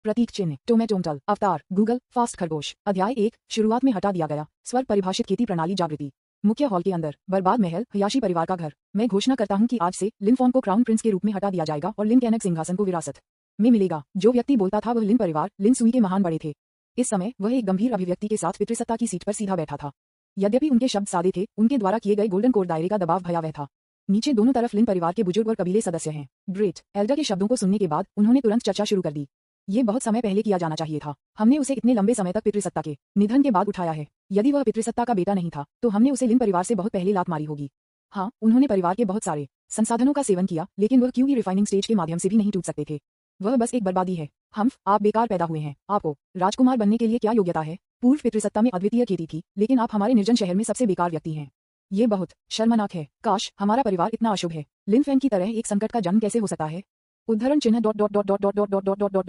प्रतीक चिन्ह टोमेटोमटल अवतार Google fast खरगोश। अध्याय 1 शुरुआत में हटा दिया गया स्वर परिभाषित खेती प्रणाली जागृति। मुख्य हॉल के अंदर बर्बाद महल हयाशी परिवार का घर। मैं घोषणा करता हूं कि आज से लिनफॉन्ग को क्राउन प्रिंस के रूप में हटा दिया जाएगा और लिन कैनक सिंहासन को विरासत में मिलेगा। जो व्यक्ति बोलता था वह लिन परिवार लिन सुई के महान बड़े थे। इस समय वह एक गंभीर अभिव्यक्ति के साथ पितृसत्ता की सीट पर सीधा बैठा था। यद्यपि उनके शब्द सादे थे, उनके द्वारा किए गए गोल्डन कोर दायरे का दबाव भयावह था। नीचे दोनों तरफ लिन परिवार के बुजुर्ग और कबीले सदस्य हैं। ग्रेट एल्डर के शब्दों को सुनने के बाद उन्होंने तुरंत चर्चा शुरू कर दी। ये बहुत समय पहले किया जाना चाहिए था। हमने उसे इतने लंबे समय तक पितृसत्ता के निधन के बाद उठाया है। यदि वह पितृसत्ता का बेटा नहीं था तो हमने उसे लिन परिवार से बहुत पहले लात मारी होगी। हाँ, उन्होंने परिवार के बहुत सारे संसाधनों का सेवन किया, लेकिन वह क्यूई रिफाइनिंग स्टेज के माध्यम से भी नहीं टूट सकते थे। वह बस एक बर्बादी है। आप बेकार पैदा हुए हैं। आपको राजकुमार बनने के लिए क्या योग्यता है? पूर्व पितृसत्ता में अद्वितीय खेती थी, लेकिन आप हमारे निर्जन शहर में सबसे बेकार व्यक्ति हैं। ये बहुत शर्मनाक है। काश हमारा परिवार इतना अशुभ है। लिन फैंग की तरह एक संकट का जन्म कैसे हो सकता है? उद्धरण चिन्ह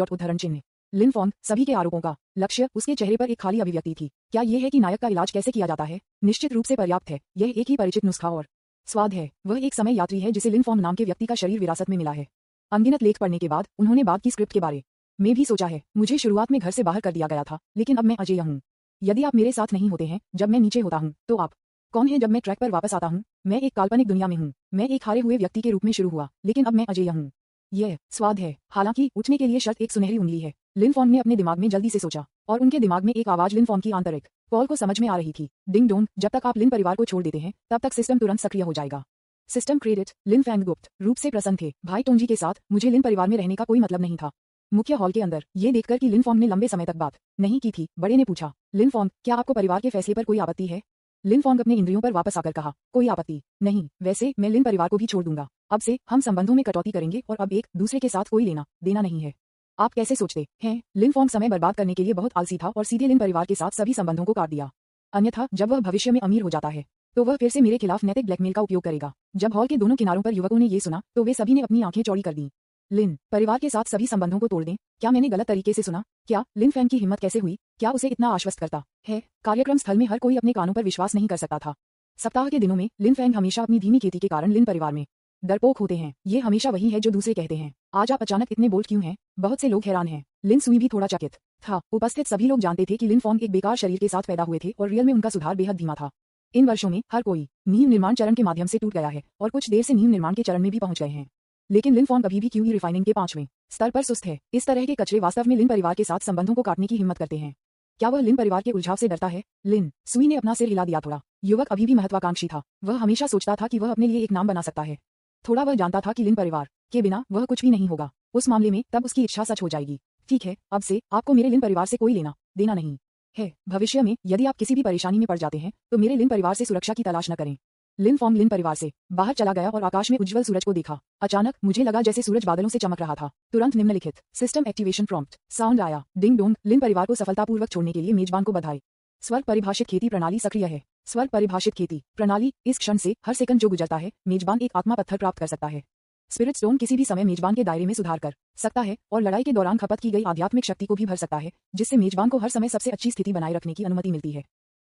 उद्धरण चिन्ह। लिन फॉन्ग सभी के आरोपों का लक्ष्य उसके चेहरे पर एक खाली अभिव्यक्ति थी। क्या यह है कि नायक का इलाज कैसे किया जाता है? निश्चित रूप से पर्याप्त है। यह एक ही परिचित नुस्खा और स्वाद है। वह एक समय यात्री है जिसे लिन फॉन्ग नाम के व्यक्ति का शरीर विरासत में मिला है। अनगिनत लेख पढ़ने के बाद उन्होंने बाद की स्क्रिप्ट के बारे में भी सोचा है। मुझे शुरुआत में घर से बाहर कर दिया गया था, लेकिन अब मैं अजेय हूँ। यदि आप मेरे साथ नहीं होते हैं जब मैं नीचे होता हूँ, तो आप कौन है जब मैं ट्रैक पर वापस आता हूँ? मैं एक काल्पनिक दुनिया में हूँ। मैं एक हारे हुए व्यक्ति के रूप में शुरू हुआ, लेकिन अब मैं अजेय हूँ। यह स्वाद है। हालांकि उठने के लिए शर्त एक सुनहरी उंगली है। लिन फॉन्ग ने अपने दिमाग में जल्दी से सोचा और उनके दिमाग में एक आवाज लिन फॉन्ग की आंतरिक कॉल को समझ में आ रही थी। डिंग डोंग, जब तक आप लिन परिवार को छोड़ देते हैं तब तक सिस्टम तुरंत सक्रिय हो जाएगा। System credit. लिन फैंग गुप्त रूप से प्रसन्न थे। भाई टोंजी के साथ मुझे लिन परिवार में रहने का कोई मतलब नहीं था। मुख्य हॉल के अंदर ये देखकर कि लिन फॉन्ग ने लंबे समय तक बात नहीं की थी, बड़े ने पूछा, लिन फॉन्ग, क्या आपको परिवार के फैसले पर कोई आपत्ति है? लिन फॉन्ग अपने इंद्रियों पर वापस आकर कहा, कोई आपत्ति नहीं। वैसे मैं लिन परिवार को भी छोड़ दूंगा। अब से हम संबंधों में कटौती करेंगे और अब एक दूसरे के साथ कोई लेना देना नहीं है। आप कैसे सोचते हैं? लिन फॉन्ग समय बर्बाद करने के लिए बहुत आलसी था और सीधे लिन परिवार के साथ सभी संबंधों को काट दिया। अन्यथा जब वह भविष्य में अमीर हो जाता है तो वह फिर से मेरे खिलाफ नैतिक ब्लैकमेल का उपयोग करेगा। जब हॉल के दोनों किनारों पर युवकों ने ये सुना तो वे सभी ने अपनी आंखें चौड़ी कर दी। लिन परिवार के साथ सभी संबंधों को तोड़ दें? क्या मैंने गलत तरीके से सुना? क्या लिन फैंग की हिम्मत कैसे हुई? क्या उसे इतना आश्वस्त करता है? कार्यक्रम स्थल में हर कोई अपने कानों पर विश्वास नहीं कर सकता था। सप्ताह के दिनों में लिन फैंग हमेशा अपनी धीमी खेती के कारण लिन परिवार में डरपोक होते हैं। ये हमेशा वही है जो दूसरे कहते हैं। आज आप अचानक इतने बोल्ड क्यों हैं? बहुत से लोग हैरान हैं। लिन सुई भी थोड़ा चकित था। उपस्थित सभी लोग जानते थे कि लिन फॉन्ग एक बेकार शरीर के साथ पैदा हुए थे और रियल में उनका सुधार बेहद धीमा था। इन वर्षों में हर कोई नींव निर्माण चरण के माध्यम से टूट गया है और कुछ देर से नींव निर्माण के चरण में भी पहुंच गए हैं। लेकिन लिन फॉन्ग अभी भी क्यूई रिफाइनिंग के 5वें स्तर पर सुस्त है। इस तरह के कचरे वास्तव में लिन परिवार के साथ संबंधों को काटने की हिम्मत करते हैं। क्या वह लिन परिवार के उलझाव से डरता है? लिन सुई ने अपना सिर हिला दिया। थोड़ा युवक अभी भी महत्वाकांक्षी था। वह हमेशा सोचता था कि वह अपने लिए एक नाम बना सकता है। थोड़ा वह जानता था कि लिन परिवार के बिना वह कुछ भी नहीं होगा। उस मामले में तब उसकी इच्छा सच हो जाएगी। ठीक है, अब से आपको मेरे लिन परिवार से कोई लेना देना नहीं है। भविष्य में यदि आप किसी भी परेशानी में पड़ जाते हैं तो मेरे लिन परिवार से सुरक्षा की तलाश न करें। लिन फॉन्ग लिन परिवार से बाहर चला गया और आकाश में उज्जवल सूरज को देखा। अचानक मुझे लगा जैसे सूरज बादलों से चमक रहा था। तुरंत निम्नलिखित सिस्टम एक्टिवेशन प्रॉम्प्ट साउंड आया। Ding dong. लिन परिवार को सफलतापूर्वक छोड़ने के लिए मेजबान को बधाई। स्वर परिभाषित खेती प्रणाली सक्रिय है। स्वर परिभाषित खेती प्रणाली। इस क्षण से हर सेकंड जो गुजरता है मेजबान एक आत्मा पत्थर प्राप्त कर सकता है। स्पिरिट स्टोन किसी भी समय मेजबान के दायरे में सुधार कर सकता है और लड़ाई के दौरान खपत की गई आध्यात्मिक शक्ति को भी भर सकता है, जिससे मेजबान को हर समय सबसे अच्छी स्थिति बनाए रखने की अनुमति मिलती है।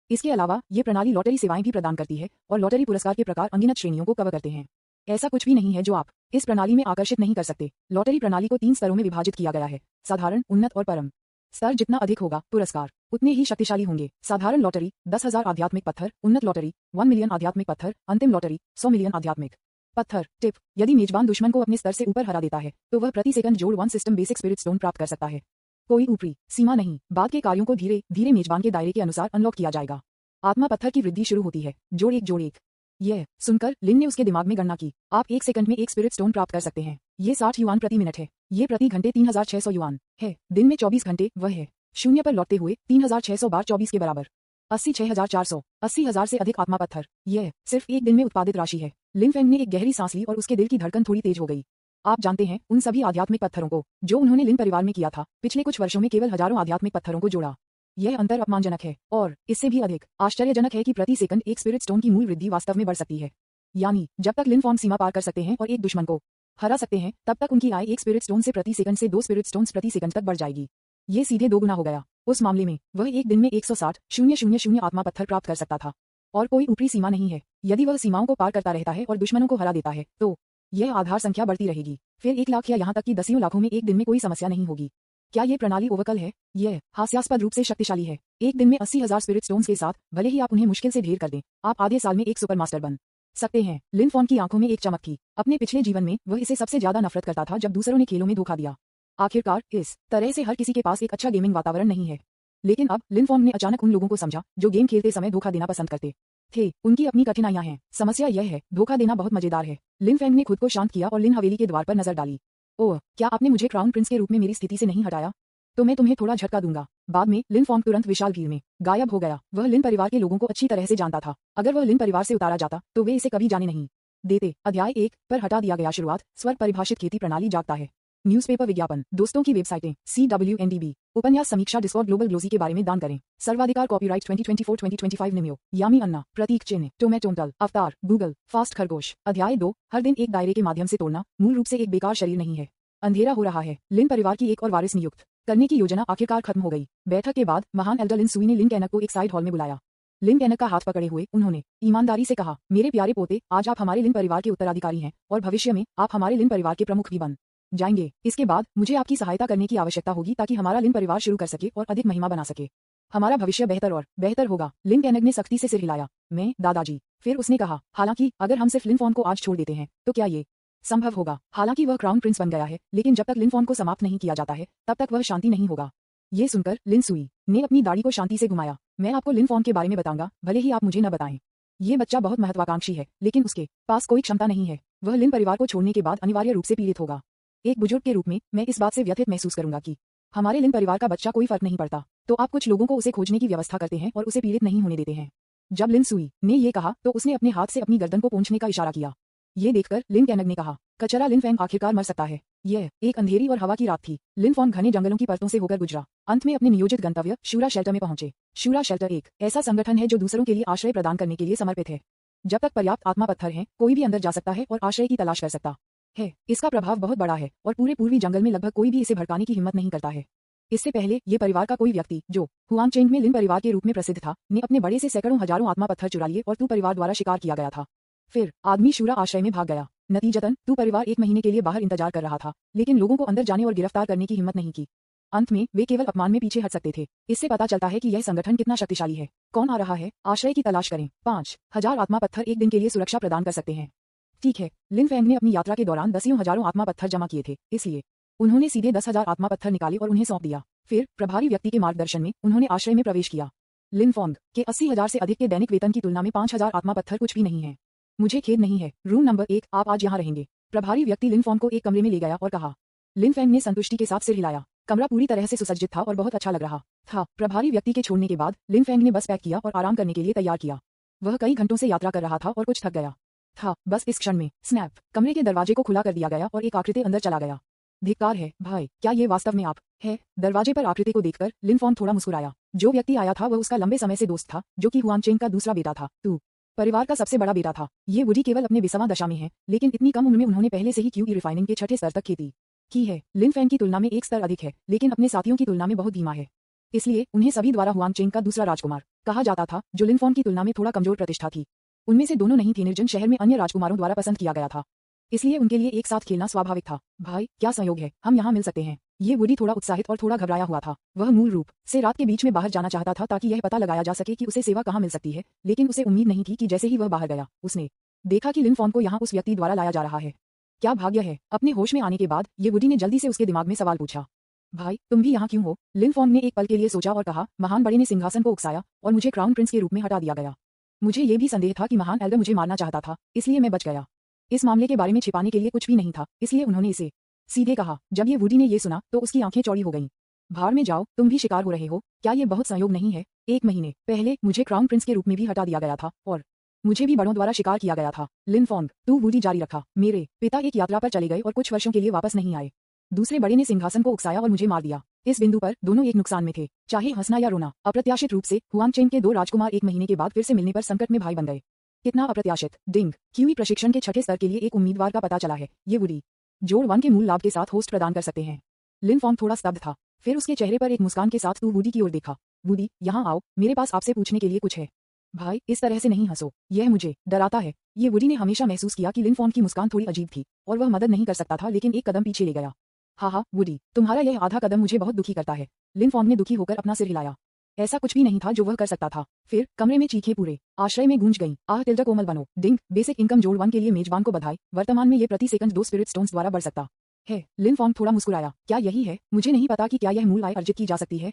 इसके अलावा ये प्रणाली लॉटरी सेवाएं भी प्रदान करती है और लॉटरी पुरस्कार के प्रकार अनगिनत श्रेणियों को कवर करते हैं। ऐसा कुछ भी नहीं है जो आप इस प्रणाली में आकर्षित नहीं कर सकते। लॉटरी प्रणाली को 3 स्तरों में विभाजित किया गया है, साधारण, उन्नत और परम। स्तर जितना अधिक होगा पुरस्कार उतने ही शक्तिशाली होंगे। साधारण लॉटरी 10,000 आध्यात्मिक पत्थर, उन्नत लॉटरी 1 मिलियन आध्यात्मिक पत्थर, अंतिम लॉटरी 100 मिलियन आध्यात्मिक पत्थर। टिप: यदि मेजबान दुश्मन को अपने स्तर से ऊपर हरा देता है तो वह प्रति सेकंड जोड़ 1 सिस्टम बेसिक स्पिरिट स्टोन प्राप्त कर सकता है। कोई ऊपरी सीमा नहीं। बाद के कार्यों को धीरे धीरे मेजबान के दायरे के अनुसार अनलॉक किया जाएगा। आत्मा पत्थर की वृद्धि शुरू होती है। जोड़ एक। यह सुनकर लिन ने उसके दिमाग में गणना की। आप 1 सेकंड में 1 स्पिरिट स्टोन प्राप्त कर सकते हैं। ये 60 युआन प्रति मिनट है। ये प्रति घंटे 3600 युआन है। दिन में 24 घंटे। वह है शून्य पर लौटते हुए 3600 बार 24 के बराबर 86,400। 80,000 से अधिक आत्मा पत्थर। यह सिर्फ एक दिन में उत्पादित राशि है। लिन फैंग ने एक गहरी सांस ली और उसके दिल की धड़कन थोड़ी तेज हो गई। आप जानते हैं उन सभी आध्यात्मिक पत्थरों को जो उन्होंने लिन परिवार में किया था। पिछले कुछ वर्षों में केवल हजारों आध्यात्मिक पत्थरों को जोड़ा। यह अंतर अपमानजनक है और इससे भी अधिक आश्चर्यजनक है कि प्रति सेकंड एक स्पिरिट स्टोन की मूल वृद्धि वास्तव में बढ़ सकती है। यानी जब तक लिन फॉन्ग सीमा पार कर सकते हैं और एक दुश्मन को हरा सकते हैं, तब तक उनकी आय 1 स्पिरिट स्टोन से प्रति सेकंड से 2 स्पिरिट स्टोन्स प्रति सेकंड तक बढ़ जाएगी। ये सीधे 2 गुना हो गया। उस मामले में वह एक दिन में 160,000 आत्मा पत्थर प्राप्त कर सकता था और कोई ऊपरी सीमा नहीं है। यदि वह सीमाओं को पार करता रहता है और दुश्मनों को हरा देता है तो यह आधार संख्या बढ़ती रहेगी। फिर 1 लाख या यहाँ तक कि दसियों लाखों में एक दिन में कोई समस्या नहीं होगी। क्या ये प्रणाली ओवरकल है? यह हास्यास्पद रूप से शक्तिशाली है। एक दिन में 80,000 स्पिरिट स्टोन्स के साथ भले ही आप उन्हें मुश्किल से ढेर कर दें, आप आधे साल में एक सुपर मास्टर बन सकते हैं। लिन फॉन की आंखों में एक चमक थी। अपने पिछले जीवन में वह इसे सबसे ज्यादा नफरत करता था जब दूसरों ने खेलों में धोखा दिया। आखिरकार इस तरह से हर किसी के पास एक अच्छा गेमिंग वातावरण नहीं है। लेकिन अब लिन फॉन ने अचानक उन लोगों को समझा जो गेम खेलते समय धोखा देना पसंद करते थे। उनकी अपनी कठिनाइयां हैं। समस्या यह है, धोखा देना बहुत मजेदार है। लिन फैंग ने खुद को शांत किया और लिन हवेली के द्वार पर नजर डाली। ओह, क्या आपने मुझे क्राउन प्रिंस के रूप में मेरी स्थिति से नहीं हटाया? तो मैं तुम्हें थोड़ा झटका दूंगा। बाद में लिन फॉन्ग तुरंत विशाल भीड़ में गायब हो गया। वह लिन परिवार के लोगों को अच्छी तरह से जानता था। अगर वह लिन परिवार से उतारा जाता तो वे इसे कभी जाने नहीं देते। अध्याय 1 पर हटा दिया गया। शुरुआत। स्वर परिभाषित खेती प्रणाली जागता है। न्यूज़पेपर विज्ञापन, दोस्तों की वेबसाइटें, CWNDB, उपन्यास समीक्षा, डिस्कॉर्ड, ग्लोबल ग्लोजी के बारे में दान करें। सर्वाधिकार, कॉपीराइट 2024-2025 निम्यो, यामी अन्ना, प्रतीक चिन्ह, टोमेटोंटल, अवतार, गूगल, फास्ट खरगोश। अध्याय 2, हर दिन एक दायरे के माध्यम से तोड़ना मूल रूप से एक बेकार शरीर नहीं है। अंधेरा हो रहा है। लिन परिवार की एक और वारिस नियुक्त करने की योजना आखिरकार खत्म हो गई। बैठक के बाद महान एल्डर लिन सुई ने लिन कैनक को एक साइड हॉल में बुलाया। लिन कैनक का हाथ पकड़े हुए उन्होंने ईमानदारी से कहा, मेरे प्यारे पोते, आज आप हमारे लिन परिवार के उत्तराधिकारी हैं और भविष्य में आप हमारे लिन परिवार के प्रमुख भी बन जाएंगे। इसके बाद मुझे आपकी सहायता करने की आवश्यकता होगी ताकि हमारा लिन परिवार शुरू कर सके और अधिक महिमा बना सके। हमारा भविष्य बेहतर और बेहतर होगा। लिन कैनक ने सख्ती से सिर हिलाया। मैं, दादाजी। फिर उसने कहा, हालांकि अगर हम सिर्फ लिन फॉन को आज छोड़ देते हैं तो क्या ये संभव होगा? हालांकि वह क्राउन प्रिंस बन गया है, लेकिन जब तक लिन फॉन को समाप्त नहीं किया जाता है तब तक वह शांति नहीं होगा। ये सुनकर लिन सुई ने अपनी दाढ़ी को शांति से घुमाया। मैं आपको लिन फॉन के बारे में बताऊंगा, भले ही आप मुझे न बताएं। ये बच्चा बहुत महत्वाकांक्षी है, लेकिन उसके पास कोई क्षमता नहीं है। वह लिन परिवार को छोड़ने के बाद अनिवार्य रूप से पीड़ित होगा। एक बुजुर्ग के रूप में मैं इस बात से व्यथित महसूस करूंगा कि हमारे लिन परिवार का बच्चा कोई फर्क नहीं पड़ता, तो आप कुछ लोगों को उसे खोजने की व्यवस्था करते हैं और उसे पीड़ित नहीं होने देते हैं। जब लिन सुई ने ये कहा तो उसने अपने हाथ से अपनी गर्दन को पोंछने का इशारा किया। ये देखकर लिन कैनक ने कहा, कचरा, लिन फैंग आखिरकार मर सकता है। यह एक अंधेरी और हवा की रात थी। लिन फॉन घने जंगलों की परतों से होकर गुजरा। अंत में अपने नियोजित गंतव्य शूरा शेल्टर में पहुंचे। शूरा शेल्टर एक ऐसा संगठन है जो दूसरों के लिए आश्रय प्रदान करने के लिए समर्पित है। जब तक पर्याप्त आत्मा पत्थर हैं, कोई भी अंदर जा सकता है और आश्रय की तलाश कर सकता है। इसका प्रभाव बहुत बड़ा है और पूरे पूर्वी जंगल में लगभग कोई भी इसे भड़काने की हिम्मत नहीं करता है। इससे पहले ये परिवार का कोई व्यक्ति जो हुआंगचेंग में लिन परिवार के रूप में प्रसिद्ध था, ने अपने बड़े से सैकड़ों हजारों आत्मा पत्थर चुरा लिए और तू परिवार द्वारा शिकार किया गया था। फिर आदमी शूरा आश्रय में भाग गया। नतीजतन तू परिवार 1 महीने के लिए बाहर इंतजार कर रहा था, लेकिन लोगों को अंदर जाने और गिरफ्तार करने की हिम्मत नहीं की। अंत में वे केवल अपमान में पीछे हट सकते थे। इससे पता चलता है कि यह संगठन कितना शक्तिशाली है। कौन आ रहा है? आश्रय की तलाश करें। 5,000 आत्मा पत्थर एक दिन के लिए सुरक्षा प्रदान कर सकते हैं। ठीक है। लिन फैंग ने अपनी यात्रा के दौरान दसियों हजारों आत्मा पत्थर जमा किए थे, इसलिए उन्होंने सीधे 10,000 आत्मा पत्थर निकाले और उन्हें सौंप दिया। फिर प्रभारी व्यक्ति के मार्गदर्शन में उन्होंने आश्रय में प्रवेश किया। लिन फॉन्ग के 80,000 से अधिक के दैनिक वेतन की तुलना में 5,000 आत्मा पत्थर कुछ भी नहीं है। मुझे खेद नहीं है। रूम नंबर 1, आप आज यहाँ रहेंगे। प्रभारी व्यक्ति लिन फॉन्ग को एक कमरे में ले गया और कहा। लिन फैंग ने संतुष्टि के साथ सिर हिलाया। कमरा पूरी तरह से सुसज्जित था और बहुत अच्छा लग रहा था। प्रभारी व्यक्ति के छोड़ने के बाद लिन फैंग ने बस पैक किया और आराम करने के लिए तैयार किया। वह कई घंटों से यात्रा कर रहा था और कुछ थक गया था। बस इस क्षण में स्नैप, कमरे के दरवाजे को खुला कर दिया गया और एक आकृति अंदर चला गया। धिक्कार है भाई, क्या ये वास्तव में आप है? दरवाजे पर आकृति को देखकर लिन फॉन्ग थोड़ा मुस्कुराया। जो व्यक्ति आया था वह उसका लंबे समय से दोस्त था, जो कि हुआंगचेंग का दूसरा बेटा था। तू परिवार का सबसे बड़ा बेटा था। ये वुडी केवल अपने 20वां दशा में है, लेकिन इतनी कम उम्र में उन्होंने पहले से ही क्यूई रिफाइनिंग के 6ठे स्तर तक खेती की है। लिन फैंग की तुलना में एक स्तर अधिक है, लेकिन अपने साथियों की तुलना में बहुत धीमा है। इसलिए उन्हें सभी द्वारा हुआंगचेंग का दूसरा राजकुमार कहा जाता था, जो लिन फॉन्ग की तुलना में थोड़ा कमजोर प्रतिष्ठा थी। उनमें से दोनों नहीं थे। निर्जन शहर में अन्य राजकुमारों द्वारा पसंद किया गया था, इसलिए उनके लिए एक साथ खेलना स्वाभाविक था। भाई, क्या संयोग है, हम यहाँ मिल सकते हैं। ये वुडी थोड़ा उत्साहित और थोड़ा घबराया हुआ था। वह मूल रूप से रात के बीच में बाहर जाना चाहता था ताकि यह पता लगाया जा सके कि उसे सेवा कहाँ मिल सकती है, लेकिन उसे उम्मीद नहीं थी कि जैसे ही वह बाहर गया, उसने देखा कि लिन फॉन्ग को यहाँ उस व्यक्ति द्वारा लाया जा रहा है। क्या भाग्य है। अपने होश में आने के बाद ये वुडी ने जल्दी से उसके दिमाग में सवाल पूछा, भाई तुम भी यहाँ क्यों हो? लिन फॉन्ग ने एक पल के लिए सोचा और कहा, महान बड़े ने सिंहासन को उकसाया और मुझे क्राउन प्रिंस के रूप में हटा दिया गया। मुझे ये भी संदेह था कि महान एल्डर मुझे मारना चाहता था, इसलिए मैं बच गया। इस मामले के बारे में छिपाने के लिए कुछ भी नहीं था, इसलिए उन्होंने इसे सीधे कहा। जब ये वुडी ने ये सुना तो उसकी आंखें चौड़ी हो गईं। भाड़ में जाओ, तुम भी शिकार हो रहे हो। क्या ये बहुत संयोग नहीं है? 1 महीने पहले मुझे क्राउन प्रिंस के रूप में भी हटा दिया गया था और मुझे भी बड़ों द्वारा शिकार किया गया था। लिन फॉन्ग, तू वुडी जारी रखा। मेरे पिता एक यात्रा पर चले गए और कुछ वर्षों के लिए वापस नहीं आए। दूसरे बड़े ने सिंहासन को उकसाया और मुझे मार दिया। इस बिंदु पर दोनों एक नुकसान में थे, चाहे हंसना या रोना। अप्रत्याशित रूप से हुआंगचेंग के 2 राजकुमार 1 महीने के बाद फिर से मिलने पर संकट में भाई बन गए। कितना अप्रत्याशित। डिंग, क्यूई प्रशिक्षण के 6ठे स्तर के लिए एक उम्मीदवार का पता चला है। ये वुडी जोड़ 1 के मूल लाभ के साथ होस्ट प्रदान कर सकते हैं। लिन फॉन्ग थोड़ा स्तब्ध था, फिर उसके चेहरे पर एक मुस्कान के साथ तू वुडी की ओर देखा। वुडी, यहाँ आओ, मेरे पास आपसे पूछने के लिए कुछ है। भाई, इस तरह से नहीं हंसो, यह मुझे डराता है। ये वुडी ने हमेशा महसूस किया कि लिन फॉन्ग की मुस्कान थोड़ी अजीब थी और वह मदद नहीं कर सकता था, लेकिन एक कदम पीछे ले गया। हाँ वुडी, तुम्हारा यह आधा कदम मुझे बहुत दुखी करता है। लिनफॉन्ग ने दुखी होकर अपना सिर हिलाया। ऐसा कुछ भी नहीं था जो वह कर सकता था। फिर कमरे में चीखें पूरे आश्रय में गूंज गईं। आह टिल्डा कोमल बनो। डिंग, बेसिक इनकम जोड़ 1 के लिए मेजबान को बधाई। वर्तमान में ये प्रति सेकंड 2 स्पिरिट स्टोन्स द्वारा बढ़ सकता है। लिनफॉन्ग थोड़ा मुस्कुराया। क्या यही है? मुझे नहीं पता कि क्या यह मूल आय अर्जित की जा सकती है।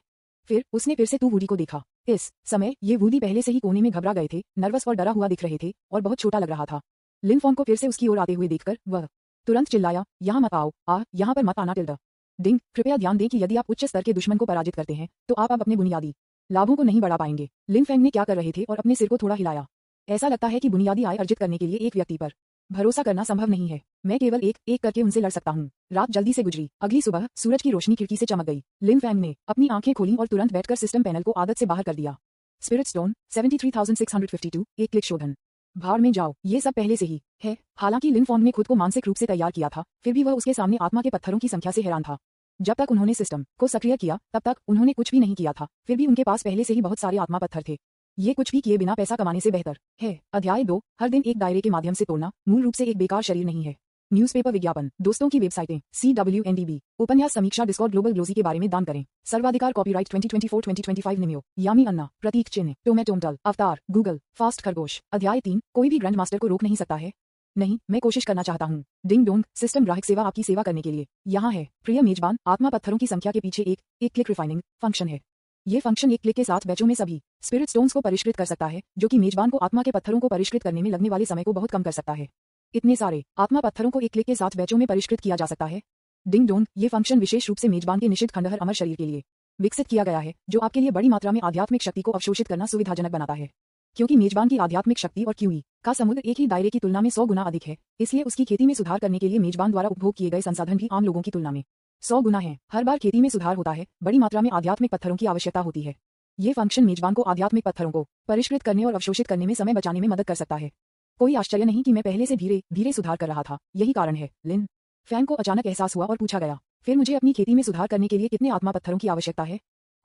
फिर उसने फिर से तू वुडी को देखा। इस समय ये वुडी पहले से ही कोने में घबरा गए थे, नर्वस और डरा हुआ दिख रहे थे और बहुत छोटा लग रहा था। लिनफॉन्ग को फिर से उसकी ओर आते हुए देखकर वह तुरंत चिल्लाया, यहाँ मत आओ, यहाँ पर मत आना टिल्डा। डिंग, कृपया ध्यान दें कि यदि आप उच्च स्तर के दुश्मन को पराजित करते हैं तो आप अब अपने बुनियादी लाभों को नहीं बढ़ा पाएंगे। लिनफेंग ने क्या कर रहे थे और अपने सिर को थोड़ा हिलाया। ऐसा लगता है कि बुनियादी आय अर्जित करने के लिए एक व्यक्ति पर भरोसा करना संभव नहीं है। मैं केवल एक एक करके उनसे लड़ सकता हूँ। रात जल्दी से गुजरी। अगली सुबह सूरज की रोशनी खिड़की से चमक गई। लिनफेंग ने अपनी आंखें खोली और तुरंत बैठकर सिस्टम पैनल को आदत से बाहर कर दिया। स्पिरिट स्टोन 73,652, एक क्लिक शोधन। भाड़ में जाओ, ये सब पहले से ही है। हालांकि लिनफॉन्ग ने खुद को मानसिक रूप से तैयार किया था, फिर भी वह उसके सामने आत्मा के पत्थरों की संख्या से हैरान था। जब तक उन्होंने सिस्टम को सक्रिय किया तब तक उन्होंने कुछ भी नहीं किया था, फिर भी उनके पास पहले से ही बहुत सारे आत्मा पत्थर थे। ये कुछ भी किए बिना पैसा कमाने से बेहतर है। अध्याय 2, हर दिन एक दायरे के माध्यम से तोड़ना मूल रूप से एक बेकार शरीर नहीं है। न्यूज़पेपर विज्ञापन, दोस्तों की वेबसाइटें, CWNDB, उपन्यास समीक्षा, डिस्कॉर्ड, ग्लोबल ग्लोजी के बारे में दान करें। सर्वाधिकार कॉपीराइट 2024-2025 निमियो, यामी अन्ना, प्रतीक चिन्ह, टोमेटोमटल, अवतार, गूगल, फास्ट खरगोश। अध्याय 3, कोई भी ग्रैंड मास्टर को रोक नहीं सकता है। नहीं, मैं कोशिश करना चाहता हूँ। डिंग डोंग, सिस्टम ग्राहक सेवा आपकी सेवा करने के लिए यहाँ है। प्रिय मेजबान, आत्मा पत्थरों की संख्या के पीछे एक क्लिक रिफाइनिंग फंक्शन है। ये फंक्शन एक क्लिक के साथ बैचों में सभी स्पिरिट स्टोन्स को परिष्कृत कर सकता है, जो कि मेजबान को आत्मा के पत्थरों को परिष्कृत करने में लगने वाले समय को बहुत कम कर सकता है। इतने सारे आत्मा पत्थरों को एक क्लिक के साथ बैचों में परिष्कृत किया जा सकता है। डिंग डोंग, ये फंक्शन विशेष रूप से मेजबान के निषिद्ध खंडहर अमर शरीर के लिए विकसित किया गया है, जो आपके लिए बड़ी मात्रा में आध्यात्मिक शक्ति को अवशोषित करना सुविधाजनक बनाता है। क्योंकि मेजबान की आध्यात्मिक शक्ति और QE का समुद्र एक ही दायरे की तुलना में 100 गुना अधिक है, इसलिए उसकी खेती में सुधार करने के लिए मेजबान द्वारा उपभोग किए गए संसाधन भी आम लोगों की तुलना में 100 गुना है। हर बार खेती में सुधार होता है, बड़ी मात्रा में आध्यात्मिक पत्थरों की आवश्यकता होती है। ये फंक्शन मेजबान को आध्यात्मिक पत्थरों को परिष्कृत करने और अवशोषित करने में समय बचाने में मदद कर सकता है। कोई आश्चर्य नहीं कि मैं पहले से धीरे धीरे सुधार कर रहा था, यही कारण है। लिन फैंग को अचानक एहसास हुआ और पूछा गया, फिर मुझे अपनी खेती में सुधार करने के लिए कितने आत्मा पत्थरों की आवश्यकता है?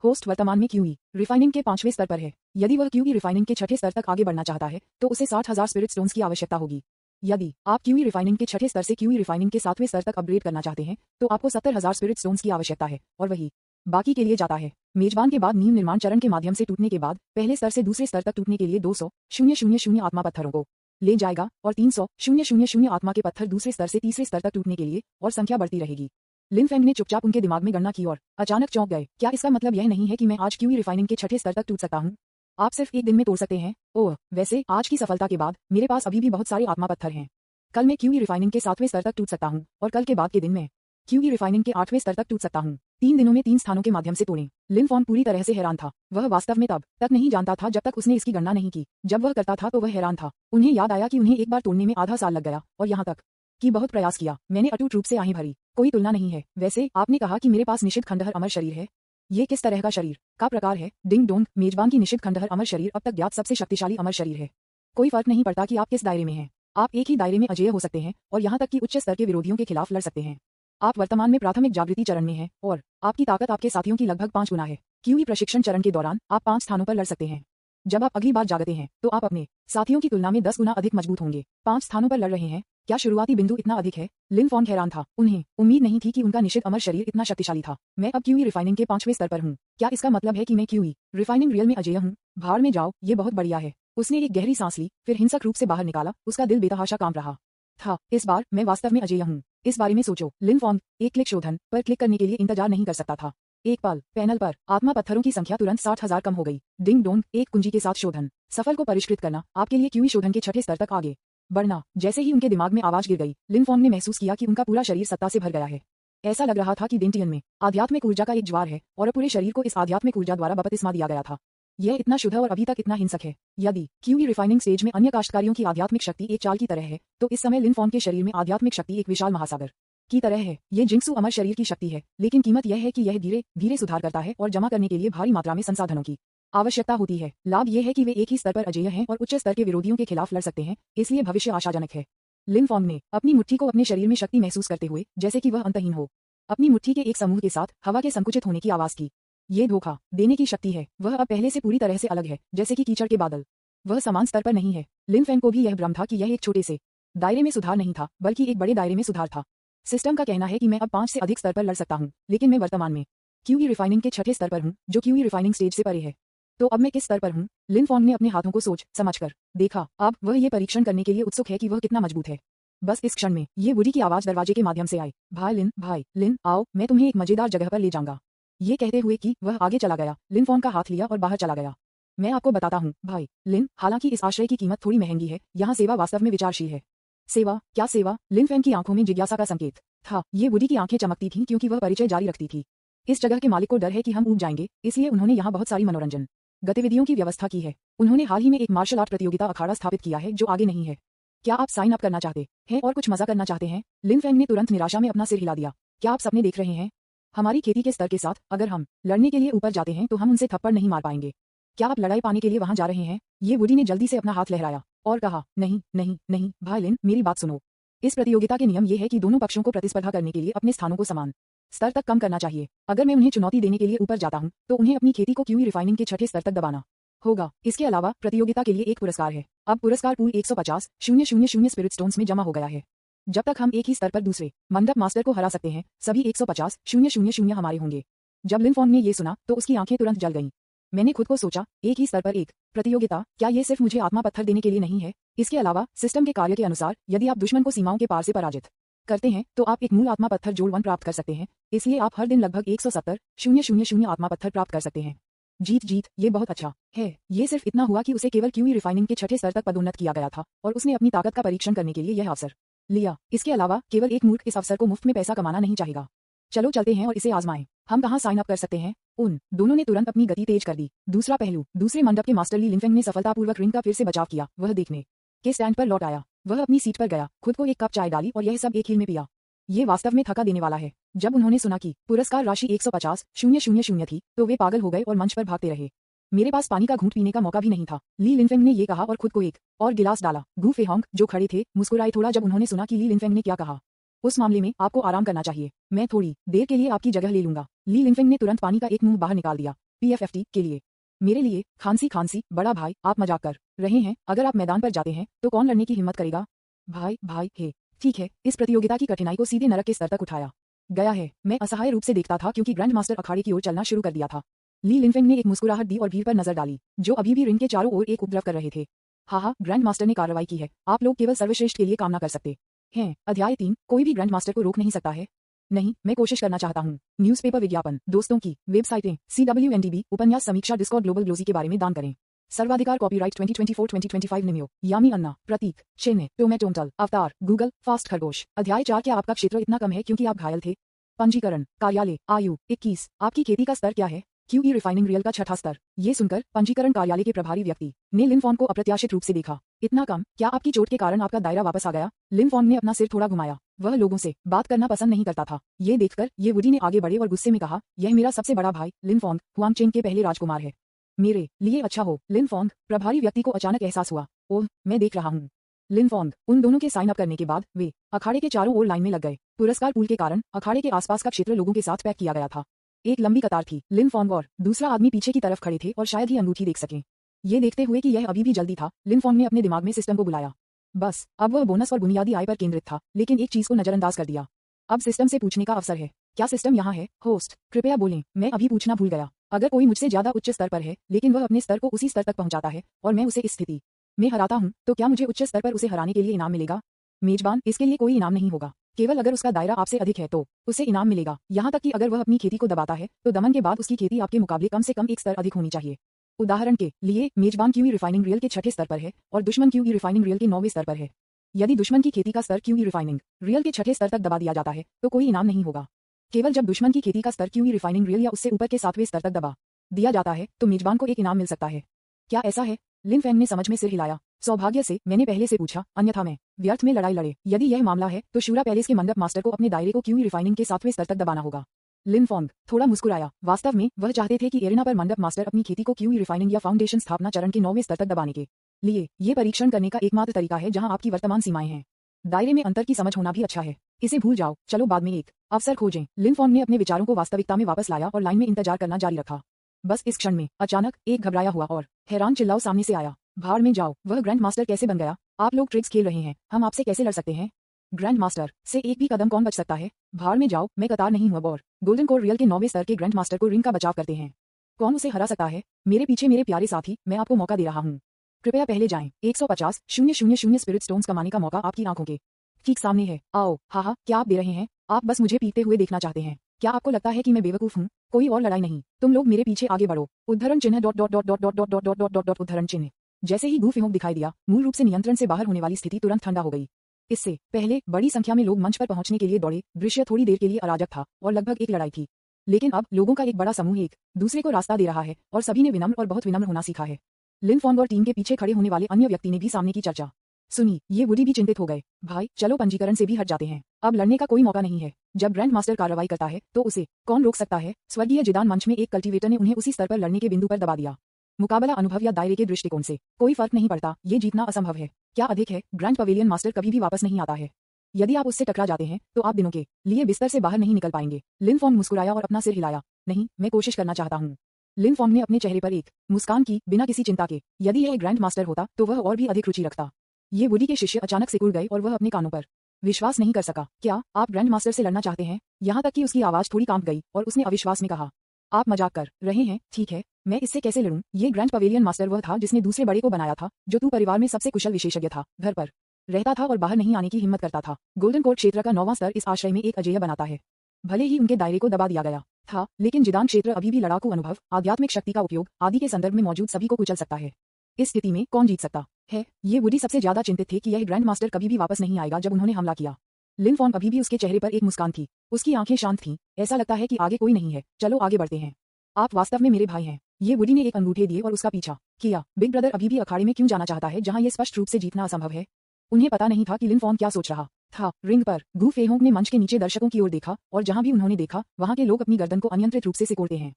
होस्ट वर्तमान में QE रिफाइनिंग के 5वें स्तर पर है। यदि वह QE रिफाइनिंग के 6ठे स्तर तक आगे बढ़ना चाहता है तो उसे 60,000 स्पिरिट स्टोन्स की आवश्यकता होगी। यदि आप QE रिफाइनिंग के 6ठे स्तर से QE रिफाइनिंग के 7वें स्तर तक अपग्रेड करना चाहते हैं तो आपको 70,000 स्पिरिट स्टोन्स की आवश्यकता है, और वही बाकी के लिए जाता है। मेजबान के बाद नींव निर्माण चरण के माध्यम से टूटने के बाद पहले स्तर से दूसरे स्तर तक टूटने के लिए 200,000 आत्मा पत्थरों को ले जाएगा और 300,000 आत्मा के पत्थर दूसरे स्तर से तीसरे स्तर तक टूटने के लिए, और संख्या बढ़ती रहेगी। लिनफेंग ने चुपचाप उनके दिमाग में गणना की और अचानक चौंक गए। क्या इसका मतलब यह नहीं है कि मैं आज QE रिफाइनिंग के 6ठे स्तर तक टूट सकता हूँ? आप सिर्फ एक दिन में तोड़ सकते हैं। ओह, वैसे आज की सफलता के बाद मेरे पास अभी भी बहुत सारे आत्मा पत्थर हैं। कल मैं QE रिफाइनिंग के 7वें स्तर तक टूट सकता हूँ, और कल के बाद के दिन में QE रिफाइनिंग के 8वें स्तर तक टूट सकता हूँ। 3 दिनों में 3 स्थानों के माध्यम से तोड़ें। लिनफॉन्ग पूरी तरह से हैरान था। वह वास्तव में तब तक नहीं जानता था जब तक उसने इसकी गणना नहीं की। जब वह करता था तो वह हैरान था। उन्हें याद आया कि उन्हें एक बार तोड़ने में आधा साल लग गया, और यहाँ तक कि बहुत प्रयास किया। मैंने अटूट रूप से आहें भरी। कोई तुलना नहीं है। वैसे आपने कहा कि मेरे पास निषिद्ध खंडहर अमर शरीर है। ये किस तरह का शरीर का प्रकार है? डिंग डोंग, मेजबान की निषिद्ध खंडहर अमर शरीर अब तक ज्ञात सबसे शक्तिशाली अमर शरीर है। कोई फर्क नहीं पड़ता कि आप किस दायरे में हैं। आप एक ही दायरे में अजेय हो सकते हैं और यहाँ तक कि उच्च स्तर के विरोधियों के खिलाफ लड़ सकते हैं। आप वर्तमान में प्राथमिक जागृति चरण में हैं और आपकी ताकत आपके साथियों की लगभग 5 गुना है। QE प्रशिक्षण चरण के दौरान आप 5 स्थानों पर लड़ सकते हैं। जब आप अगली बार जागते हैं तो आप अपने साथियों की तुलना में 10 गुना अधिक मजबूत होंगे। 5 स्थानों पर लड़ रहे हैं। क्या शुरुआती बिंदु इतना अधिक है? लिनफॉन्ग हैरान था। उन्हें उम्मीद नहीं थी कि उनका निषिद्ध अमर शरीर इतना शक्तिशाली था। मैं अब QE रिफाइनिंग के 5वें स्तर पर हूँ। क्या इसका मतलब है कि मैं QE रिफाइनिंग रियल में अजेय हूँ? भाड़ में जाओ, ये बहुत बढ़िया है। उसने एक गहरी सांस ली, फिर हिंसक रूप से बाहर निकाला। उसका दिल बेतहाशा कांप रहा था। इस बार मैं वास्तव में अजेय हूँ। इस बारे में सोचो। लिनफॉन्ग एक क्लिक शोधन पर क्लिक करने के लिए इंतजार नहीं कर सकता था। एक पल, पैनल पर आत्मा पत्थरों की संख्या तुरंत 60,000 कम हो गई। डिंग डोंग, एक कुंजी के साथ शोधन सफल को परिष्कृत करना आपके लिए QE शोधन के 6ठे स्तर तक आगे बढ़ना। जैसे ही उनके दिमाग में आवाज गिर गई, लिनफॉन्ग ने महसूस किया कि उनका पूरा शरीर सत्ता से भर गया है। ऐसा लग रहा था कि डेंटियन में आध्यात्मिक ऊर्जा का एक ज्वार है और पूरे शरीर को इस आध्यात्मिक ऊर्जा द्वारा बपतिस्मा दिया गया था। यह इतना शुद्ध और अभी तक इतना हिंसक है। यदि QE रिफाइनिंग स्टेज में अन्य काश्तकारियों की आध्यात्मिक शक्ति एक चाल की तरह है, तो इस समय लिनफॉन्ग के शरीर में आध्यात्मिक शक्ति एक विशाल महासागर की तरह है। ये जिंक्सू अमर शरीर की शक्ति है, लेकिन कीमत यह है कि यह धीरे धीरे सुधार करता है और जमा करने के लिए भारी मात्रा में संसाधनों की आवश्यकता होती है। लाभ यह है कि वे एक ही स्तर पर अजेय हैं और उच्च स्तर के विरोधियों के खिलाफ लड़ सकते हैं, इसलिए भविष्य आशाजनक है। लिनफॉन्ग ने अपनी मुट्ठी को अपने शरीर में शक्ति महसूस करते हुए, जैसे कि वह अंतहीन हो, अपनी मुट्ठी के एक समूह के साथ हवा के संकुचित होने की आवाज की। ये धोखा देने की शक्ति है। वह अब पहले से पूरी तरह से अलग है, जैसे कि कीचड़ के बादल। वह समान स्तर पर नहीं है। लिनफेंग को भी यह भ्रम था कि यह एक छोटे से दायरे में सुधार नहीं था, बल्कि एक बड़े दायरे में सुधार था। सिस्टम का कहना है कि मैं अब 5 से अधिक स्तर पर लड़ सकता हूँ, लेकिन मैं वर्तमान में क्यूई रिफाइनिंग के छठे स्तर पर हूँ, जो क्यूई रिफाइनिंग स्टेज से परे है। तो अब मैं किस स्तर पर हूँ? लिन फॉन्ग ने अपने हाथों को सोच समझकर देखा। अब वह ये परीक्षण करने के लिए उत्सुक है कि वह कितना मजबूत है। बस इस क्षण में ये वुडी की आवाज दरवाजे के माध्यम से आई। भाई लिन आओ, मैं तुम्हें एक मजेदार जगह पर ले जाऊंगा। ये कहते हुए कि वह आगे चला गया, लिन फॉन्ग का हाथ लिया और बाहर चला गया। मैं आपको बताता हूँ भाई लिन, हालांकि इस आश्रय की कीमत थोड़ी महंगी है, यहाँ सेवा वास्तव में विचारशील है। सेवा? क्या सेवा? लिन फैंग की आंखों में जिज्ञासा का संकेत था। ये वुडी की आंखें चमकती थीं क्योंकि वह परिचय जारी रखती थी। इस जगह के मालिक को डर है कि हम ऊब जाएंगे, इसलिए उन्होंने यहाँ बहुत सारी मनोरंजन गतिविधियों की व्यवस्था की है। उन्होंने हाल ही में एक मार्शल आर्ट प्रतियोगिता अखाड़ा स्थापित किया है जो आगे नहीं है। क्या आप साइन अप करना चाहते हैं और कुछ मजा करना चाहते हैं? लिन फैंग ने तुरंत निराशा में अपना सिर हिला दिया। क्या आप सपने देख रहे हैं? हमारी खेती के स्तर के साथ अगर हम लड़ने के लिए ऊपर जाते हैं तो हम उनसे थप्पड़ नहीं मार पाएंगे। क्या आप लड़ाई पाने के लिए वहां जा रहे हैं? ये वुडी ने जल्दी से अपना हाथ लहराया और कहा, नहीं नहीं नहीं भाई लिन, मेरी बात सुनो। इस प्रतियोगिता के नियम ये है कि दोनों पक्षों को प्रतिस्पर्धा करने के लिए अपने स्थानों को समान स्तर तक कम करना चाहिए। अगर मैं उन्हें चुनौती देने के लिए ऊपर जाता हूं, तो उन्हें अपनी खेती को क्यूई रिफाइनिंग के छठे स्तर तक दबाना होगा। इसके अलावा प्रतियोगिता के लिए एक पुरस्कार है। अब पुरस्कार पूल 150,000 स्पिरिट स्टोन्स में जमा हो गया है। जब तक हम एक ही स्तर पर दूसरे मंडप मास्टर को हरा सकते हैं, सभी 150,000 हमारे होंगे। जब लिन फॉन्ग ने ये सुना तो उसकी आंखें तुरंत जल गईं। मैंने खुद को सोचा, एक ही स्तर पर एक प्रतियोगिता, क्या ये सिर्फ मुझे आत्मा पत्थर देने के लिए नहीं है? इसके अलावा सिस्टम के कार्य के अनुसार यदि आप दुश्मन को सीमाओं के पार से पराजित करते हैं तो आप एक मूल आत्मा पत्थर जोड़ 1 प्राप्त कर सकते हैं। इसलिए आप हर दिन लगभग 170,000 आत्मा पत्थर प्राप्त कर सकते हैं। जीत, ये बहुत अच्छा है। ये सिर्फ इतना हुआ कि उसे केवल क्यूई रिफाइनिंग के छठे स्तर तक पदोन्नत किया गया था और उसने अपनी ताकत का परीक्षण करने के लिए यह अवसर लिया। इसके अलावा केवल एक मूर्ख इस अवसर को मुफ्त में पैसा कमाना नहीं चाहेगा। चलो चलते हैं और इसे आजमाएं। हम कहाँ साइन अप कर सकते हैं? उन दोनों ने तुरंत अपनी गति तेज कर दी। दूसरा पहलू, दूसरे मंडप के मास्टर ली लिनफेंग ने सफलतापूर्वक रिंग का फिर से बचाव किया। वह देखने के स्टैंड पर लौट आया। वह अपनी सीट पर गया, खुद को एक कप चाय डाली और यह सब एक हील में पिया। ये वास्तव में थका देने वाला है। जब उन्होंने सुना कि पुरस्कार राशि 150,000 थी तो वे पागल हो गए और मंच पर भागते रहे। मेरे पास पानी का घूंट पीने का मौका भी नहीं था, ली लिनफेंग ने ये कहा और खुद को एक और गिलास डाला। गू फेहोंग, जो खड़े थे, मुस्कुराए थोड़ा जब उन्होंने सुना कि ली लिनफेंग ने क्या कहा। उस मामले में आपको आराम करना चाहिए, मैं थोड़ी देर के लिए आपकी जगह ले लूंगा। ली लिनफेंग ने तुरंत पानी का एक मुंह बाहर निकाल दिया। PFFT के लिए? मेरे लिए? खांसी, बड़ा भाई, आप मजाक कर रहे हैं? अगर आप मैदान पर जाते हैं तो कौन लड़ने की हिम्मत करेगा? भाई हे, ठीक है, इस प्रतियोगिता की कठिनाई को सीधे नरक के स्तर तक उठाया गया है। मैं असहाय रूप से देखता था क्योंकि ग्रैंड मास्टर अखाड़े की ओर चलना शुरू कर दिया था। ली लिनफेंग ने एक मुस्कुराहट दी और भीड़ पर नजर डाली, जो अभी भी रिंग के चारों ओर एक उपद्रव कर रहे थे। हाँ, ग्रैंड मास्टर ने कार्रवाई की है। आप लोग केवल सर्वश्रेष्ठ के लिए काम न कर सकते हैं। अध्याय 3, कोई भी ग्रैंड मास्टर को रोक नहीं सकता है। नहीं, मैं कोशिश करना चाहता हूँ। न्यूज़पेपर विज्ञापन, दोस्तों की वेबसाइटें, CWNDB, उपन्यास समीक्षा, डिस्कॉर्ड, ग्लोबल ग्लोजी के बारे में दान करें। सर्वाधिकार कॉपीराइट 2024-2025 निमियो, यामी अन्ना, प्रतीक, चिन्ह, टोमेटोंटल, अवतार, गूगल, फास्ट खरगोश। अध्याय 4, क्या आपका क्षेत्र इतना कम है क्योंकि आप घायल थे? पंजीकरण, कार्यालय, आयु 21, आपकी खेती का स्तर क्या है? क्यूई रिफाइनिंग रियल का छठा स्तर। ये सुनकर पंजीकरण कार्यालय के प्रभारी व्यक्ति ने लिन फॉन्ग को अप्रत्याशित रूप से देखा। इतना कम? क्या आपकी चोट के कारण आपका दायरा वापस आ गया? लिन फॉन्ग ने अपना सिर थोड़ा घुमाया। वह लोगों से बात करना पसंद नहीं करता था। ये देखकर ये वुडी ने आगे बढ़े और गुस्से में कहा, यह मेरा सबसे बड़ा भाई लिन फॉन्ग, हुआंगचेंग के पहले राजकुमार है। मेरे लिए अच्छा हो लिन फॉन्ग। प्रभारी व्यक्ति को अचानक एहसास हुआ, ओह, मैं देख रहा हूँ। लिन फॉन्ग। उन दोनों के साइन अप करने के बाद वे अखाड़े के चारों ओर लाइन में लग गए। पुरस्कार पूल के कारण अखाड़े के आसपास का क्षेत्र लोगों के साथ पैक किया गया था। एक लंबी कतार थी। लिन फॉन्ग और दूसरा आदमी पीछे की तरफ खड़े थे और शायद ही अंगूठी देख सकें। ये देखते हुए कि यह अभी भी जल्दी था, लिन फॉन्ग ने अपने दिमाग में सिस्टम को बुलाया। बस अब वह बोनस और बुनियादी आय पर केंद्रित था, लेकिन एक चीज को नजरअंदाज कर दिया। अब सिस्टम से पूछने का अवसर है। क्या सिस्टम यहाँ है? होस्ट, कृपया बोलें, मैं अभी पूछना भूल गया। अगर कोई मुझसे ज्यादा उच्च स्तर पर है, लेकिन वह अपने स्तर को उसी स्तर तक पहुंचाता है और मैं उसे इस स्थिति में हराता हूं, तो क्या मुझे उच्च स्तर पर उसे हराने के लिए इनाम मिलेगा? मेजबान, इसके लिए कोई इनाम नहीं होगा। केवल अगर उसका दायरा आपसे अधिक है तो उसे इनाम मिलेगा। यहाँ तक कि अगर वह अपनी खेती को दबाता है तो दमन के बाद उसकी खेती आपके मुकाबले कम से कम एक स्तर अधिक होनी चाहिए। उदाहरण के लिए, मेजबान क्यूई रिफाइनिंग रियल के छठे स्तर पर है और दुश्मन क्यूई रिफाइनिंग रियल के 9वें स्तर पर है। यदि दुश्मन की खेती का स्तर क्यूई रिफाइनिंग रियल के छठे स्तर तक दबा दिया जाता है तो कोई इनाम नहीं होगा। केवल जब दुश्मन की खेती का स्तर क्यूई रिफाइनिंग रियल या उससे ऊपर के 7वें स्तर तक दबा दिया जाता है तो मेजबान को एक इनाम मिल सकता है। क्या ऐसा है? लिन फैंग ने समझ में सिर हिलाया। सौभाग्य से मैंने पहले से पूछा, अन्यथा मैं व्यर्थ में लड़ाई लड़े। यदि यह मामला है तो शूरा पैलेस के मंडप मास्टर को अपने दायरे को क्यूई रिफाइनिंग के 7वें स्तर तक दबाना होगा। लिन फॉन्ग थोड़ा मुस्कुराया। वास्तव में वह चाहते थे कि एरिना पर मंडप मास्टर अपनी खेती को क्यूई रिफाइनिंग या फाउंडेशन स्थापना चरण के 9वें स्तर तक दबाने के लिए ये परीक्षण करने का एकमात्र तरीका है जहां आपकी वर्तमान सीमाएं हैं। दायरे में अंतर की समझ होना भी अच्छा है। इसे भूल जाओ, चलो बाद में एक अवसर खोजें। लिन फॉन्ग ने अपने विचारों को वास्तविकता में वापस लाया और लाइन में इंतजार करना जारी रखा। बस इस क्षण में अचानक एक घबराया हुआ और हैरान चिल्लाओ सामने से आया। भाड़ में जाओ, वह ग्रैंड मास्टर कैसे बन गया? आप लोग ट्रिक्स खेल रहे हैं, हम आपसे कैसे लड़ सकते हैं? ग्रैंड मास्टर से एक भी कदम कौन बच सकता है? भाड़ में जाओ, मैं कतार नहीं हुआ बोर। गोल्डन कोर रियल के 9वें स्तर के ग्रैंड मास्टर को रिंग का बचाव करते हैं। कौन उसे हरा सकता है? मेरे पीछे मेरे प्यारे साथी, मैं आपको मौका दे रहा हूँ। कृपया पहले जाएं। 150,000 स्पिरिट स्टोन्स कमाने का मौका आपकी आंखों के ठीक सामने है। आओ। हाँ, क्या आप दे रहे हैं? आप बस मुझे पीटते हुए देखना चाहते हैं। क्या आपको लगता है कि मैं बेवकूफ हूँ? कोई और लड़ाई नहीं, तुम लोग मेरे पीछे आगे बढ़ो। उद्धरण चिन्ह dot dot dot dot dot dot dot dot dot dot dot उद्धरण चिन्ह। जैसे ही गू फेहोंग दिखाई दिया, मूल रूप से नियंत्रण से बाहर होने वाली स्थिति तुरंत ठंडा हो गई। इससे पहले बड़ी संख्या में लोग मंच पर पहुंचने के लिए दौड़े। दृश्य थोड़ी देर के लिए अराजक था और लगभग एक लड़ाई थी, लेकिन अब लोगों का एक बड़ा समूह एक दूसरे को रास्ता दे रहा है और सभी ने विनम्र और बहुत विनम्र होना सीखा है। लिन फॉन्ग और टीम के पीछे खड़े होने वाले अन्य व्यक्ति ने भी सामने की चर्चा सुनी। ये वुडी भी चिंतित हो गए। भाई चलो पंजीकरण से भी हट जाते हैं, अब लड़ने का कोई मौका नहीं है। जब ग्रैंड मास्टर कार्रवाई करता है तो उसे कौन रोक सकता है? स्वर्गीय जिदान मंच में एक कल्टीवेटर ने उन्हें उसी स्तर पर लड़ने के बिंदु पर दबा दिया। मुकाबला अनुभव या दायरे के दृष्टिकोण से कोई फर्क नहीं पड़ता, ये जीतना असंभव है। क्या अधिक है, ग्रैंड पवेलियन मास्टर कभी भी वापस नहीं आता है। यदि आप उससे टकरा जाते हैं तो आप दिनों के लिए बिस्तर से बाहर नहीं निकल पाएंगे। लिन फॉन्ग मुस्कुराया और अपना सिर हिलाया। नहीं, मैं कोशिश करना चाहता हूँ। लिन फॉन्ग ने अपने चेहरे पर एक मुस्कान की, बिना किसी चिंता के। यदि यह ग्रैंड मास्टर होता तो वह और भी अधिक रुचि रखता। ये वुडी के शिष्य अचानक सिकुड़ गए और वह अपने कानों पर विश्वास नहीं कर सका। क्या आप ग्रैंड मास्टर से लड़ना चाहते हैं? यहाँ तक कि उसकी आवाज थोड़ी कांप गई और उसने अविश्वास में कहा, आप मजाक कर रहे हैं? ठीक है, मैं इससे कैसे लड़ूं? ये ग्रैंड पवेलियन मास्टर वह था जिसने दूसरे बड़े को बनाया था, जो तू परिवार में सबसे कुशल विशेषज्ञ था, घर पर रहता था और बाहर नहीं आने की हिम्मत करता था। गोल्डन कोर्ट क्षेत्र का 9वां स्तर इस आश्रय में एक अजेय बनाता है। भले ही उनके दायरे को दबा दिया गया था, लेकिन जिदान क्षेत्र अभी भी लड़ाकू अनुभव, आध्यात्मिक शक्ति का उपयोग आदि के संदर्भ में मौजूद सभी को कुचल सकता है। इस स्थिति में कौन जीत सकता है? ये वुडी सबसे ज्यादा चिंतित थे कि यह ग्रैंड मास्टर कभी भी वापस नहीं आएगा। जब उन्होंने हमला किया, लिन फॉन्ग अभी भी उसके चेहरे पर एक मुस्कान थी, उसकी आंखें शांत थीं। ऐसा लगता है कि आगे कोई नहीं है, चलो आगे बढ़ते हैं। आप वास्तव में मेरे भाई हैं। ये वुडी ने एक अंगूठे दिए और उसका पीछा किया। बिग ब्रदर अभी भी अखाड़े में क्यों जाना चाहता है जहां यह स्पष्ट रूप से जीतना असंभव है? उन्हें पता नहीं था कि लिन फॉन्ग क्या सोच रहा था। रिंग पर गू फेहोंग ने मंच के नीचे दर्शकों की ओर देखा और जहां भी उन्होंने देखा वहां के लोग अपनी गर्दन को अनियंत्रित रूप से सिकोड़ते हैं,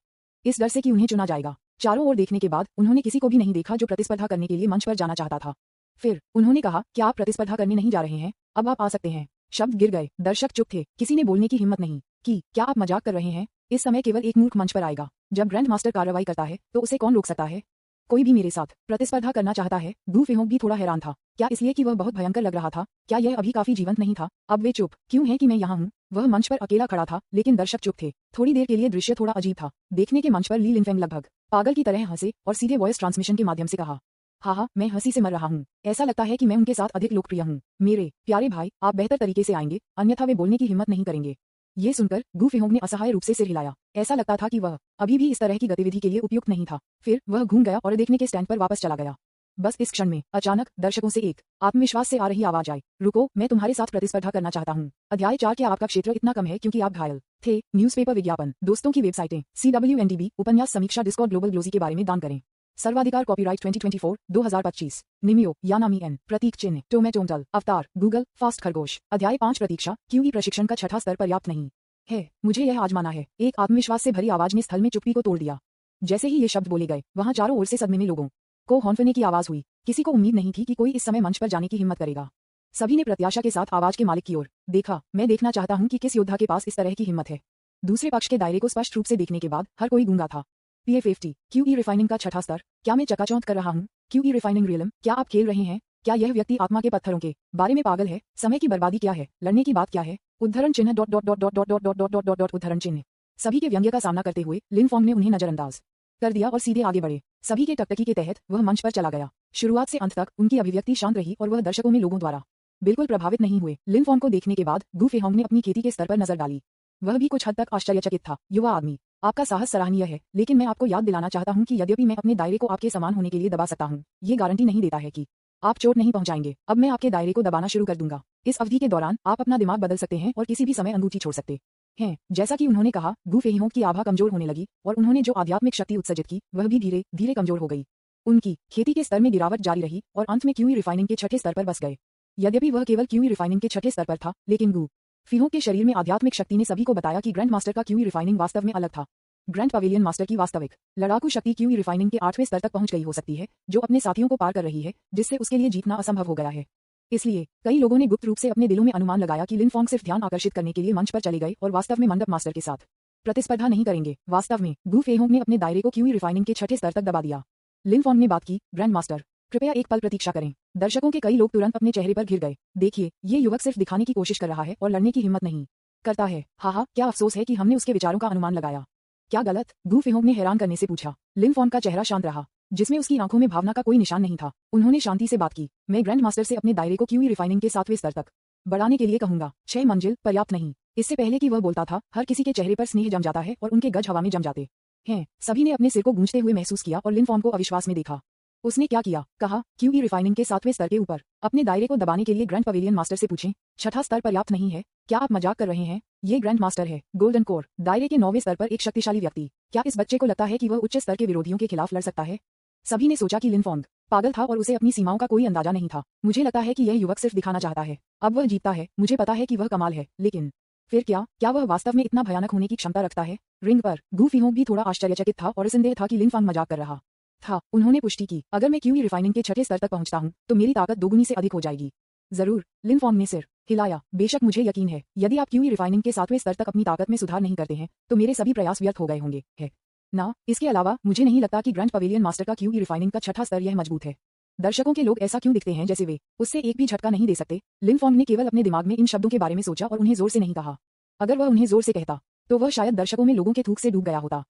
इस डर से कि उन्हें चुना जाएगा। चारों ओर देखने के बाद उन्होंने किसी को भी नहीं देखा जो प्रतिस्पर्धा करने के लिए मंच पर जाना चाहता था। फिर उन्होंने कहा, क्या आप प्रतिस्पर्धा करने नहीं जा रहे हैं? अब आप आ सकते हैं। शब्द गिर गए, दर्शक चुप थे, किसी ने बोलने की हिम्मत नहीं की। क्या आप मजाक कर रहे हैं? इस समय केवल एक मूर्ख मंच पर आएगा। जब ग्रैंड मास्टर कार्रवाई करता है तो उसे कौन रोक सकता है? कोई भी मेरे साथ प्रतिस्पर्धा करना चाहता है। गू फेहोंग भी थोड़ा हैरान था। क्या इसलिए कि वह बहुत भयंकर लग रहा था? क्या यह अभी काफी जीवंत नहीं था? अब वे चुप क्यों हैं कि मैं यहाँ हूँ? वह मंच पर अकेला खड़ा था, लेकिन दर्शक चुप थे। थोड़ी देर के लिए दृश्य थोड़ा अजीब था। देखने के मंच पर ली लिनफेंग लगभग पागल की तरह हंसे और सीधे वॉइस ट्रांसमिशन के माध्यम से कहा, हाँ, मैं हंसी से मर रहा हूँ। ऐसा लगता है कि मैं उनके साथ अधिक लोकप्रिय हूँ। मेरे प्यारे भाई, आप बेहतर तरीके से आएंगे, अन्यथा वे बोलने की हिम्मत नहीं करेंगे। ये सुनकर गू फेहोंग ने असहाय रूप से सिर हिलाया। ऐसा लगता था कि वह अभी भी इस तरह की गतिविधि के लिए उपयुक्त नहीं था। फिर वह घूम गया और देखने के स्टैंड पर वापस चला गया। बस इस क्षण में अचानक दर्शकों से एक आत्मविश्वास से आ रही आवाज आई, रुको, मैं तुम्हारे साथ प्रतिस्पर्धा करना चाहता हूँ। अध्याय 4। क्या आपका क्षेत्र इतना कम है क्योंकि आप घायल थे? न्यूज़पेपर विज्ञापन, दोस्तों की वेबसाइटें, CWNDB, उपन्यास समीक्षा, डिस्कॉर्ड, ग्लोबल ग्लोजी के बारे में दान करें। सर्वाधिकार कॉपीराइट 2024 2025। निमियो यानामी एन प्रतीक चिन्ह टोमेटोमटल अवतार गूगल फास्ट खरगोश। अध्याय 5। प्रतीक्षा, क्योंकि प्रशिक्षण का 6वां स्तर पर्याप्त नहीं है, मुझे यह आजमाना है। एक आत्मविश्वास से भरी आवाज ने स्थल में चुप्पी को तोड़ दिया। जैसे ही ये शब्द बोले गए, वहां चारों ओर से सदमे में लोगों को हौंफने की आवाज हुई। किसी को उम्मीद नहीं थी कि कोई इस समय मंच पर जाने की हिम्मत करेगा। सभी ने प्रत्याशा के साथ आवाज के मालिक की ओर देखा। मैं देखना चाहता हूं कि किस योद्धा के पास इस तरह की हिम्मत है। दूसरे पक्ष के दायरे को स्पष्ट रूप से देखने के बाद हर कोई गूंगा था। PF50 QE रिफाइनिंग का 6वां स्तर। क्या मैं चकाचौंध कर रहा हूँ? QE रिफाइनिंग रियलम, क्या आप खेल रहे हैं? क्या यह व्यक्ति आत्मा के पत्थरों के बारे में पागल है? समय की बर्बादी क्या है? लड़ने की बात क्या है? उद्धरण चिन्ह dot dot dot dot dot dot dot dot dot dot dot उद्धरण चिन्ह। सभी के व्यंग्य का सामना करते हुए लिन फॉन्ग ने उन्हें नजरअंदाज कर दिया और सीधे आगे बढ़े। सभी के टकटकी के तहत वह मंच पर चला गया। शुरुआत से अंत तक उनकी अभिव्यक्ति शांत रही और वह दर्शकों में लोगों द्वारा बिल्कुल प्रभावित नहीं हुए। लिन फॉन्ग को देखने के बाद गू फेहोंग ने अपनी खेती के स्तर पर नजर डाली। वह भी कुछ हद तक आश्चर्यचकित था। युवा आदमी, आपका साहस सराहनीय है, लेकिन मैं आपको याद दिलाना चाहता हूं कि यद्यपि मैं अपने दायरे को आपके समान होने के लिए दबा सकता हूं, ये गारंटी नहीं देता है कि आप चोट नहीं पहुंचाएंगे। अब मैं आपके दायरे को दबाना शुरू कर दूंगा। इस अवधि के दौरान आप अपना दिमाग बदल सकते हैं और किसी भी समय अंगूठी छोड़ सकते हैं। जैसा कि उन्होंने कहा, गू फेहोंग की आभा कमजोर होने लगी और उन्होंने जो आध्यात्मिक शक्ति उत्सर्जित की वह भी धीरे धीरे कमजोर हो गई। उनकी खेती के स्तर में गिरावट जारी रही और अंत में QE रिफाइनिंग के 6ठे स्तर पर बस गए। यद्यपि वह केवल QE रिफाइनिंग के 6ठे स्तर पर था, लेकिन गू फेहोंग के शरीर में आध्यात्मिक शक्ति ने सभी को बताया कि ग्रैंड मास्टर का QE रिफाइनिंग वास्तव में अलग था। ग्रैंड पवेलियन मास्टर की वास्तविक लड़ाकू शक्ति QE रिफाइनिंग के 8वें स्तर तक पहुंच गई हो सकती है, जो अपने साथियों को पार कर रही है, जिससे उसके लिए जीतना असंभव हो गया है। इसलिए कई लोगों ने गुप्त रूप से अपने दिलों में अनुमान लगाया कि लिन फॉन्ग सिर्फ ध्यान आकर्षित करने के लिए मंच पर चले गए और वास्तव में मंडप मास्टर के साथ प्रतिस्पर्धा नहीं करेंगे। वास्तव में गू फेहोंग ने अपने दायरे को QE रिफाइनिंग के 6ठे स्तर तक दबा दिया। लिन फॉन्ग ने बात की, ग्रैंड मास्टर, कृपया एक पल प्रतीक्षा करें। दर्शकों के कई लोग तुरंत अपने चेहरे पर घिर गए। देखिए, ये युवक सिर्फ दिखाने की कोशिश कर रहा है और लड़ने की हिम्मत नहीं करता है। हाँ, क्या अफसोस है कि हमने उसके विचारों का अनुमान लगाया। क्या गलत? गू फेहोंग ने हैरान करने से पूछा। लिन फॉन का चेहरा शांत रहा, जिसमें उसकी आंखों में भावना का कोई निशान नहीं था। उन्होंने शांति से बात की। मैं ग्रैंड मास्टर से अपने दायरे को क्यूई रिफाइनिंग के 7वें स्तर तक बढ़ाने के लिए कहूंगा। 6 मंजिल पर्याप्त नहीं। इससे पहले कि वह बोलता था, हर किसी के चेहरे पर स्नेह जम जाता है और उनके गज हवा में जम जाते हैं। सभी ने अपने सिर को गूंजते हुए महसूस किया और लिन फॉन को अविश्वास में देखा। उसने क्या किया? कहा, क्यूई रिफाइनिंग के 7वें स्तर के ऊपर अपने दायरे को दबाने के लिए ग्रैंड पवेलियन मास्टर से पूछें। 6ठा स्तर पर्याप्त नहीं है? क्या आप मजाक कर रहे हैं? ये ग्रैंड मास्टर है, गोल्डन कोर दायरे के 9वें स्तर पर एक शक्तिशाली व्यक्ति। क्या इस बच्चे को लगता है कि वह उच्च स्तर के विरोधियों के खिलाफ लड़ सकता है? सभी ने सोचा कि लिन फॉन्ग पागल था और उसे अपनी सीमाओं का कोई अंदाजा नहीं था। मुझे लगता है कि यह युवक सिर्फ दिखाना चाहता है। अब वह जीतता है, मुझे पता है कि वह कमाल है, लेकिन फिर क्या वह वास्तव में इतना भयानक होने की क्षमता रखता है? रिंग पर गू फेहोंग भी थोड़ा आश्चर्यचकित था और संदेह था कि लिन फॉन्ग मजाक कर रहा था। उन्होंने पुष्टि की, अगर मैं क्यूई रिफाइनिंग के 6ठे स्तर तक पहुंचता हूं, तो मेरी ताकत दोगुनी से अधिक हो जाएगी। जरूर, लिन फॉन्ग ने सिर हिलाया। बेशक, मुझे यकीन है, यदि आप क्यूई रिफाइनिंग के 7वें स्तर तक अपनी ताकत में सुधार नहीं करते हैं, तो मेरे सभी प्रयास व्यर्थ हो गए होंगे, है ना? इसके अलावा मुझे नहीं लगता कि ग्रैंड पवेलियन मास्टर का क्यूई रिफाइनिंग का 6ठा स्तर यह मजबूत है। दर्शकों के लोग ऐसा क्यों दिखते हैं जैसे वे उससे एक भी झटका नहीं दे सकते? लिन फॉन्ग ने केवल अपने दिमाग में इन शब्दों के बारे में सोचा और उन्हें जोर से नहीं कहा। अगर वह उन्हें जोर से कहता, तो वह शायद दर्शकों में लोगों के थूक से डूब गया होता।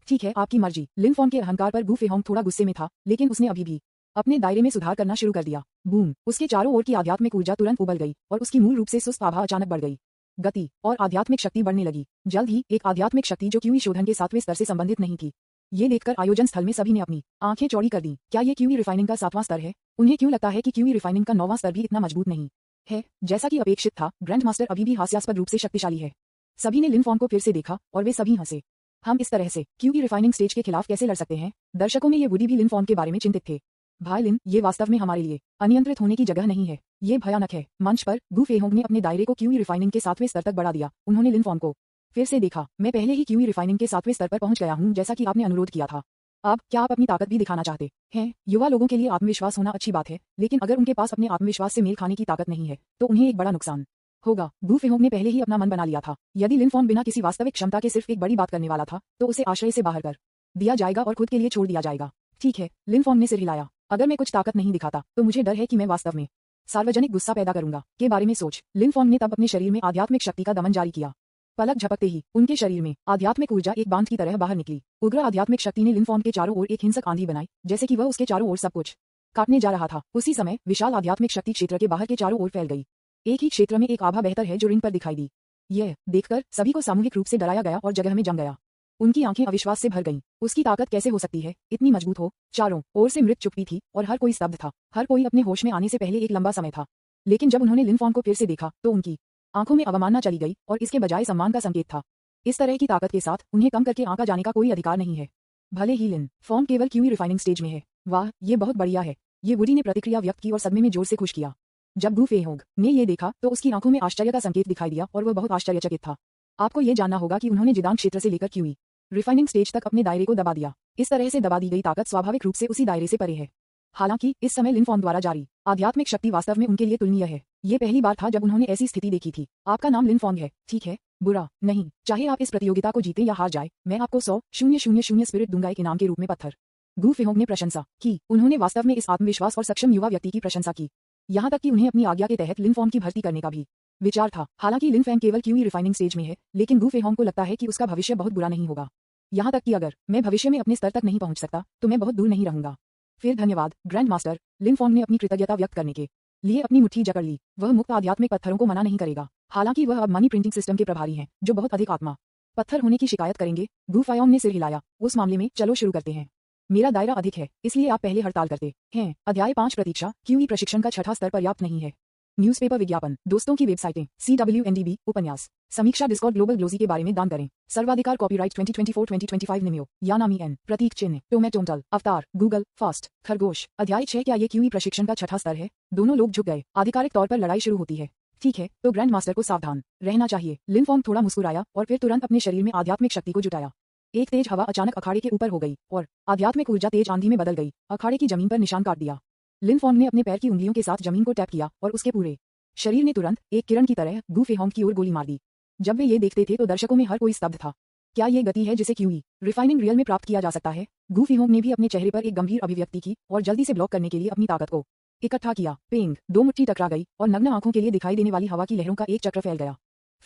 ठीक है, आपकी मर्जी। लिन फॉन्ग के अहंकार पर गू फेहोंग थोड़ा गुस्से में था, लेकिन उसने अभी भी अपने दायरे में सुधार करना शुरू कर दिया। बूम! उसके चारों ओर की आध्यात्मिक ऊर्जा तुरंत उबल गई और उसकी मूल रूप से सुस्त आभा अचानक बढ़ गई। गति और आध्यात्मिक शक्ति बढ़ने लगी। जल्द ही एक आध्यात्मिक शक्ति जो क्यूई शोधन के 7वें स्तर से संबंधित नहीं थी। ये देखकर आयोजन स्थल में सभी ने अपनी आंखें चौड़ी कर दी। क्या ये क्यूई रिफाइनिंग का 7वां स्तर है? उन्हें क्यों लगता है कि क्यूई रिफाइनिंग का 9वां स्तर भी इतना मजबूत नहीं है? जैसा कि अपेक्षित था, ग्रैंड मास्टर अभी भी हास्यास्पद रूप से शक्तिशाली है। सभी ने लिन फॉन्ग को फिर से देखा और वे सभी हंसे। हम इस तरह से क्यूई रिफाइनिंग स्टेज के खिलाफ कैसे लड़ सकते हैं? दर्शकों में ये वुडी भी लिन फॉन्ग के बारे में चिंतित थे। भाई लिन, ये वास्तव में हमारे लिए अनियंत्रित होने की जगह नहीं है। ये भयानक है। मंच पर गू फेहोंग ने अपने दायरे को क्यूई रिफाइनिंग के 7वें स्तर तक बढ़ा दिया। उन्होंने लिन फॉन्ग को फिर से देखा। मैं पहले ही क्यूई रिफाइनिंग के 7वें स्तर पर पहुंच गया हूं, जैसा कि आपने अनुरोध किया था। अब क्या आप अपनी ताकत भी दिखाना चाहते हैं? युवा लोगों के लिए आत्मविश्वास होना अच्छी बात है, लेकिन अगर उनके पास अपने आत्मविश्वास से मेल खाने की ताकत नहीं है, तो उन्हें एक बड़ा नुकसान होगा। गू फेहोंग ने पहले ही अपना मन बना लिया था। यदि लिन फॉन्ग बिना किसी वास्तविक क्षमता के सिर्फ एक बड़ी बात करने वाला था, तो उसे आश्रय से बाहर कर दिया जाएगा और खुद के लिए छोड़ दिया जाएगा। ठीक है, लिन फॉन्ग ने सिर हिलाया। अगर मैं कुछ ताकत नहीं दिखाता, तो मुझे डर है कि मैं वास्तव में सार्वजनिक गुस्सा पैदा करूंगा के बारे में सोच। लिन फॉन्ग ने तब अपने शरीर में आध्यात्मिक शक्ति का दमन जारी किया। पलक झपकते ही उनके शरीर में आध्यात्मिक ऊर्जा एक बांध की तरह बाहर निकली। उग्र आध्यात्मिक शक्ति ने लिन फॉन्ग के चारों ओर एक हिंसक आंधी बनाई, जैसे कि वह उसके चारों ओर सब कुछ काटने जा रहा था। उसी समय विशाल आध्यात्मिक शक्ति क्षेत्र के बाहर के चारों ओर फैल गई। एक ही क्षेत्र में एक आभा बेहतर है जो रिंग पर दिखाई दी। यह देखकर सभी को सामूहिक रूप से डराया गया और जगह में जम गया। उनकी आंखें अविश्वास से भर गईं। उसकी ताकत कैसे हो सकती है? इतनी मजबूत हो? चारों ओर से मृत चुप्पी थी और हर कोई स्तब्ध था। हर कोई अपने होश में आने से पहले एक लंबा समय था। लेकिन जब उन्होंने लिन फॉन्ग को फिर से देखा, तो उनकी आंखों में अवमानना चली गई और इसके बजाय सम्मान का संकेत था। इस तरह की ताकत के साथ उन्हें कम करके आंका जाने का कोई अधिकार नहीं है। भले ही लिन फॉन्ग केवल क्यूई रिफाइनिंग स्टेज में है। वाह, ये बहुत बढ़िया है। ये वुडी ने प्रतिक्रिया व्यक्त की और सदमे में जोर से खुश किया। जब गू फेहोंग ने ये देखा, तो उसकी आंखों में आश्चर्य का संकेत दिखाई दिया और वह बहुत आश्चर्यचकित था। आपको ये जानना होगा कि उन्होंने जिदांग क्षेत्र से लेकर क्यूई रिफाइनिंग स्टेज तक अपने दायरे को दबा दिया। इस तरह से दबा दी गई ताकत स्वाभाविक रूप से उसी दायरे से परे है। हालांकि इस समय लिन फॉन्ग द्वारा जारी आध्यात्मिक शक्ति वास्तव में उनके लिए तुलनीय है। ये पहली बार था जब उन्होंने ऐसी स्थिति देखी थी। आपका नाम लिन फॉन्ग है, ठीक है? बुरा नहीं, चाहे आप इस प्रतियोगिता को जीते या हार जाए, मैं आपको 100,000 स्पिरिट दूंगा एक इनाम के रूप में। पत्थर। गू फेहोंग ने प्रशंसा की। उन्होंने वास्तव में इस आत्मविश्वास और सक्षम युवा व्यक्ति की प्रशंसा की। यहाँ तक कि उन्हें अपनी आज्ञा के तहत लिन फॉन्ग की भर्ती करने का भी विचार था। हालांकि लिन फैंग केवल क्यूई रिफाइनिंग स्टेज में है, लेकिन गू फेहोंग को लगता है कि उसका भविष्य बहुत बुरा नहीं होगा। यहाँ तक कि अगर मैं भविष्य में अपने स्तर तक नहीं पहुंच सकता, तो मैं बहुत दूर नहीं रहूंगा। फिर धन्यवाद ग्रैंड मास्टर। लिन फॉन्ग ने अपनी कृतज्ञता व्यक्त करने के लिए अपनी मुट्ठी जकड़ ली। वह मुक्त आध्यात्मिक पत्थरों को मना नहीं करेगा। हालांकि वह अब मनी प्रिंटिंग सिस्टम के प्रभारी हैं, जो बहुत अधिक आत्मा पत्थर होने की शिकायत करेंगे। गू फायोंग ने सिर हिलाया। उस मामले में चलो शुरू करते हैं। मेरा दायरा अधिक है, इसलिए आप पहले हड़ताल करते हैं। अध्याय 5 प्रतीक्षा। क्यूई प्रशिक्षण का 6ठा स्तर पर्याप्त नहीं है। न्यूज़पेपर विज्ञापन, दोस्तों की वेबसाइटें, CWNDB, उपन्यास, समीक्षा, डिस्कॉर्ड, ग्लोबल ग्लोजी के बारे में दान करें। सर्वाधिकार, कॉपीराइट 2024-2025 निमियो, यानामी एन, प्रतीक चिन्ह, टोमेटोंटल, अवतार, गूगल, फास्ट, खरगोश। अध्याय 6। क्या ये क्यूई प्रशिक्षण का 6ठा स्तर है? दोनों लोग झुक गए। आधिकारिक तौर पर लड़ाई शुरू होती है। ठीक है, तो ग्रैंड मास्टर को सावधान रहना चाहिए। लिन फॉन्ग थोड़ा मुस्कुराया और फिर तुरंत अपने शरीर में आध्यात्मिक शक्ति को जुटाया। एक तेज हवा अचानक अखाड़े के ऊपर हो गई और आध्यात्मिक ऊर्जा तेज आंधी में बदल गई। अखाड़े की जमीन पर निशान काट दिया। लिन फॉन्ग ने अपने पैर की उंगलियों के साथ जमीन को टैप किया और उसके पूरे शरीर ने तुरंत एक किरण की तरह गू फेहोंग की ओर गोली मार दी। जब वे ये देखते थे तो दर्शकों में हर कोई स्तब्ध था। क्या ये गति है जिसे क्यूई रिफाइनिंग रियल में प्राप्त किया जा सकता है? गू फिहोंग ने भी अपने चेहरे पर एक गंभीर अभिव्यक्ति की और जल्दी से ब्लॉक करने के लिए अपनी ताकत को इकट्ठा किया। पेंग, दो मुट्ठी टकरा गई और नग्न आंखों के लिए दिखाई देने वाली हवा की लहरों का एक चक्र फैल गया।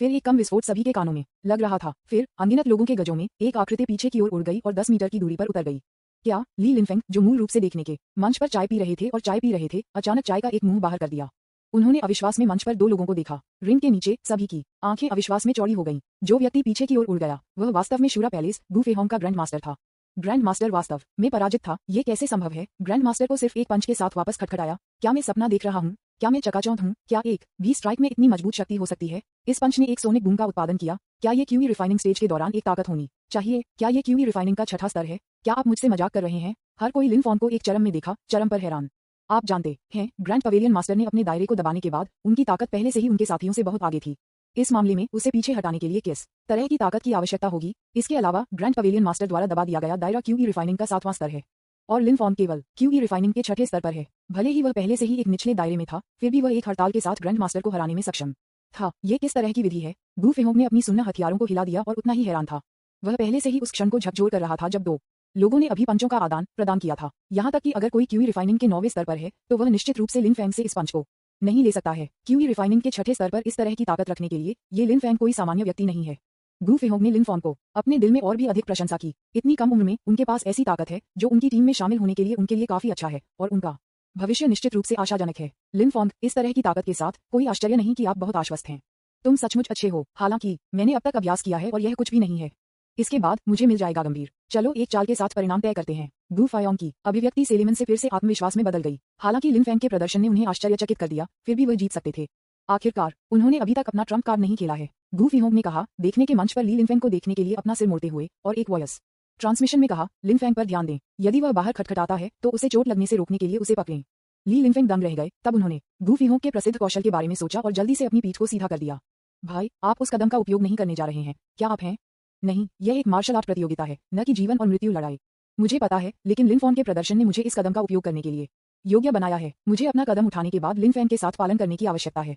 फिर एक कम विस्फोट सभी के कानों में लग रहा था। फिर अनगिनत लोगों के गजों में एक आकृति पीछे की ओर उड़ गई और 10 मीटर की दूरी पर उतर गई। क्या ली लिनफेंग, जो मूल रूप से देखने के मंच पर चाय पी रहे थे, अचानक चाय का एक मुंह बाहर कर दिया। उन्होंने अविश्वास में मंच पर दो लोगों को देखा। रिंग के नीचे सभी की आंखें अविश्वास में चौड़ी हो गईं। जो व्यक्ति पीछे की ओर उड़ गया वह वास्तव में शूरा पैलेस गू फेहोंग का ग्रैंड मास्टर था। ग्रैंड मास्टर वास्तव में पराजित था। ये कैसे संभव है? ग्रैंड मास्टर को सिर्फ एक पंच के साथ वापस खटखटाया। क्या मैं सपना देख रहा हूँ? क्या मैं चकाचौंध हूँ? क्या एक भी स्ट्राइक में इतनी मजबूत शक्ति हो सकती है? इस पंच ने एक सोनिक बूम का उत्पादन किया। क्या ये क्यूई रिफाइनिंग स्टेज के दौरान एक ताकत होनी चाहिए? क्या ये क्यूई रिफाइनिंग का छठा स्तर है? क्या आप मुझसे मजाक कर रहे हैं? हर कोई लिन फॉन को एक चरम में देखा, चरम पर हैरान। आप जानते हैं, ग्रैंड पवेलियन मास्टर ने अपने दायरे को दबाने के बाद उनकी ताकत पहले से ही उनके साथियों से बहुत आगे थी। इस मामले में उसे पीछे हटाने के लिए किस तरह की ताकत की आवश्यकता होगी? इसके अलावा ग्रैंड पवेलियन मास्टर द्वारा दबा दिया गया दायरा क्यूई रिफाइनिंग का 7वां स्तर है और लिन फॉन केवल क्यूई रिफाइनिंग के 6ठे स्तर पर है। भले ही वह पहले से ही एक निचले दायरे में था, फिर भी वह एक हड़ताल के साथ ग्रैंड मास्टर को हराने में सक्षम था। ये किस तरह की विधि है? गू फेहोंग ने अपनी सुन्न हथियारों को हिला दिया और उतना ही हैरान था। वह पहले से ही उस क्षण को झकझोर कर रहा था जब दो लोगों ने अभी पंचों का आदान प्रदान किया था। यहाँ तक कि अगर कोई क्यूई रिफाइनिंग के 9वें स्तर पर है तो वह निश्चित रूप से लिन फैंग से इस पंच को नहीं ले सकता है। क्यूई रिफाइनिंग के 6ठे स्तर पर इस तरह की ताकत रखने के लिए ये लिन फैंग कोई सामान्य व्यक्ति नहीं है। गू फेहोंग ने लिन फॉन को अपने दिल में और भी अधिक प्रशंसा की। इतनी कम उम्र में उनके पास ऐसी ताकत है जो उनकी टीम में शामिल होने के लिए उनके लिए काफी अच्छा है और उनका भविष्य निश्चित रूप से आशाजनक है। लिन फॉन, इस तरह की ताकत के साथ कोई आश्चर्य नहीं कि आप बहुत आश्वस्त हैं। तुम सचमुच अच्छे हो। हालांकि मैंने अब तक अभ्यास किया है और यह कुछ भी नहीं है। इसके बाद मुझे मिल जाएगा गंभीर। चलो एक चाल के साथ परिणाम तय करते हैं। गू फायोंग की अभिव्यक्ति सेलिमन से फिर से आत्मविश्वास में बदल गई। हालांकि लिन फैंग के प्रदर्शन ने उन्हें आश्चर्यचकित कर दिया, फिर भी वह जीत सकते थे। आखिरकार उन्होंने अभी तक अपना ट्रम्प कार्ड नहीं खेला है। गू फिहोंग ने कहा, देखने के मंच पर ली लिनफेंग को देखने के लिए अपना सिर मोड़ते हुए, और एक वॉयस ट्रांसमिशन में कहा, लिनफेंग पर ध्यान दें। यदि वह बाहर खटखटाता है तो उसे चोट लगने से रोकने के लिए उसे पकड़ें। ली लिनफेंग दंग रह गए। तब उन्होंने गू फिहोंग के प्रसिद्ध कौशल के बारे में सोचा और जल्दी से अपनी पीठ को सीधा कर दिया। भाई, आप उस कदम का उपयोग नहीं करने जा रहे हैं, क्या आप हैं? नहीं, यह एक मार्शल आर्ट प्रतियोगिता है, न कि जीवन और मृत्यु लड़ाई। मुझे पता है, लेकिन लिन फॉन के प्रदर्शन ने मुझे इस कदम का उपयोग करने के लिए योग्य बनाया है। मुझे अपना कदम उठाने के बाद लिन फैंग के साथ पालन करने की आवश्यकता है।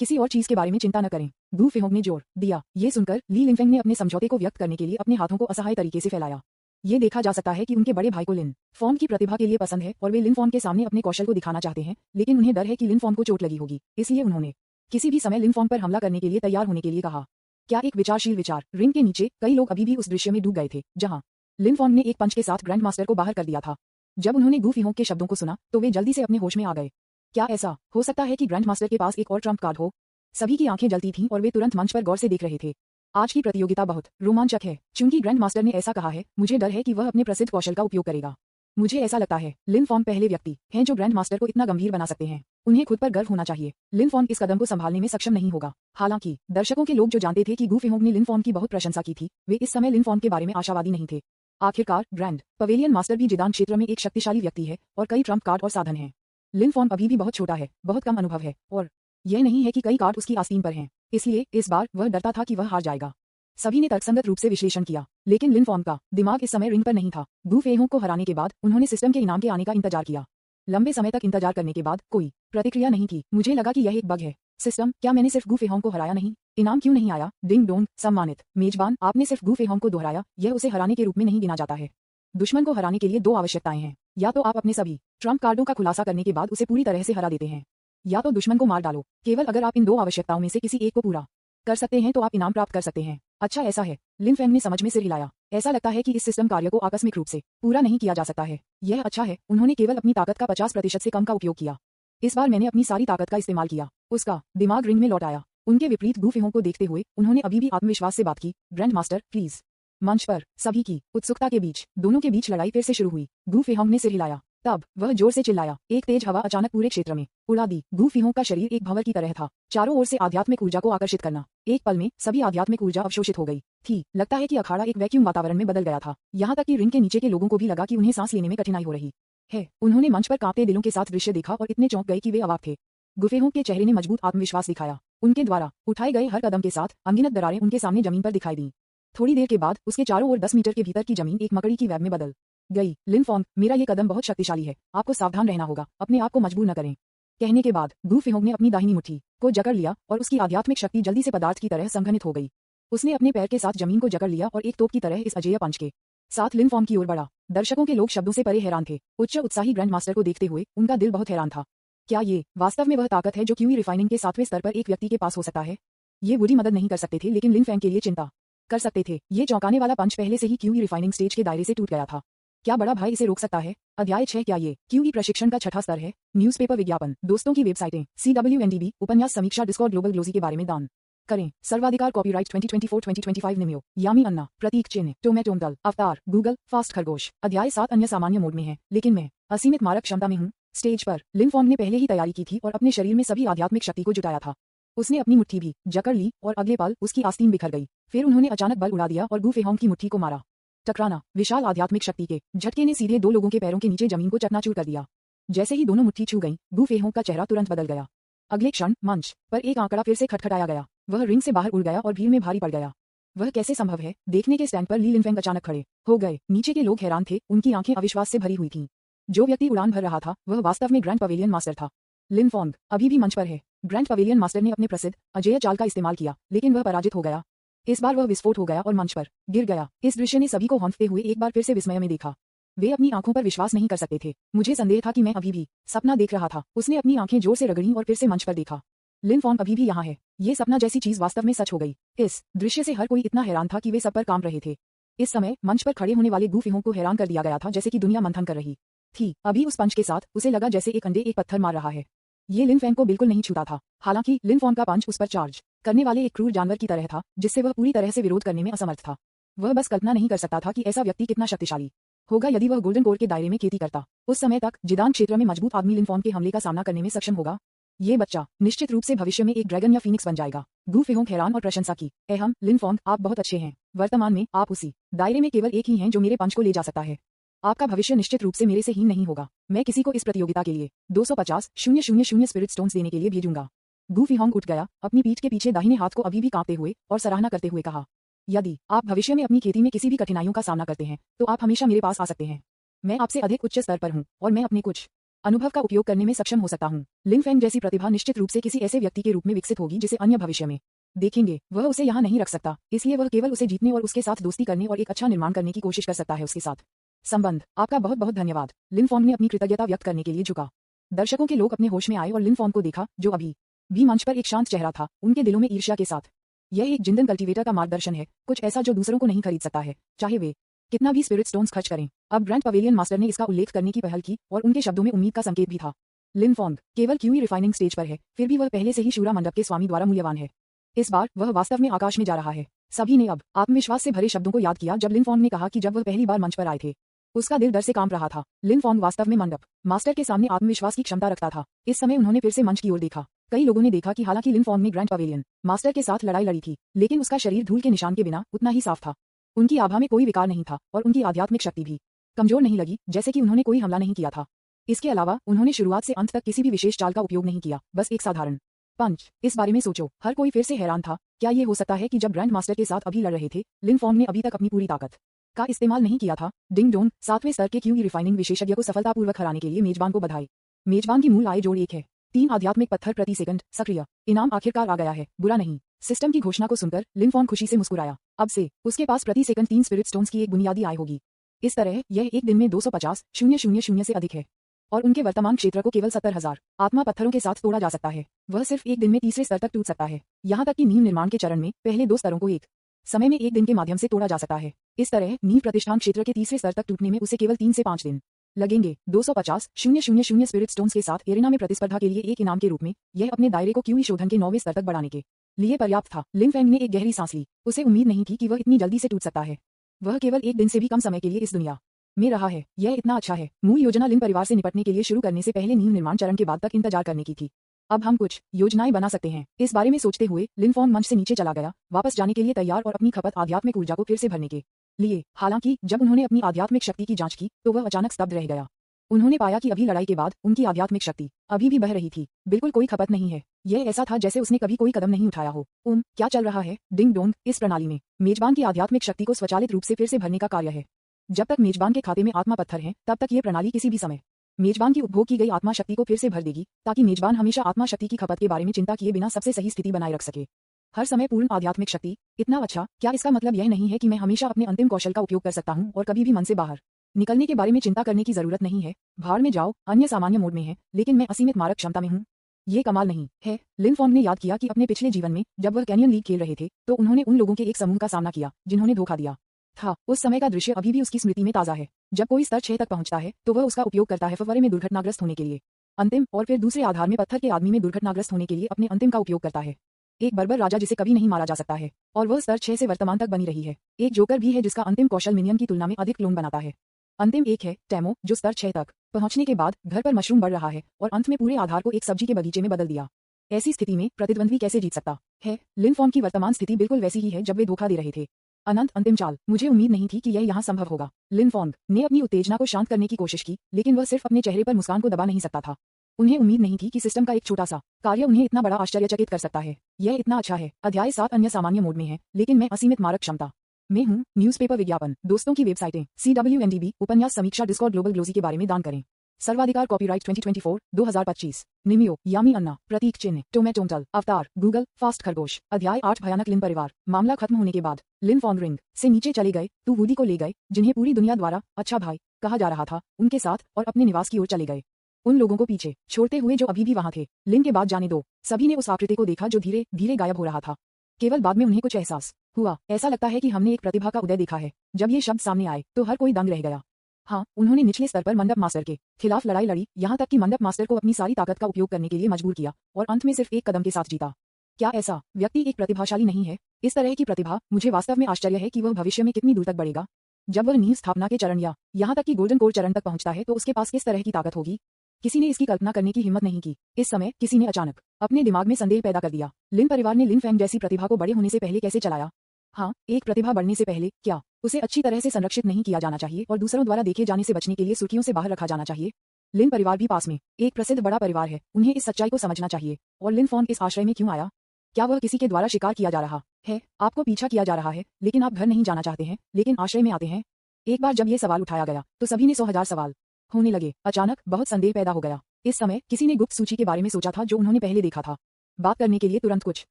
किसी और चीज के बारे में चिंता न करें। गू फिहोंग ने जोर दिया। ये सुनकर ली लिनफेंग ने अपने समझौते को व्यक्त करने के लिए अपने हाथों को असहाय तरीके से फैलाया। ये देखा जा सकता है कि उनके बड़े भाई को लिन फॉन की प्रतिभा के लिए पसंद है और वे लिन फॉन के सामने अपने कौशल को दिखाना चाहते हैं, लेकिन उन्हें डर है कि लिन फॉन को चोट लगी होगी। इसलिए उन्होंने किसी भी समय लिन फॉन पर हमला करने के लिए तैयार होने के लिए कहा। क्या एक विचारशील विचार। रिंग के नीचे कई लोग अभी भी उस दृश्य में डूब गए थे जहां लिन फॉन ने एक पंच के साथ ग्रैंड मास्टर को बाहर कर दिया था। जब उन्होंने गू फिहोंग के शब्दों को सुना तो वे जल्दी से अपने होश में आ गए। क्या ऐसा हो सकता है कि ग्रैंड मास्टर के पास एक और ट्रम्प कार्ड हो? सभी की आंखें जलती थीं और वे तुरंत मंच पर गौर से देख रहे थे। आज की प्रतियोगिता बहुत रोमांचक है। चूंकि ग्रैंड मास्टर ने ऐसा कहा है, मुझे डर है कि वह अपने प्रसिद्ध कौशल का उपयोग करेगा। मुझे ऐसा लगता है लिन फॉन पहले व्यक्ति हैं जो ग्रैंड मास्टर को इतना गंभीर बना सकते हैं। उन्हें खुद पर गर्व होना चाहिए। लिन फॉन इस कदम को संभालने में सक्षम नहीं होगा। हालांकि दर्शकों के लोग जो जानते थे कि गू फिहोंग ने लिन फॉन की बहुत प्रशंसा की थी, वे इस समय लिन फॉन के बारे में आशावादी नहीं थे। आखिरकार ग्रैंड पवेलियन मास्टर भी जिदान क्षेत्र में एक शक्तिशाली व्यक्ति है और कई ट्रम्प कार्ड और साधन हैं। लिन फॉन अभी भी बहुत छोटा है, बहुत कम अनुभव है और यह नहीं है कि कई कार्ड उसकी आस्तीन पर हैं। इसलिए इस बार वह डरता था कि वह हार जाएगा। सभी ने तर्कसंगत रूप से विश्लेषण किया, लेकिन लिन फॉन का दिमाग इस समय रिंग पर नहीं था। गू फेहोंग को हराने के बाद उन्होंने सिस्टम के इनाम के आने का इंतजार किया। लंबे समय तक इंतजार करने के बाद कोई प्रतिक्रिया नहीं थी। मुझे लगा कि यह एक बग है। सिस्टम, क्या मैंने सिर्फ गू फेहोंग को हराया नहीं? इनाम क्यों नहीं आया? Ding dong. सम्मानित मेजबान, आपने सिर्फ गू फेहोंग को दोहराया, यह उसे हराने के रूप में नहीं गिना जाता है। दुश्मन को हराने के लिए दो आवश्यकताएं हैं। या तो आप अपने सभी ट्रम्प कार्डों का खुलासा करने के बाद उसे पूरी तरह से हरा देते हैं, या तो दुश्मन को मार डालो। केवल अगर आप इन दो आवश्यकताओं में से किसी एक को पूरा कर सकते हैं तो आप इनाम प्राप्त कर सकते हैं। अच्छा, ऐसा है। लिन फैंग ने समझ में सिर हिलाया। ऐसा लगता है कि इस सिस्टम कार्य को आकस्मिक रूप से पूरा नहीं किया जा सकता है। यह अच्छा है, उन्होंने केवल अपनी ताकत का 50% से कम का उपयोग किया। इस बार मैंने अपनी सारी ताकत का इस्तेमाल किया। उसका दिमाग रिंग में लौट आया। उनके विपरीत गू फिहोंग को देखते हुए उन्होंने अभी भी आत्मविश्वास से बात की, ग्रैंड मास्टर प्लीज। मंच पर सभी की उत्सुकता के बीच दोनों के बीच लड़ाई फिर से शुरू हुई। गू फिहोंग ने सिर हिलाया। तब वह जोर से चिल्लाया। एक तेज हवा अचानक पूरे क्षेत्र में उड़ा दी। गू फिहोंग का शरीर एक भंवर की तरह था, चारों ओर से आध्यात्मिक ऊर्जा को आकर्षित करना। एक पल में सभी आध्यात्मिक ऊर्जा अवशोषित हो गई थी। लगता है कि अखाड़ा एक वैक्यूम वातावरण में बदल गया था। यहाँ तक कि रिंग के नीचे के लोगों को भी लगा कि उन्हें सांस लेने में कठिनाई हो रही है। उन्होंने मंच पर कांपते दिलों के साथ दृश्य देखा और इतने चौंक गए कि वे अवाक थे। गू फिहोंग के चेहरे ने मजबूत आत्मविश्वास दिखाया। उनके द्वारा उठाए गए हर कदम के साथ अनगिनत दरारें उनके सामने जमीन पर दिखाई दी। थोड़ी देर के बाद उसके चारों ओर 10 मीटर के भीतर की जमीन एक मकड़ी की वेब में बदल गई। लिन फॉन, मेरा ये कदम बहुत शक्तिशाली है, आपको सावधान रहना होगा, अपने आप को मजबूर न करें। कहने के बाद गू फिहोंग ने अपनी दाहिनी मुट्ठी को जकड़ लिया और उसकी आध्यात्मिक शक्ति जल्दी से पदार्थ की तरह संघनित हो गई। उसने अपने पैर के साथ जमीन को जकड़ लिया और एक तोप की तरह इस अजेय पंच के साथ लिन फॉर्म की ओर बढ़ा। दर्शकों के लोग शब्दों से परे हैरान थे। उच्च उत्साही ग्रैंड मास्टर को देखते हुए उनका दिल बहुत हैरान था। क्या ये वास्तव में वह ताकत है जो क्यूई रिफाइनिंग के 7वें स्तर पर एक व्यक्ति के पास हो सकता है? ये बुरी मदद नहीं कर सकते थे, लेकिन लिन फैंग के लिए चिंता कर सकते थे। ये चौंकाने वाला पंच पहले से ही क्यूई रिफाइनिंग स्टेज के दायरे से टूट गया था। क्या बड़ा भाई इसे रोक सकता है? अध्याय 6। क्या ये क्यूई प्रशिक्षण का छठा स्तर है? न्यूज़पेपर विज्ञापन, दोस्तों की वेबसाइटें, CWNDB, उपन्यास समीक्षा, डिस्कॉर्ड, ग्लोबल ग्लोजी के बारे में दान करें। सर्वाधिकार, कॉपीराइट 2024-2025 निम्यो, यामी अन्ना, प्रतीक चिन्ह, टोमेटोमदल, अवतार, गूगल, फास्ट खरगोश। अध्याय 7। अन्य सामान्य मोड में है, लेकिन मैं असीमित मारक क्षमता में हूँ। स्टेज पर लिन फॉर्म ने पहले ही तैयारी की थी और अपने शरीर में सभी आध्यात्मिक शक्ति को जुटाया था। उसने अपनी मुट्ठी भी जकड़ ली और अगले पल उसकी आस्तीन बिखर गई। फिर उन्होंने अचानक बल उड़ा दिया और गू फेहोंग की मुट्ठी को मारा। टकराना, विशाल आध्यात्मिक शक्ति के झटके ने सीधे दो लोगों के पैरों के नीचे जमीन को चकनाचूर कर दिया। जैसे ही दोनों मुट्ठी छू गईं, गू फेहोंग का चेहरा तुरंत बदल गया। अगले क्षण मंच पर एक आंकड़ा फिर से खटखटाया गया। वह रिंग से बाहर उड़ गया और भीड़ में भारी पड़ गया। वह कैसे संभव है? देखने के स्टैंड पर ली लिनफेंग अचानक खड़े हो गए। नीचे के लोग हैरान थे, उनकी आंखें अविश्वास से भरी हुई थीं। जो व्यक्ति उड़ान भर रहा था वह वास्तव में ग्रैंड पवेलियन मास्टर था। लिन फॉन्ग अभी भी मंच पर है। ग्रैंड पवेलियन मास्टर ने अपने प्रसिद्ध अजेय चाल का इस्तेमाल किया, लेकिन वह पराजित हो गया। इस बार वह विस्फोट हो गया और मंच पर गिर गया। इस दृश्य ने सभी को हौंकते हुए एक बार फिर से विस्मय में देखा। वे अपनी आंखों पर विश्वास नहीं कर सकते थे। मुझे संदेह था कि मैं अभी भी सपना देख रहा था। उसने अपनी आंखें जोर से रगड़ी और फिर से मंच पर देखा। लिन फॉन्ग अभी भी यहाँ है। ये सपना जैसी चीज वास्तव में सच हो गई। इस दृश्य से हर कोई इतना हैरान था कि वे सब पर काम रहे थे। इस समय मंच पर खड़े होने वाले गू फेहोंग को हैरान कर दिया गया था, जैसे कि दुनिया मंथन कर रही थी। अभी उस पंच के साथ उसे लगा जैसे एक अंडे एक पत्थर मार रहा है। ये लिन फैंग को बिल्कुल नहीं छूता था। हालांकि लिन फॉन्ग का पंच उस पर चार्ज करने वाले एक क्रूर जानवर की तरह था, जिससे वह पूरी तरह से विरोध करने में असमर्थ था। वह बस कल्पना नहीं कर सकता था कि ऐसा व्यक्ति कितना शक्तिशाली होगा यदि वह गोल्डन कोर के दायरे में खेती करता। उस समय तक जिदान क्षेत्र में मजबूत आदमी लिन फॉन्ग के हमले का सामना करने में सक्षम होगा। ये बच्चा निश्चित रूप से भविष्य में एक ड्रैगन या फीनिक्स बन जाएगा। गू फेहोंग हैरान और प्रशंसा की। एहम लिन फॉन्ग, आप बहुत अच्छे हैं। वर्तमान में आप उसी दायरे में केवल एक ही हैं जो मेरे पंच को ले जा सकता है। आपका भविष्य निश्चित रूप से मेरे से हीन नहीं होगा। मैं किसी को इस प्रतियोगिता के लिए 250,000 स्पिरिट स्टोन्स देने के लिए भेजूंगा। गू फेहोंग उठ गया, अपनी पीठ के पीछे दाहिने हाथ को अभी भी कांपते हुए और सराहना करते हुए कहा, यदि आप भविष्य में अपनी खेती में किसी भी कठिनाइयों का सामना करते हैं तो आप हमेशा मेरे पास आ सकते हैं। मैं आपसे अधिक उच्च स्तर पर हूँ और मैं अपने कुछ अनुभव का उपयोग करने में सक्षम हो सकता हूँ। लिन फैंग जैसी प्रतिभा निश्चित रूप से किसी ऐसे व्यक्ति के रूप में विकसित होगी जिसे अन्य भविष्य में देखेंगे। वह उसे यहाँ नहीं रख सकता, इसलिए वह केवल उसे जीतने और उसके साथ दोस्ती करने और एक अच्छा निर्माण करने की कोशिश कर सकता है। उसके साथ संबंध। आपका बहुत बहुत धन्यवाद। लिन फॉन्ग ने अपनी कृतज्ञता व्यक्त करने के लिए झुका। दर्शकों के लोग अपने होश में आए और लिन फॉन्ग को देखा, जो अभी भी मंच पर एक शांत चेहरा था, उनके दिलों में ईर्ष्या के साथ। यह एक जिंदन कल्टीवेटर का मार्गदर्शन है, कुछ ऐसा जो दूसरों को नहीं खरीद सकता है, चाहे वे कितना भी स्पिरिट स्टोन्स खर्च करें। अब ग्रैंड पवेलियन मास्टर ने इसका उल्लेख करने की पहल की और उनके शब्दों में उम्मीद का संकेत भी था। लिन फॉन्ग केवल क्यूई रिफाइनिंग स्टेज पर है, फिर भी वह पहले से ही शूरा मंडप के स्वामी द्वारा मूल्यवान है। इस बार वह वास्तव में आकाश में जा रहा है। सभी ने अब आत्मविश्वास से भरे शब्दों को याद किया जब लिन फॉन्ग ने कहा कि जब वह पहली बार मंच पर आए थे उसका दिल डर से कांप रहा था। लिन फॉन्ग वास्तव में मंडप मास्टर के सामने आत्मविश्वास की क्षमता रखता था। इस समय उन्होंने फिर से मंच की ओर देखा। कई लोगों ने देखा कि हालांकि लिन फॉन्ग ने ग्रैंड पवेलियन मास्टर के साथ लड़ाई लड़ी थी, लेकिन उसका शरीर धूल के निशान के बिना उतना ही साफ था। उनकी आभा में कोई विकार नहीं था और उनकी आध्यात्मिक शक्ति भी कमजोर नहीं लगी, जैसे कि उन्होंने कोई हमला नहीं किया था। इसके अलावा उन्होंने शुरुआत से अंत तक किसी भी विशेष चाल का उपयोग नहीं किया, बस एक साधारण पंच। इस बारे में सोचो। हर कोई फिर से हैरान था। क्या ये हो सकता है कि जब ग्रैंड मास्टर के साथ अभी लड़ रहे थे, लिन फॉन्ग ने अभी तक अपनी पूरी ताकत का इस्तेमाल नहीं किया था? डिंग डोंग, 7वें स्तर के क्यूई रिफाइनिंग विशेषज्ञ को सफलतापूर्वक हराने के लिए मेजबान को बधाई। मेजबान की मूल आय जोड़ 1 है। 3 आध्यात्मिक पत्थर प्रति सेकंड सक्रिय। इनाम आखिरकार आ गया है, बुरा नहीं। सिस्टम की घोषणा को सुनकर लिन फॉन्ग खुशी से मुस्कुराया। अब से उसके पास प्रति सेकंड 3 स्पिरिट स्टोन्स की एक बुनियादी आय होगी। इस तरह यह एक दिन में 250,000 से अधिक है और उनके वर्तमान क्षेत्र को केवल 70,000 आत्मा पत्थरों के साथ तोड़ा जा सकता है। वह सिर्फ एक दिन में तीसरे स्तर तक टूट सकता है। यहाँ तक कि नींव निर्माण के चरण में पहले 2 स्तरों को एक समय में एक दिन के माध्यम से तोड़ा जा सकता है। इस तरह नींव प्रतिष्ठान क्षेत्र के तीसरे स्तर तक टूटने में उसे केवल 3 से 5 दिन लगेंगे। 250,000 स्पिरिट स्टोन्स के साथ एरिना में प्रतिस्पर्धा के लिए एक इनाम के रूप में यह अपने दायरे को क्यूई शोधन के 9वें स्तर तक बढ़ाने के लिए पर्याप्त था। लिन फैंग ने एक गहरी सांस ली। उसे उम्मीद नहीं थी कि वह इतनी जल्दी से टूट सकता है। वह केवल एक दिन से भी कम समय के लिए इस दुनिया में रहा है। यह इतना अच्छा है। मूल योजना लिन परिवार से निपटने के लिए शुरू करने से पहले नींव निर्माण चरण के बाद तक इंतजार करने की थी। अब हम कुछ योजनाएं बना सकते हैं। इस बारे में सोचते हुए लिन फॉन्ग मंच से नीचे चला गया, वापस जाने के लिए तैयार और अपनी खपत आध्यात्मिक ऊर्जा को फिर से भरने के लिए। हालांकि जब उन्होंने अपनी आध्यात्मिक शक्ति की जांच की तो वह अचानक स्तब्ध रह गया। उन्होंने पाया कि अभी लड़ाई के बाद उनकी आध्यात्मिक शक्ति अभी भी बह रही थी। बिल्कुल कोई खपत नहीं है। यह ऐसा था जैसे उसने कभी कोई कदम नहीं उठाया हो। क्या चल रहा है? डिंग डोंग, इस प्रणाली में मेजबान की आध्यात्मिक शक्ति को स्वचालित रूप से फिर से भरने का कार्य है। जब तक मेजबान के खाते में आत्मा पत्थर हैं, तब तक ये प्रणाली किसी भी समय मेजबान की उपभोग की गई आत्मा शक्ति को फिर से भर देगी, ताकि मेजबान हमेशा आत्मा शक्ति की खपत के बारे में चिंता किए बिना सबसे सही स्थिति बनाए रख सके। हर समय पूर्ण आध्यात्मिक शक्ति, इतना अच्छा। क्या इसका मतलब यह नहीं है कि मैं हमेशा अपने अंतिम कौशल का उपयोग कर सकता हूँ और कभी भी मन से बाहर निकलने के बारे में चिंता करने की जरूरत नहीं है? भाड़ में जाओ, अन्य सामान्य मोड में है, लेकिन मैं असीमित मारक क्षमता में हूँ। ये कमाल नहीं है? लिन फॉन्ग ने याद किया कि अपने पिछले जीवन में जब वह कैनियन लीग खेल रहे थे तो उन्होंने उन लोगों के एक समूह का सामना किया जिन्होंने धोखा दिया था। उस समय का दृश्य अभी भी उसकी स्मृति में ताजा है। जब कोई स्तर 6 तक पहुंचता है तो वह उसका उपयोग करता है फव्वारे में दुर्घटनाग्रस्त होने के लिए अंतिम, और फिर दूसरे आधार में पत्थर के आदमी में दुर्घटनाग्रस्त होने के लिए अपने अंतिम का उपयोग करता है। एक बर्बर राजा जिसे कभी नहीं मारा जा सकता है, और वह स्तर 6 से वर्तमान तक बनी रही है। एक जोकर भी है जिसका अंतिम कौशल मिनियन की तुलना में अधिक क्लोन बनाता है। अंतिम एक है टेमो, जो स्तर 6 तक पहुंचने के बाद घर पर मशरूम बढ़ रहा है और अंत में पूरे आधार को एक सब्जी के बगीचे में बदल दिया। ऐसी स्थिति में प्रतिद्वंद्वी कैसे जीत सकता है? लिन फॉन्ग की वर्तमान स्थिति बिल्कुल वैसी ही है जब वे धोखा दे रहे थे। अनंत अंतिम चाल। मुझे उम्मीद नहीं थी कि यह यहाँ संभव होगा। लिन फॉन्ग ने अपनी उत्तेजना को शांत करने की कोशिश की, लेकिन वह सिर्फ अपने चेहरे पर मुस्कान को दबा नहीं सकता था। उन्हें उम्मीद नहीं थी कि सिस्टम का एक छोटा सा कार्य उन्हें इतना बड़ा आश्चर्यचकित कर सकता है। यह इतना अच्छा है। अध्याय 7 अन्य सामान्य मोड में है, लेकिन मैं असीमित मारक क्षमता में हूँ। न्यूज़पेपर विज्ञापन, दोस्तों की वेबसाइटें, CWNDB, उपन्यास समीक्षा, डिस्कॉर्ड, ग्लोबल ग्लोजी के बारे में दान करें। सर्वाधिकार कॉपीराइट 2024, 2025। निमियो, यामी अन्ना, प्रतीक चिन्ह, टोमेटोमटल, अवतार, गूगल, फास्ट खरगोश। अध्याय 8 भयानक लिन परिवार। मामला खत्म होने के बाद लिन फॉन्ग रिंग से नीचे चले गए, तू वूडी को ले गए, जिन्हें पूरी दुनिया द्वारा अच्छा भाई कहा जा रहा था, उनके साथ, और अपने निवास की ओर चले गए, उन लोगों को पीछे छोड़ते हुए जो अभी भी वहां थे। लिन के बाद जाने दो। सभी ने उस आकृति को देखा जो धीरे धीरे गायब हो रहा था। केवल बाद में उन्हें कुछ एहसास हुआ। ऐसा लगता है कि हमने एक प्रतिभा का उदय देखा है। जब ये शब्द सामने आए तो हर कोई दंग रह गया। हाँ, उन्होंने निचले स्तर पर मंडप मास्टर के खिलाफ लड़ाई लड़ी, यहाँ तक कि मंडप मास्टर को अपनी सारी ताकत का उपयोग करने के लिए मजबूर किया, और अंत में सिर्फ एक कदम के साथ जीता। क्या ऐसा व्यक्ति एक प्रतिभाशाली नहीं है? इस तरह की प्रतिभा, मुझे वास्तव में आश्चर्य है कि वह भविष्य में कितनी दूर तक बढ़ेगा। जब वह नींव स्थापना के चरण या यहाँ तक कि गोल्डन कोर चरण तक पहुंचता है तो उसके पास किस तरह की ताकत होगी? किसी ने इसकी कल्पना करने की हिम्मत नहीं की। इस समय किसी ने अचानक अपने दिमाग में संदेह पैदा कर दिया। लिन परिवार ने लिन फैंग जैसी प्रतिभा को बड़े होने से पहले कैसे चलाया? हाँ, एक प्रतिभा बढ़ने से पहले क्या उसे अच्छी तरह से संरक्षित नहीं किया जाना चाहिए और दूसरों द्वारा देखे जाने से बचने के लिए सुर्खियों से बाहर रखा जाना चाहिए? लिन परिवार भी पास में एक प्रसिद्ध बड़ा परिवार है। उन्हें इस सच्चाई को समझना चाहिए। और लिन फॉन्ग इस आश्रय में क्यों आया? क्या वह किसी के द्वारा शिकार किया जा रहा है? आपको पीछा किया जा रहा है, लेकिन आप घर नहीं जाना चाहते हैं, लेकिन आश्रय में आते हैं? एक बार जब यह सवाल उठाया गया तो सभी ने 100,000 सवाल होने लगे। अचानक बहुत संदेह पैदा हो गया। इस समय किसी ने गुप्त सूची के बारे में सोचा था जो उन्होंने पहले देखा था। बात करने के लिए तुरंत कुछ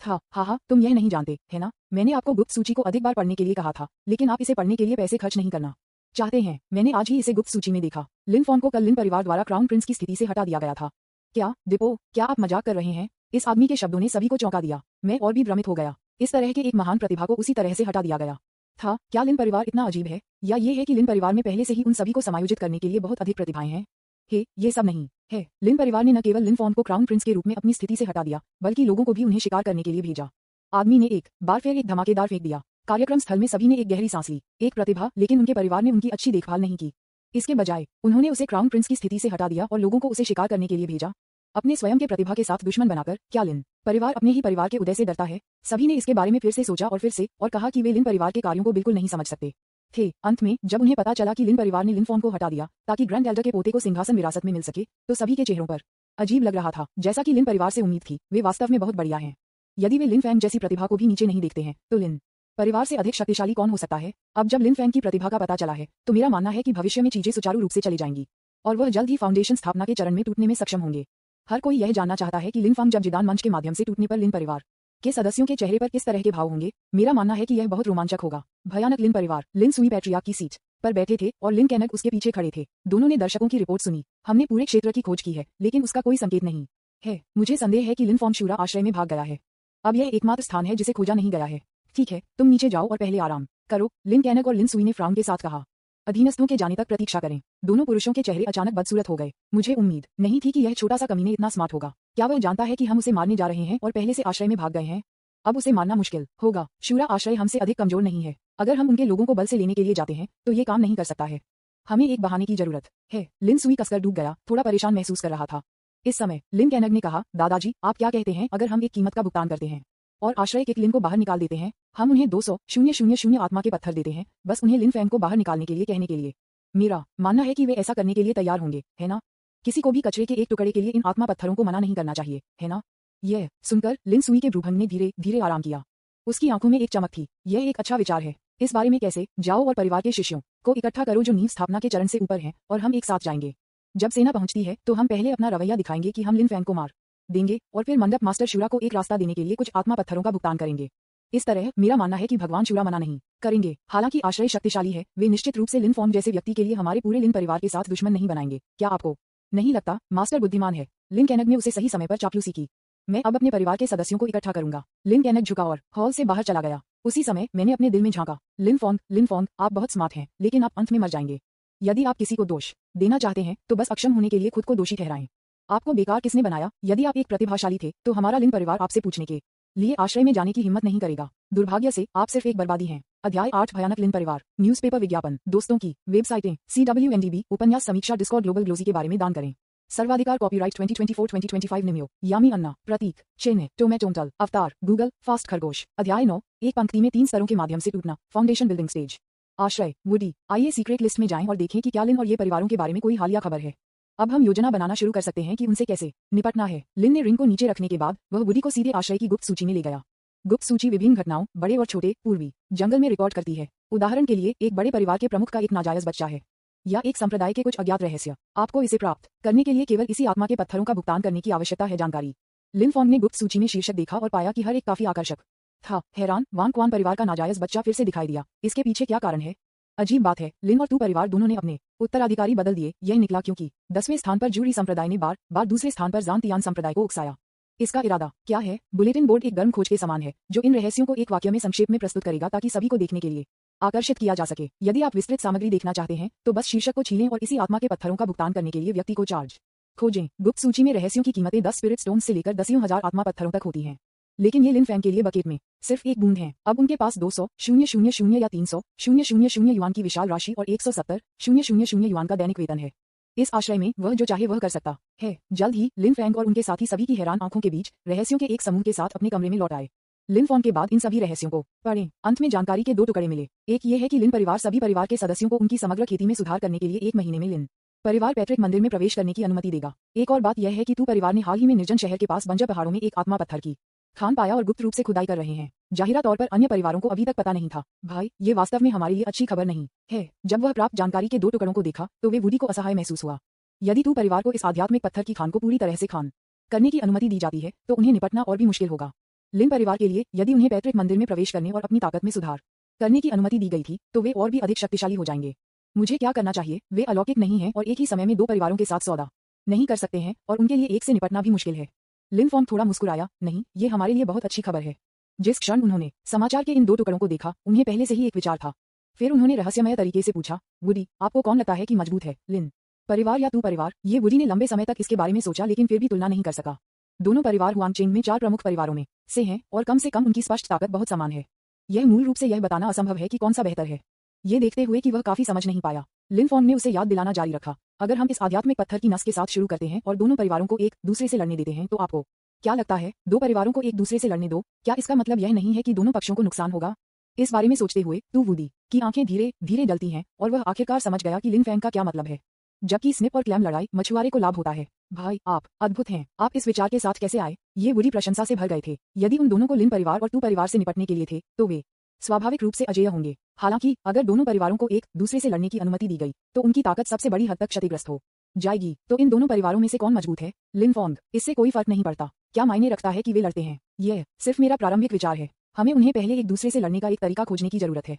था। हाँ, तुम यह नहीं जानते, है ना? मैंने आपको गुप्त सूची को अधिक बार पढ़ने के लिए कहा था, लेकिन आप इसे पढ़ने के लिए पैसे खर्च नहीं करना चाहते हैं। मैंने आज ही इसे गुप्त सूची में देखा। लिन फॉन्ग को कल लिन परिवार द्वारा क्राउन प्रिंस की स्थिति से हटा दिया गया था। क्या डिपो, क्या आप मजाक कर रहे हैं? इस आदमी के शब्दों ने सभी को चौंका दिया। मैं और भी भ्रमित हो गया। इस तरह के एक महान प्रतिभा को उसी तरह से हटा दिया गया था। क्या लिन परिवार इतना अजीब है, या ये है कि लिन परिवार में पहले से ही उन सभी को समायोजित करने के लिए बहुत अधिक प्रतिभाएं हैं? ये सब नहीं है। लिन परिवार ने न केवल लिन फॉन्ग को क्राउन प्रिंस के रूप में अपनी स्थिति से हटा दिया, बल्कि लोगों को भी उन्हें शिकार करने के लिए भेजा। आदमी ने एक बार फिर एक धमाकेदार फेंक दिया। कार्यक्रम स्थल में सभी ने एक गहरी सांस ली। एक प्रतिभा, लेकिन उनके परिवार ने उनकी अच्छी देखभाल नहीं की। इसके बजाय उन्होंने उसे क्राउन प्रिंस की स्थिति से हटा दिया और लोगों को उसे शिकार करने के लिए भेजा, अपने स्वयं के प्रतिभा के साथ दुश्मन बनाकर। क्या लिन परिवार अपने ही परिवार के उदय से डरता है? सभी ने इसके बारे में फिर से सोचा और फिर से, और कहा कि वे लिन परिवार के कार्यों को बिल्कुल नहीं समझ सकते थे। अंत में जब उन्हें पता चला कि लिन परिवार ने लिन फॉन्ग को हटा दिया ताकि ग्रैंड एल्डर के पोते को सिंहासन विरासत में मिल सके, तो सभी के चेहरों पर अजीब लग रहा था। जैसा कि लिन परिवार से उम्मीद थी, वे वास्तव में बहुत बढ़िया हैं। यदि वे लिन फैंग जैसी प्रतिभा को भी नीचे नहीं देखते हैं, तो लिन परिवार से अधिक शक्तिशाली कौन हो सकता है? अब जब लिन फैंग की प्रतिभा का पता चला है, तो मेरा मानना है कि भविष्य में चीजें सुचारू रूप से चली जाएंगी और वह जल्द ही फाउंडेशन स्थापना के चरण में टूटने में सक्षम होंगे। हर कोई यह जानना चाहता है कि लिन फैंग जब जिदान मंच के माध्यम से टूटने पर लिन परिवार के सदस्यों के चेहरे पर किस तरह के भाव होंगे। मेरा मानना है कि यह बहुत रोमांचक होगा। भयानक लिन परिवार। लिन सुई पैट्रियार्क की सीट पर बैठे थे और लिन कैनग उसके पीछे खड़े थे। दोनों ने दर्शकों की रिपोर्ट सुनी। हमने पूरे क्षेत्र की खोज की है, लेकिन उसका कोई संकेत नहीं है। मुझे संदेह है कि लिन फॉन्ग शूरा आश्रय में भाग गया है। अब यह एकमात्र स्थान है जिसे खोजा नहीं गया है। ठीक है, तुम नीचे जाओ और पहले आराम करो, लिन कैनग और लिन सुई ने फ्राउन के साथ कहा। अधीनस्थों के जाने तक प्रतीक्षा करें। दोनों पुरुषों के चेहरे अचानक बदसूरत हो गए। मुझे उम्मीद नहीं थी कि यह छोटा सा कमीने इतना स्मार्ट होगा। क्या वह जानता है कि हम उसे मारने जा रहे हैं और पहले से आश्रय में भाग गए हैं? अब उसे मानना मुश्किल होगा। शूरा आश्रय हमसे अधिक कमजोर नहीं है। अगर हम उनके लोगों को बल से लेने के लिए जाते हैं तो ये काम नहीं कर सकता है। हमें एक बहाने की जरूरत है। लिन सुई कसकर डूब गया, थोड़ा परेशान महसूस कर रहा था। इस समय लिन कैनग ने कहा, दादाजी, आप क्या कहते हैं अगर हम एक कीमत का भुगतान करते हैं और आश्रय के लिन को बाहर निकाल देते हैं? हम उन्हें 200,000 आत्मा के पत्थर देते हैं, बस उन्हें लिन फैंग को बाहर निकालने के लिए कहने के लिए। मेरा मानना है कि वे ऐसा करने के लिए तैयार होंगे, है ना? किसी को भी कचरे के एक टुकड़े के लिए इन आत्मा पत्थरों को मना नहीं करना चाहिए, है ना? यह सुनकर लिन सुई के भ्रूभंग ने धीरे धीरे आराम किया। उसकी आंखों में एक चमक थी। यह एक अच्छा विचार है। इस बारे में कैसे? जाओ और परिवार के शिष्यों को इकट्ठा करो जो नींव स्थापना के चरण से ऊपर हैं, और हम एक साथ जाएंगे। जब सेना पहुंचती है तो हम पहले अपना रवैया दिखाएंगे कि हम लिन फैंग को मार देंगे और फिर मंडप मास्टर शूरा को एक रास्ता देने के लिए कुछ आत्मा पत्थरों का भुगतान करेंगे। इस तरह मेरा मानना है कि भगवान शूरा मना नहीं करेंगे। हालांकि आश्रय शक्तिशाली है, वे निश्चित रूप से लिन फॉन्ग जैसे व्यक्ति के लिए हमारे पूरे लिन परिवार के साथ दुश्मन नहीं बनाएंगे। क्या आपको नहीं लगता मास्टर बुद्धिमान है? लिन कैनग ने उसे सही समय पर चापलूसी की। मैं अब अपने परिवार के सदस्यों को इकट्ठा करूंगा। लिन कैनग झुका और हॉल से बाहर चला गया। उसी समय मैंने अपने दिल में झांका, लिन फॉन्ग, आप बहुत स्मार्ट हैं, लेकिन आप अंत में मर जाएंगे। यदि आप किसी को दोष देना चाहते हैं तो बस अक्षम होने के लिए खुद को दोषी ठहराएं। आपको बेकार किसने बनाया? यदि आप एक प्रतिभाशाली थे तो हमारा लिन परिवार आपसे पूछने के लिए आश्रय में जाने की हिम्मत नहीं करेगा। दुर्भाग्य से आप सिर्फ एक बर्बादी हैं। अध्याय 8 भयानक लिन परिवार। न्यूज़पेपर विज्ञापन, दोस्तों की वेबसाइटें, CWNDB, उपन्यास समीक्षा, डिस्कॉर्ड, ग्लोबल ग्लोजी के बारे में दान करें। सर्वाधिकार कॉपीराइट 2024-2025 निम्यो, यामी अन्ना, प्रतीक, चिन्ह, टोमेटोंटल, अवतार, गूगल, फास्ट खरगोश। अध्याय 9, एक पंक्ति में 3 स्तरों के माध्यम से टूटना, फाउंडेशन बिल्डिंग स्टेज। आश्रय, वुडी, आइए सीक्रेट लिस्ट में जाएं और देखें कि क्या लिन और ये परिवारों के बारे में कोई हालिया खबर है। अब हम योजना बनाना शुरू कर सकते हैं कि उनसे कैसे निपटना है। लिन ने रिंग को नीचे रखने के बाद वह वुडी को सीधे आश्रय की गुप्त सूची में ले गया। गुप्त सूची विभिन्न घटनाओं, बड़े और छोटे, पूर्वी जंगल में रिकॉर्ड करती है। उदाहरण के लिए, एक बड़े परिवार के प्रमुख का एक नाजायज बच्चा है, या एक संप्रदाय के कुछ अज्ञात रहस्य। आपको इसे प्राप्त करने के लिए केवल इसी आत्मा के पत्थरों का भुगतान करने की आवश्यकता है। जानकारी। लिन फॉन्ग ने गुप्त सूची में शीर्षक देखा और पाया कि हर एक काफी आकर्षक था। हैरान, वांग क्वान परिवार का नाजायज बच्चा फिर से दिखाई दिया। इसके पीछे क्या कारण है? अजीब बात है, लिन और तू परिवार दोनों ने अपने उत्तराधिकारी बदल दिए। यह निकला क्योंकि 10वें स्थान पर जूरी संप्रदाय ने बार बार दूसरे स्थान पर जानतियान संप्रदाय को उकसाया। इसका इरादा क्या है? बुलेटिन बोर्ड एक गर्म खोज के समान है जो इन रहस्यों को एक वाक्य में संक्षेप में प्रस्तुत करेगा ताकि सभी को देखने के लिए आकर्षित किया जा सके। यदि आप विस्तृत सामग्री देखना चाहते हैं तो बस शीर्षक को छीलें और इसी आत्मा के पत्थरों का भुगतान करने के लिए व्यक्ति को चार्ज खोजें। गुप्त सूची में रहस्यों की कीमतें 10 स्पिरिट स्टोन्स से लेकर 10,000 आत्मा पत्थरों तक होती हैं, लेकिन ये लिन फैंग के लिए बकेट में सिर्फ एक बूंद है। अब उनके पास 200,000 या 300,000 युआन की विशाल राशि और 170,000 युआन का दैनिक वेतन है। इस आश्रय में वह जो चाहे वह कर सकता है। जल्द ही लिन फैंग और उनके साथी सभी की हैरान आंखों के बीच रहस्यों के एक समूह के साथ अपने कमरे में लौट आए। लिन फॉन्ग के बाद इन सभी रहस्यों को पढ़ें। अंत में जानकारी के 2 टुकड़े मिले। एक ये है कि लिन परिवार सभी परिवार के सदस्यों को उनकी समग्र खेती में सुधार करने के लिए 1 महीने में लिन परिवार पैट्रिक मंदिर में प्रवेश करने की अनुमति देगा। एक और बात यह है कि तू परिवार ने हाल ही में निर्जन शहर के पास बंजर पहाड़ों में एक आत्मा पत्थर की खान पाया और गुप्त रूप से खुदाई कर रहे हैं। जाहिरा तौर पर अन्य परिवारों को अभी तक पता नहीं था। भाई, ये वास्तव में हमारे लिए अच्छी खबर नहीं है। जब वह प्राप्त जानकारी के 2 टुकड़ों को देखा तो वे वुडी को असहाय महसूस हुआ। यदि तू परिवार को इस आध्यात्मिक पत्थर की खान को पूरी तरह से खान करने की अनुमति दी जाती है तो उन्हें निपटना और भी मुश्किल होगा। लिन परिवार के लिए यदि उन्हें पैट्रिक मंदिर में प्रवेश करने और अपनी ताकत में सुधार करने की अनुमति दी गई थी तो वे और भी अधिक शक्तिशाली हो जाएंगे। मुझे क्या करना चाहिए? वे अलौकिक नहीं हैं और एक ही समय में 2 परिवारों के साथ सौदा नहीं कर सकते हैं और उनके लिए एक से निपटना भी मुश्किल है। लिन फॉन्ग थोड़ा मुस्कुराया। नहीं, ये हमारे लिए बहुत अच्छी खबर है। जिस क्षण उन्होंने समाचार के इन 2 टुकड़ों को देखा उन्हें पहले से ही एक विचार था। फिर उन्होंने रहस्यमय तरीके से पूछा, वुडी, आपको कौन लगता है कि मजबूत है, लिन परिवार या तू परिवार? ये वुडी ने लंबे समय तक इसके बारे में सोचा लेकिन फिर भी तुलना नहीं कर सका। दोनों परिवार हुआंगचेंग में 4 प्रमुख परिवारों में से हैं और कम से कम उनकी स्पष्ट ताकत बहुत समान है। यह मूल रूप से यह बताना असंभव है कि कौन सा बेहतर है। ये देखते हुए कि वह काफी समझ नहीं पाया, लिन फॉन्ग ने उसे याद दिलाना जारी रखा। अगर हम इस आध्यात्मिक पत्थर की नस के साथ शुरू करते हैं और दोनों परिवारों को एक दूसरे से लड़ने देते हैं तो आपको क्या लगता है? 2 परिवारों को एक दूसरे से लड़ने दो। क्या इसका मतलब यह नहीं है कि दोनों पक्षों को नुकसान होगा? इस बारे में सोचते हुए तू वुडी की आंखें धीरे धीरे जलती हैं और वह आखिरकार समझ गया कि लिन फैंग का क्या मतलब है। जबकि स्निप और क्लैम लड़ाई मछुआरे को लाभ होता है। भाई, आप अद्भुत हैं। आप इस विचार के साथ कैसे आए? ये वुडी प्रशंसा से भर गए थे। यदि उन दोनों को लिन परिवार और तू परिवार से निपटने के लिए थे तो वे स्वाभाविक रूप से अजेय होंगे। हालांकि अगर दोनों परिवारों को एक दूसरे से लड़ने की अनुमति दी गई तो उनकी ताकत सबसे बड़ी हद तक क्षतिग्रस्त हो जाएगी। तो इन दोनों परिवारों में से कौन मजबूत है? लिन फॉन्ग, इससे कोई फर्क नहीं पड़ता। क्या मायने रखता है कि वे लड़ते हैं? यह सिर्फ मेरा प्रारंभिक विचार है। हमें उन्हें पहले एक दूसरे से लड़ने का एक तरीका खोजने की जरूरत है।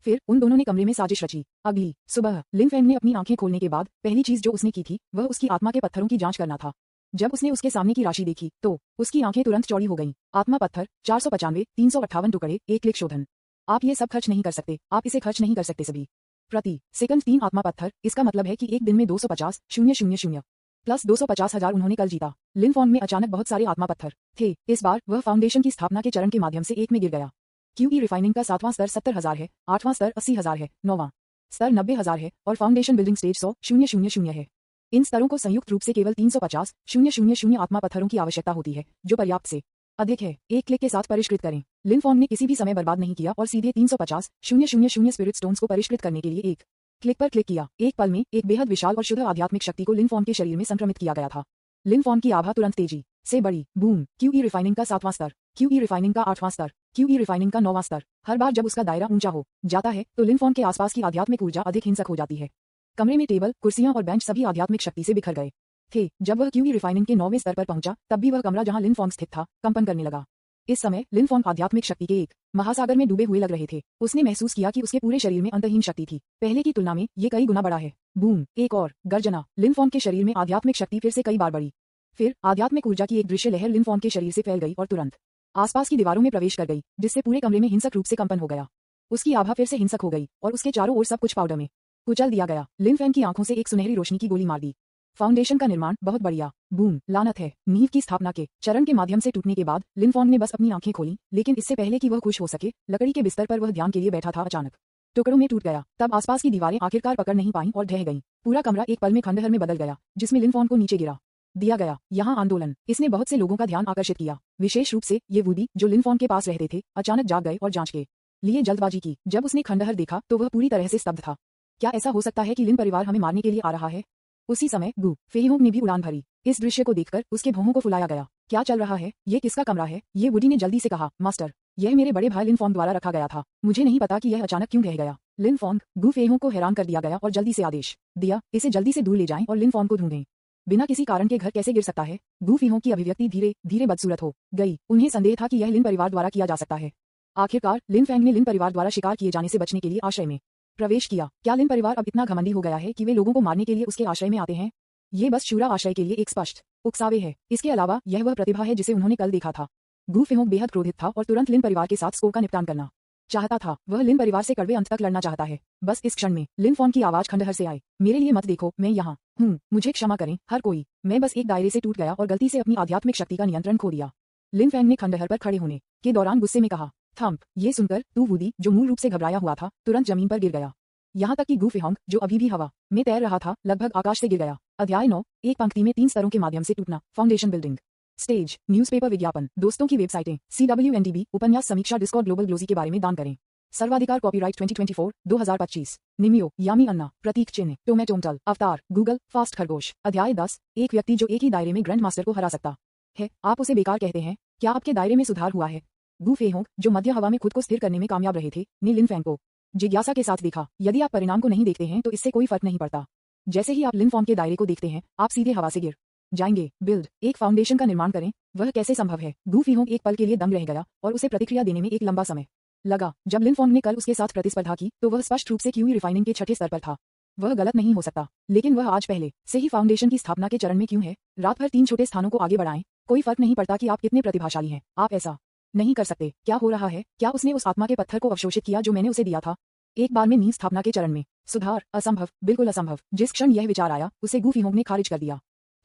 फिर उन दोनों ने कमरे में साजिश रची। अगली सुबह लिन फैंग ने अपनी आंखें खोलने के बाद पहली चीज जो उसने की थी वह उसकी आत्मा के पत्थरों की जांच करना था। जब उसने उसके सामने की राशि देखी तो उसकी आंखें तुरंत चौड़ी हो गईं। आत्मा पत्थर 495, 358 टुकड़े, 1 क्लिक शोधन। आप ये सब खर्च नहीं कर सकते। आप इसे खर्च नहीं कर सकते सभी प्रति सेकंड 3 आत्मा पत्थर। इसका मतलब है कि एक दिन में 250,000 प्लस 250,000 उन्होंने कल जीता। लिन फॉन्ग में अचानक बहुत सारे आत्मा पत्थर थे। इस बार वह फाउंडेशन की स्थापना के चरण के माध्यम से एक में गिर गया। क्यूई रिफाइनिंग का 7वां स्तर 70,000 है, 8वां स्तर 80,000 है, 9वां स्तर 90,000 है और फाउंडेशन बिल्डिंग स्टेज 100,000 है। इन स्तरों को संयुक्त रूप से केवल 350,000 आत्मा पत्थरों की आवश्यकता होती है, जो पर्याप्त से अधिक है। एक क्लिक के साथ परिष्कृत करें। लिन फॉन्ग ने किसी भी समय बर्बाद नहीं किया और सीधे 350,000 स्पिरिट स्टोन्स को परिष्कृत करने के लिए एक क्लिक पर क्लिक किया। एक पल में एक बेहद विशाल और शुद्ध आध्यात्मिक शक्ति को लिन फॉन्ग के शरीर में संक्रमित किया गया था। लिन फॉन्ग की आभा तुरंत तेजी से बढ़ी। बूम। क्यूई रिफाइनिंग का 7वां स्तर, क्यूई रिफाइनिंग का 8वां स्तर, क्यूई रिफाइनिंग का 9वां स्तर। हर बार जब उसका दायरा ऊंचा हो जाता है तो लिन फॉन्ग के आसपास की आध्यात्मिक ऊर्जा अधिक हिंसक हो जाती है। कमरे में टेबल, कुर्सियां और बेंच सभी आध्यात्मिक शक्ति से बिखर गए थे। जब वह क्यूई रिफाइनिंग के 9वें स्तर पर पहुंचा तब भी वह कमरा जहां लिन फोंग स्थित था कंपन करने लगा। इस समय लिन फोंग आध्यात्मिक शक्ति के एक महासागर में डूबे हुए लग रहे थे। उसने महसूस किया कि उसके पूरे शरीर में अंतहीन शक्ति थी। पहले की तुलना में ये कई गुना बड़ा है। बूम, एक और गर्जना। लिन फोंग के शरीर में आध्यात्मिक शक्ति फिर से कई बार बढ़ी। फिर आध्यात्मिक ऊर्जा की एक दृश्य लहर लिन फोंग के शरीर से फैल गई और तुरंत आसपास की दीवारों में प्रवेश कर गई, जिससे पूरे कमरे में हिंसक रूप से कंपन हो गया। उसकी आभा फिर से हिंसक हो गई और उसके चारों ओर सब कुछ पाउडर में कुचल दिया गया। लिन फेंग की आंखों से एक सुनहरी रोशनी की गोली मार दी। फाउंडेशन का निर्माण बहुत बढ़िया। बूम, लानत है। नींव की स्थापना के चरण के माध्यम से टूटने के बाद लिन फोंग ने बस अपनी आंखें खोली, लेकिन इससे पहले कि वह खुश हो सके, लकड़ी के बिस्तर पर वह ध्यान के लिए बैठा था अचानक टुकड़ों में टूट गया। तब आसपास की दीवारें आखिरकार पकड़ नहीं पाईं और ढह गईं। पूरा कमरा एक पल में खंडहर में बदल गया, जिसमें लिन फोंग को नीचे गिरा दिया गया। यहाँ आंदोलन इसने बहुत से लोगों का ध्यान आकर्षित किया, विशेष रूप से ये वुडी जो लिन फोंग के पास रहते थे अचानक जाग गए और जांच के लिए जल्दबाजी की। जब उसने खंडहर देखा तो वह पूरी तरह से स्तब्ध था। क्या ऐसा हो सकता है कि लिन परिवार हमें मारने के लिए आ रहा है? उसी समय गु फेइहोंग ने भी उड़ान भरी। इस दृश्य को देखकर उसके भौहों को फुलाया गया। क्या चल रहा है? ये किसका कमरा है? ये वुडी ने जल्दी से कहा। मास्टर, यह मेरे बड़े भाई लिन फोंग द्वारा रखा गया था। मुझे नहीं पता कि यह अचानक क्यों रह गया। लिन फोंग, गु फेइहोंग को हैरान कर दिया गया और जल्दी से आदेश दिया, इसे जल्दी से दूर ले जाएं और लिन फोंग को ढूंढें। बिना किसी कारण के घर कैसे गिर सकता है? गु फेइहोंग की अभिव्यक्ति धीरे धीरे बदसूरत हो गई। उन्हें संदेह था कि यह लिन परिवार द्वारा किया जा सकता है। आखिरकार लिन फेंग ने लिन परिवार द्वारा शिकार किए जाने से बचने के लिए आश्रय में प्रवेश किया। क्या लिन परिवार अब इतना घमंडी हो गया है कि वे लोगों को मारने के लिए उसके आश्रय में आते हैं? ये बस शूरा आश्रय के लिए एक स्पष्ट उकसावे है। इसके अलावा यह वह प्रतिभा है जिसे उन्होंने कल देखा था। गु फेइहोंग बेहद क्रोधित था और तुरंत लिन परिवार के साथ स्कोर का निपटान करना चाहता था। वह लिन परिवार से कड़वे अंत तक लड़ना चाहता है। बस इस क्षण में लिन फोंग की आवाज खंडहर से आई। मेरे लिए मत देखो, मैं यहाँ हूँ, मुझे क्षमा करें हर कोई। मैं बस एक दायरे से टूट गया और गलती से अपनी आध्यात्मिक शक्ति का नियंत्रण खो दिया। लिन फेंग ने खंडहर पर खड़े होने के दौरान गुस्से में कहा। थंप, ये सुनकर तू वुडी जो मूल रूप से घबराया हुआ था तुरंत जमीन पर गिर गया। यहाँ तक कि गु फेइहोंग जो अभी भी हवा में तैर रहा था लगभग आकाश से गिर गया। अध्याय 9, एक पंक्ति में 3 स्तरों के माध्यम से टूटना। फाउंडेशन बिल्डिंग स्टेज, न्यूज़पेपर विज्ञापन, दोस्तों की वेबसाइटें, CWNDB, उपन्यास समीक्षा, डिस्कॉर्ड, ग्लोबल ग्लोजी के बारे में दान करें। सर्वाधिकार कॉपीराइट 2024, 2025। निमियो, यामी अन्ना, प्रतीक चिन्ह, टोमेटोमटल, अवतार, गूगल, फास्ट खरगोश। अध्याय 10, एक व्यक्ति जो एक ही दायरे में ग्रैंड मास्टर को हरा सकता है, आप उसे बेकार कहते हैं। क्या आपके दायरे में सुधार हुआ है? गु फेइहोंग जो मध्य हवा में खुद को स्थिर करने में कामयाब रहे थे, ने लिन फेंग को जिज्ञासा के साथ देखा। यदि आप परिणाम को नहीं देखते हैं तो इससे कोई फर्क नहीं पड़ता। जैसे ही आप लिन फोंग के दायरे को देखते हैं आप सीधे हवा से गिर जाएंगे। बिल्ड, एक फाउंडेशन का निर्माण करें। वह कैसे संभव है? गु फेइहोंग एक पल के लिए दंग रह गया और उसे प्रतिक्रिया देने में एक लंबा समय लगा। जब लिन फोंग ने कल उसके साथ प्रतिस्पर्धा की तो वह स्पष्ट रूप से क्यूई रिफाइनिंग के 6ठे स्तर पर था। वह गलत नहीं हो सकता, लेकिन वह आज पहले से ही फाउंडेशन की स्थापना के चरण में क्यों है? रात भर 3 छोटे स्थानों को आगे बढ़ाएं, कोई फर्क नहीं पड़ता कि आप कितने प्रतिभाशाली हैं, आप ऐसा नहीं कर सकते। क्या हो रहा है? क्या उसने उस आत्मा के पत्थर को अवशोषित किया जो मैंने उसे दिया था? एक बार में नींव स्थापना के चरण में सुधार असंभव, बिल्कुल असंभव। जिस क्षण यह विचार आया उसे गु फेइहोंग ने खारिज कर दिया।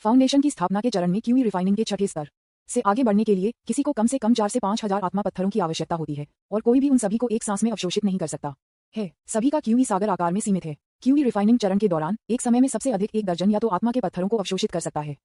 फाउंडेशन की स्थापना के चरण में क्यूई रिफाइनिंग के 6ठे स्तर से आगे बढ़ने के लिए किसी को कम से कम 4 से 5 हजार आत्मा पत्थरों की आवश्यकता होती है और कोई भी उन सभी को एक सांस में अवशोषित नहीं कर सकता है। सभी का क्यूई सागर आकार में सीमित है। क्यूई रिफाइनिंग चरण के दौरान एक समय में सबसे अधिक 1 दर्जन या तो आत्मा के पत्थरों को अवशोषित कर सकता है।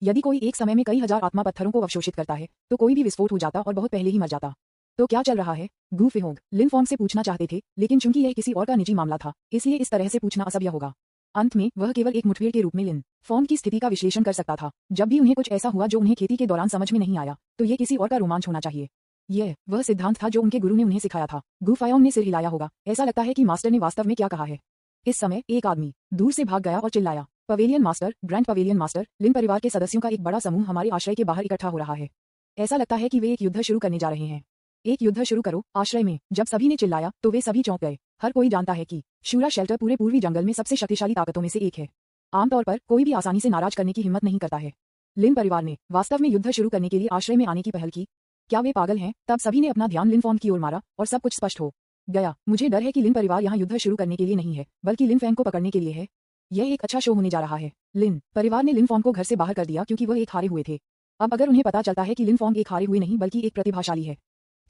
यदि कोई एक समय में कई हजार आत्मा पत्थरों को अवशोषित करता है तो कोई भी विस्फोट हो जाता और बहुत पहले ही मर जाता। तो क्या चल रहा है? गु फेइहोंग लिन फोंग से पूछना चाहते थे, लेकिन चूंकि यह किसी और का निजी मामला था इसलिए इस तरह से पूछना असभ्य होगा। अंत में वह केवल एक मुठभेड़ के रूप में लिन फोंग की स्थिति का विश्लेषण कर सकता था। जब भी उन्हें कुछ ऐसा हुआ जो उन्हें खेती के दौरान समझ में नहीं आया तो ये किसी और का रोमांच होना चाहिए। यह वह सिद्धांत था जो उनके गुरु ने उन्हें सिखाया था। गु फेइहोंग ने सिर हिलाया होगा। ऐसा लगता है कि मास्टर ने वास्तव में क्या कहा है। इस समय एक आदमी दूर से भाग गया और चिल्लाया, pavilion master, grand pavilion master, Lin परिवार के सदस्यों का एक बड़ा समूह हमारे आश्रय के बाहर इकट्ठा हो रहा है। ऐसा लगता है कि वे एक युद्ध शुरू करने जा रहे हैं। एक युद्ध शुरू करो आश्रय में। जब सभी ने चिल्लाया तो वे सभी चौंक गए। हर कोई जानता है कि शूरा शेल्टर पूरे पूर्वी जंगल में सबसे शक्तिशाली ताकतों में से एक है। आमतौर पर कोई भी आसानी से नाराज करने की हिम्मत नहीं करता है। लिन परिवार ने वास्तव में युद्ध शुरू करने के लिए आश्रय में आने की पहल की। क्या वे पागल हैं? तब सभी ने अपना ध्यान लिन फोंग की ओर मारा और सब कुछ स्पष्ट हो गया। मुझे डर है कि लिन परिवार यहाँ युद्ध शुरू करने के लिए नहीं है, बल्कि लिन फेंग को पकड़ने के लिए है। यह एक अच्छा शो होने जा रहा है। लिन परिवार ने लिन फोंग को घर से बाहर कर दिया क्योंकि वह एक हारे हुए थे। अब अगर उन्हें पता चलता है कि लिन फोंग एक हारे हुए नहीं बल्कि एक प्रतिभाशाली है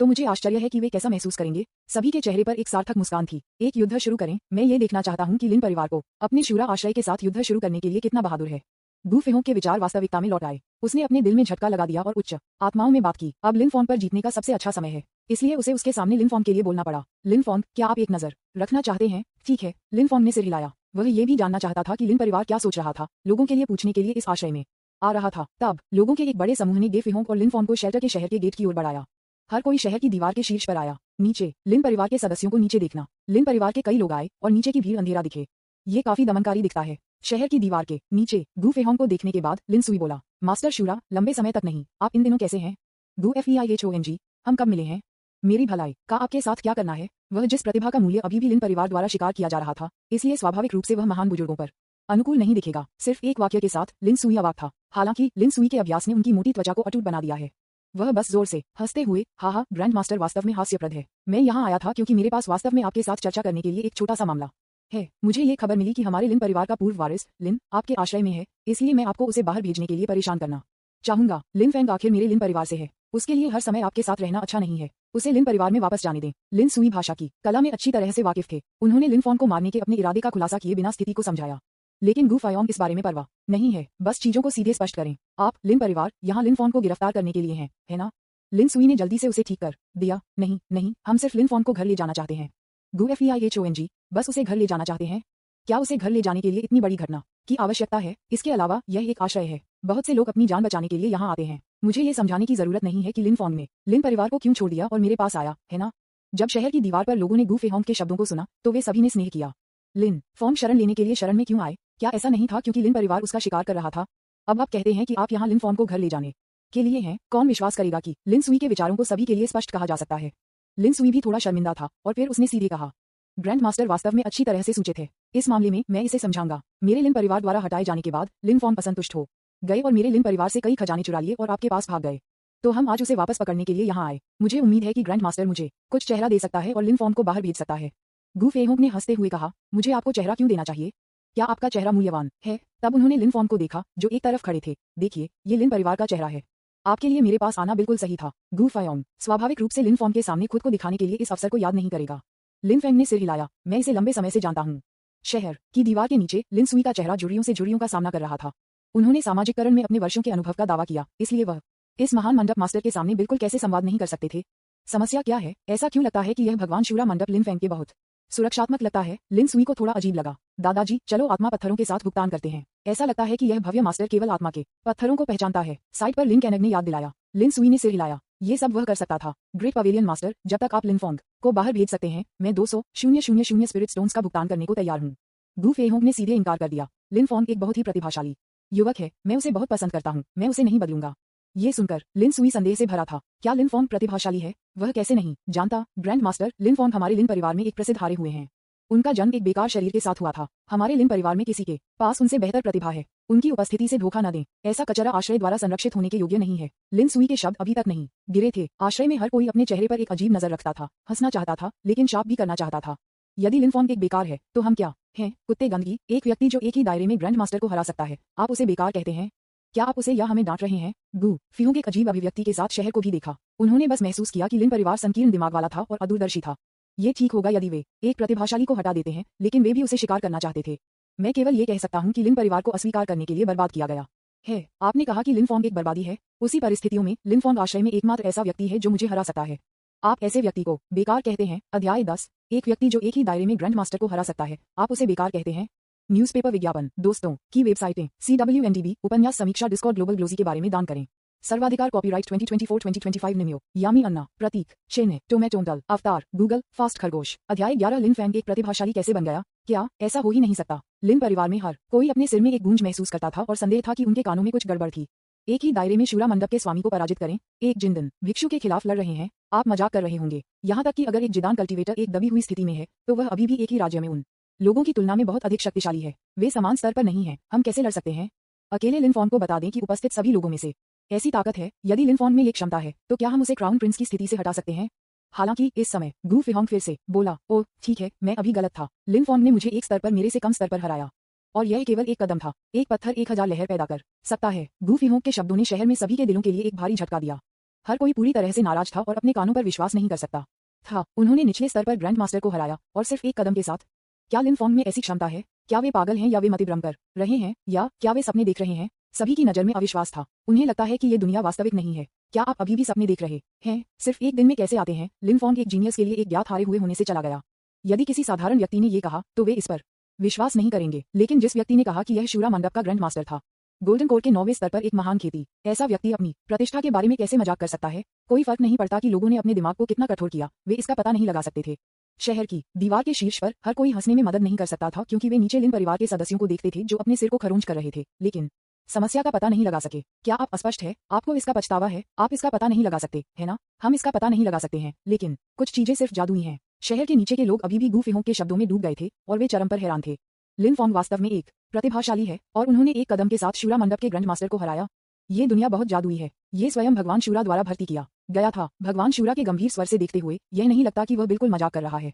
तो मुझे आश्चर्य है कि वे कैसा महसूस करेंगे। सभी के चेहरे पर एक सार्थक मुस्कान थी। एक युद्ध शुरू करें। मैं ये देखना चाहता हूँ कि लिन परिवार को अपने शूरा आश्रय के साथ युद्ध शुरू करने के लिए कितना बहादुर है। गु फेइहोंग के विचार वास्तविकता में लौट आए। उसने अपने दिल में झटका लगा दिया और उच्च आत्माओं में बात की। अब लिन फोंग पर जीतने का सबसे अच्छा समय है, इसलिए उसे उसके सामने लिन फोंग के लिए बोलना पड़ा। लिन फोंग, क्या आप एक नजर रखना चाहते हैं? ठीक है, लिन फोंग ने सिर हिलाया। वह ये भी जानना चाहता था कि लिन परिवार क्या सोच रहा था। लोगों के लिए पूछने के लिए इस आश्रय में आ रहा था। तब लोगों के एक बड़े समूह ने गे फेइहोंग और लिन फोंग को शेल्टर के शहर के गेट की ओर बढ़ाया। हर कोई शहर की दीवार के शीर्ष पर आया। नीचे लिन परिवार के सदस्यों को नीचे देखना। लिन परिवार के कई लोग आए और नीचे की भीड़ अंधेरा दिखे। ये काफी दमनकारी दिखता है। शहर की दीवार के नीचे गू फेहोंग को देखने के बाद लिन सुई बोला, मास्टर शूरा, लंबे समय तक नहीं, आप इन दिनों कैसे हैं? गू FEIHONG, हम कब मिले हैं? मेरी भलाई का आपके साथ क्या करना है? वह जिस प्रतिभा का मूल्य अभी भी लिन परिवार द्वारा शिकार किया जा रहा था, इसलिए स्वाभाविक रूप से वह महान बुजुर्गों पर अनुकूल नहीं दिखेगा। सिर्फ एक वाक्य के साथ लिन सुई अवाक था। हालांकि लिन सुई के अभ्यास ने उनकी मोटी त्वचा को अटूट बना दिया है। वह बस जोर से हंसते हुए, हा ग्रैंड मास्टर वास्तव में हास्यप्रद है। मैं यहाँ आया था क्योंकि मेरे पास वास्तव में आपके साथ चर्चा करने के लिए एक छोटा सा मामला है। मुझे ये खबर मिली कि हमारे लिन परिवार का पूर्व वारिस लिन आपके आश्रय में है, इसलिए मैं आपको उसे बाहर भेजने के लिए परेशान करना चाहूंगा। लिन फेंग आखिर मेरे लिन परिवार से है, उसके लिए हर समय आपके साथ रहना अच्छा नहीं है। उसे लिन परिवार में वापस जाने दें। लिन सुई भाषा की कला में अच्छी तरह से वाकिफ थे। उन्होंने लिन फॉन को मारने के अपने इरादे का खुलासा किए बिना स्थिति को समझाया। लेकिन गू फायोंग इस बारे में परवाह नहीं है। बस चीजों को सीधे स्पष्ट करें। आप लिन परिवार यहाँ लिन फॉन को गिरफ्तार करने के लिए हैं, है ना? लिन सुई ने जल्दी से उसे ठीक कर दिया। नहीं, हम सिर्फ लिन फॉन को घर ले जाना चाहते हैं। गू FEIHONG, बस उसे घर ले जाना चाहते हैं? क्या उसे घर ले जाने के लिए इतनी बड़ी घटना की आवश्यकता है? इसके अलावा यह एक आश्रय है। बहुत से लोग अपनी जान बचाने के लिए यहाँ आते हैं। मुझे ये समझाने की जरूरत नहीं है कि लिन फॉन ने लिन परिवार को क्यों छोड़ दिया और मेरे पास आया, है ना? जब शहर की दीवार पर लोगों ने गू फेहोंग के शब्दों को सुना तो वे सभी ने स्नेह किया। लिन फॉन शरण लेने के लिए शरण में क्यों आए? क्या ऐसा नहीं था क्योंकि लिन परिवार उसका शिकार कर रहा था? अब आप कहते हैं कि आप यहाँ लिन फॉन को घर ले जाने के लिए हैं। कौन विश्वास करेगा कि लिन सुई के विचारों को सभी के लिए स्पष्ट कहा जा सकता है? लिन सुई भी थोड़ा शर्मिंदा था और फिर उसने सीधे कहा, ग्रैंड मास्टर वास्तव में अच्छी तरह से सूचित है। इस मामले में मैं इसे समझाऊंगा। मेरे लिन परिवार द्वारा हटाए जाने के बाद लिन फॉन असंतुष्ट हो गए और मेरे लिन परिवार से कई खजाने चुरा लिए और आपके पास भाग गए। तो हम आज उसे वापस पकड़ने के लिए यहाँ आए। मुझे उम्मीद है कि ग्रैंड मास्टर मुझे कुछ चेहरा दे सकता है और लिन फॉन को बाहर भेज सकता है। गू फेहोंग ने हंसते हुए कहा, मुझे आपको चेहरा क्यों देना चाहिए? क्या आपका चेहरा मूल्यवान है? तब उन्होंने लिन फॉन को देखा जो एक तरफ खड़े थे। देखिए, ये लिन परिवार का चेहरा है। आपके लिए मेरे पास आना बिल्कुल सही था। गू फायोंग स्वाभाविक रूप से लिन फॉन के सामने खुद को दिखाने के लिए इस अवसर को याद नहीं करेगा। लिन फेंग ने सिर हिलाया, मैं इसे लंबे समय से जानता हूँ। शहर की दीवार के नीचे लिन सुई का चेहरा जुड़ियों से जुड़ियों का सामना कर रहा था। उन्होंने सामाजिककरण में अपने वर्षों के अनुभव का दावा किया, इसलिए वह इस महान मंडप मास्टर के सामने बिल्कुल कैसे संवाद नहीं कर सकते थे। समस्या क्या है? ऐसा क्यों लगता है कि यह भगवान शूरा मंडप लिन फेंग के बहुत सुरक्षात्मक लगता है? लिन सुई को थोड़ा अजीब लगा। दादाजी, चलो आत्मा पत्थरों के साथ भुगतान करते हैं। ऐसा लगता है कि यह भव्य मास्टर केवल आत्मा के पत्थरों को पहचानता है। साइड पर लिन कैनग ने याद दिलाया। लिन सुई ने सिर हिलाया। ये सब वह कर सकता था। ग्रेट पवेलियन मास्टर, जब तक आप लिन फॉन्ग को बाहर भेज सकते हैं, मैं 200,000 स्पिरिट स्टोन्स का भुगतान करने को तैयार हूँ। गू फेहोंग ने सीधे इनकार कर दिया। लिन फॉन्ग एक बहुत ही प्रतिभाशाली युवक है। मैं उसे बहुत पसंद करता हूँ। मैं उसे नहीं बदलूंगा। ये सुनकर लिन सुई संदेह से भरा था। क्या लिन फॉन्ग प्रतिभाशाली है? वह कैसे नहीं जानता? ग्रैंड मास्टर, लिन फॉन्ग हमारे लिन परिवार में एक प्रसिद्ध हारे हुए हैं। उनका जन्म एक बेकार शरीर के साथ हुआ था। हमारे लिन परिवार में किसी के पास उनसे बेहतर प्रतिभा है। उनकी उपस्थिति से धोखा न दें। ऐसा कचरा आश्रय द्वारा संरक्षित होने के योग्य नहीं है। लिन सुई के शब्द अभी तक नहीं गिरे थे। आश्रय में हर कोई अपने चेहरे पर एक अजीब नजर रखता था। हंसना चाहता था, लेकिन शाप भी करना चाहता था। यदि लिन फॉन्ग एक बेकार है, तो हम क्या हैं? कुत्ते गंदगी। एक व्यक्ति जो एक ही दायरे में ग्रैंड मास्टर को हरा सकता है, आप उसे बेकार कहते हैं? क्या आप उसे या हमें डांट रहे हैं? गू फेहोंग एक अजीब अभिव्यक्ति के साथ शहर को भी देखा। उन्होंने बस महसूस किया कि लिन परिवार संकीर्ण दिमाग वाला था और अदूरदर्शी था। ये ठीक होगा यदि वे एक प्रतिभाशाली को हटा देते हैं, लेकिन वे भी उसे शिकार करना चाहते थे। मैं केवल ये कह सकता हूँ कि लिन परिवार को अस्वीकार करने के लिए बर्बाद किया गया है। आपने कहा कि लिन फॉन्ग एक बर्बादी है। उसी परिस्थितियों में लिन फॉन्ग आश्रय में एकमात्र ऐसा व्यक्ति है जो मुझे हरा सकता है। आप ऐसे व्यक्ति को बेकार कहते हैं? अध्याय 10, एक व्यक्ति जो एक ही दायरे में ग्रैंड मास्टर को हरा सकता है, आप उसे बेकार कहते हैं? न्यूज़पेपर विज्ञापन, दोस्तों की वेबसाइटें, CWNDB, उपन्यास समीक्षा, डिस्कॉर्ड, ग्लोबल ग्लोजी के बारे में दान करें। सर्वाधिकार कॉपीराइट 2024-2025 निम्यो, यामी अन्ना, प्रतीक, चेन्नई, टोमेटोंटल, अवतार, गूगल, फास्ट खरगोश। अध्याय 11, लिन फैंग एक प्रतिभाशाली कैसे बन गया? क्या ऐसा हो ही नहीं सकता? लिन परिवार में हर कोई अपने सिर में एक गूंज महसूस करता था और संदेह था कि उनके कानों में कुछ गड़बड़ थी। एक ही दायरे में शूरा मंडप के स्वामी को पराजित करें, एक जिंदन भिक्षु के खिलाफ लड़ रहे हैं। आप मजाक कर रहे होंगे। यहाँ तक कि अगर एक जिदान कल्टीवेटर एक दबी हुई स्थिति में है, तो वह अभी भी एक ही राज्य में उन लोगों की तुलना में बहुत अधिक शक्तिशाली है। वे समान स्तर पर नहीं हैं। हम कैसे लड़ सकते हैं? अकेले लिन फॉन्ग को बता दें कि उपस्थित सभी लोगों में से ऐसी ताकत है। यदि लिन फॉन्ग में ये क्षमता है, तो क्या हम उसे क्राउन प्रिंस की स्थिति से हटा सकते हैं? हालांकि इस समय गू फेहोंग फिर से बोला, ओह ठीक है, मैं अभी गलत था। लिन फॉन्ग ने मुझे एक स्तर पर मेरे से कम स्तर पर हराया, और यह केवल एक कदम था। एक पत्थर 1000 लहर पैदा कर सकता है। गू फेहोंग के शब्दों ने शहर में सभी के दिलों के लिए एक भारी झटका दिया। हर कोई पूरी तरह से नाराज था और अपने कानों पर विश्वास नहीं कर सकता था। उन्होंने निचले स्तर पर ग्रैंड मास्टर को हराया, और सिर्फ एक कदम के साथ। क्या लिन फॉन्ग में ऐसी क्षमता है? क्या वे पागल हैं या वे मतिभ्रम कर रहे हैं, या क्या वे सपने देख रहे हैं? सभी की नजर में अविश्वास था। उन्हें लगता है कि ये दुनिया वास्तविक नहीं है। क्या आप अभी भी सपने देख रहे हैं? सिर्फ एक दिन में कैसे आते हैं? लिन फॉन्ग एक जीनियस के लिए एक ज्ञात हारे हुए होने से चला गया। यदि किसी साधारण व्यक्ति ने ये कहा, तो वे इस पर विश्वास नहीं करेंगे। लेकिन जिस व्यक्ति ने कहा कि यह शूरा मंडप का ग्रैंड मास्टर था, गोल्डन कोर के 9वें स्तर पर एक महान खेती, ऐसा व्यक्ति अपनी प्रतिष्ठा के बारे में कैसे मजाक कर सकता है? कोई फर्क नहीं पड़ता कि लोगों ने अपने दिमाग को कितना कठोर किया, वे इसका पता नहीं लगा सकते थे। शहर की दीवार के शीर्ष पर हर कोई हंसने में मदद नहीं कर सकता था क्योंकि वे नीचे लिन परिवार के सदस्यों को देखते थे जो अपने सिर को खरोंच कर रहे थे, लेकिन समस्या का पता नहीं लगा सके। क्या आप अस्पष्ट है? आपको इसका पछतावा है? आप इसका पता नहीं लगा सकते, है ना? हम इसका पता नहीं लगा सकते हैं, लेकिन कुछ चीजें सिर्फ जादुई हैं। शहर के नीचे के लोग अभी भी गू फेहोंग के शब्दों में डूब गए थे और वे चरम पर हैरान थे। लिन फोंग वास्तव में एक प्रतिभाशाली है और उन्होंने एक कदम के साथ शूरा मंडप के ग्रैंड मास्टर को हराया। ये दुनिया बहुत जादुई है। ये स्वयं भगवान शूरा द्वारा भर्ती किया गया था। भगवान शूरा के गंभीर स्वर से देखते हुए यह नहीं लगता कि वह बिल्कुल मजाक कर रहा है।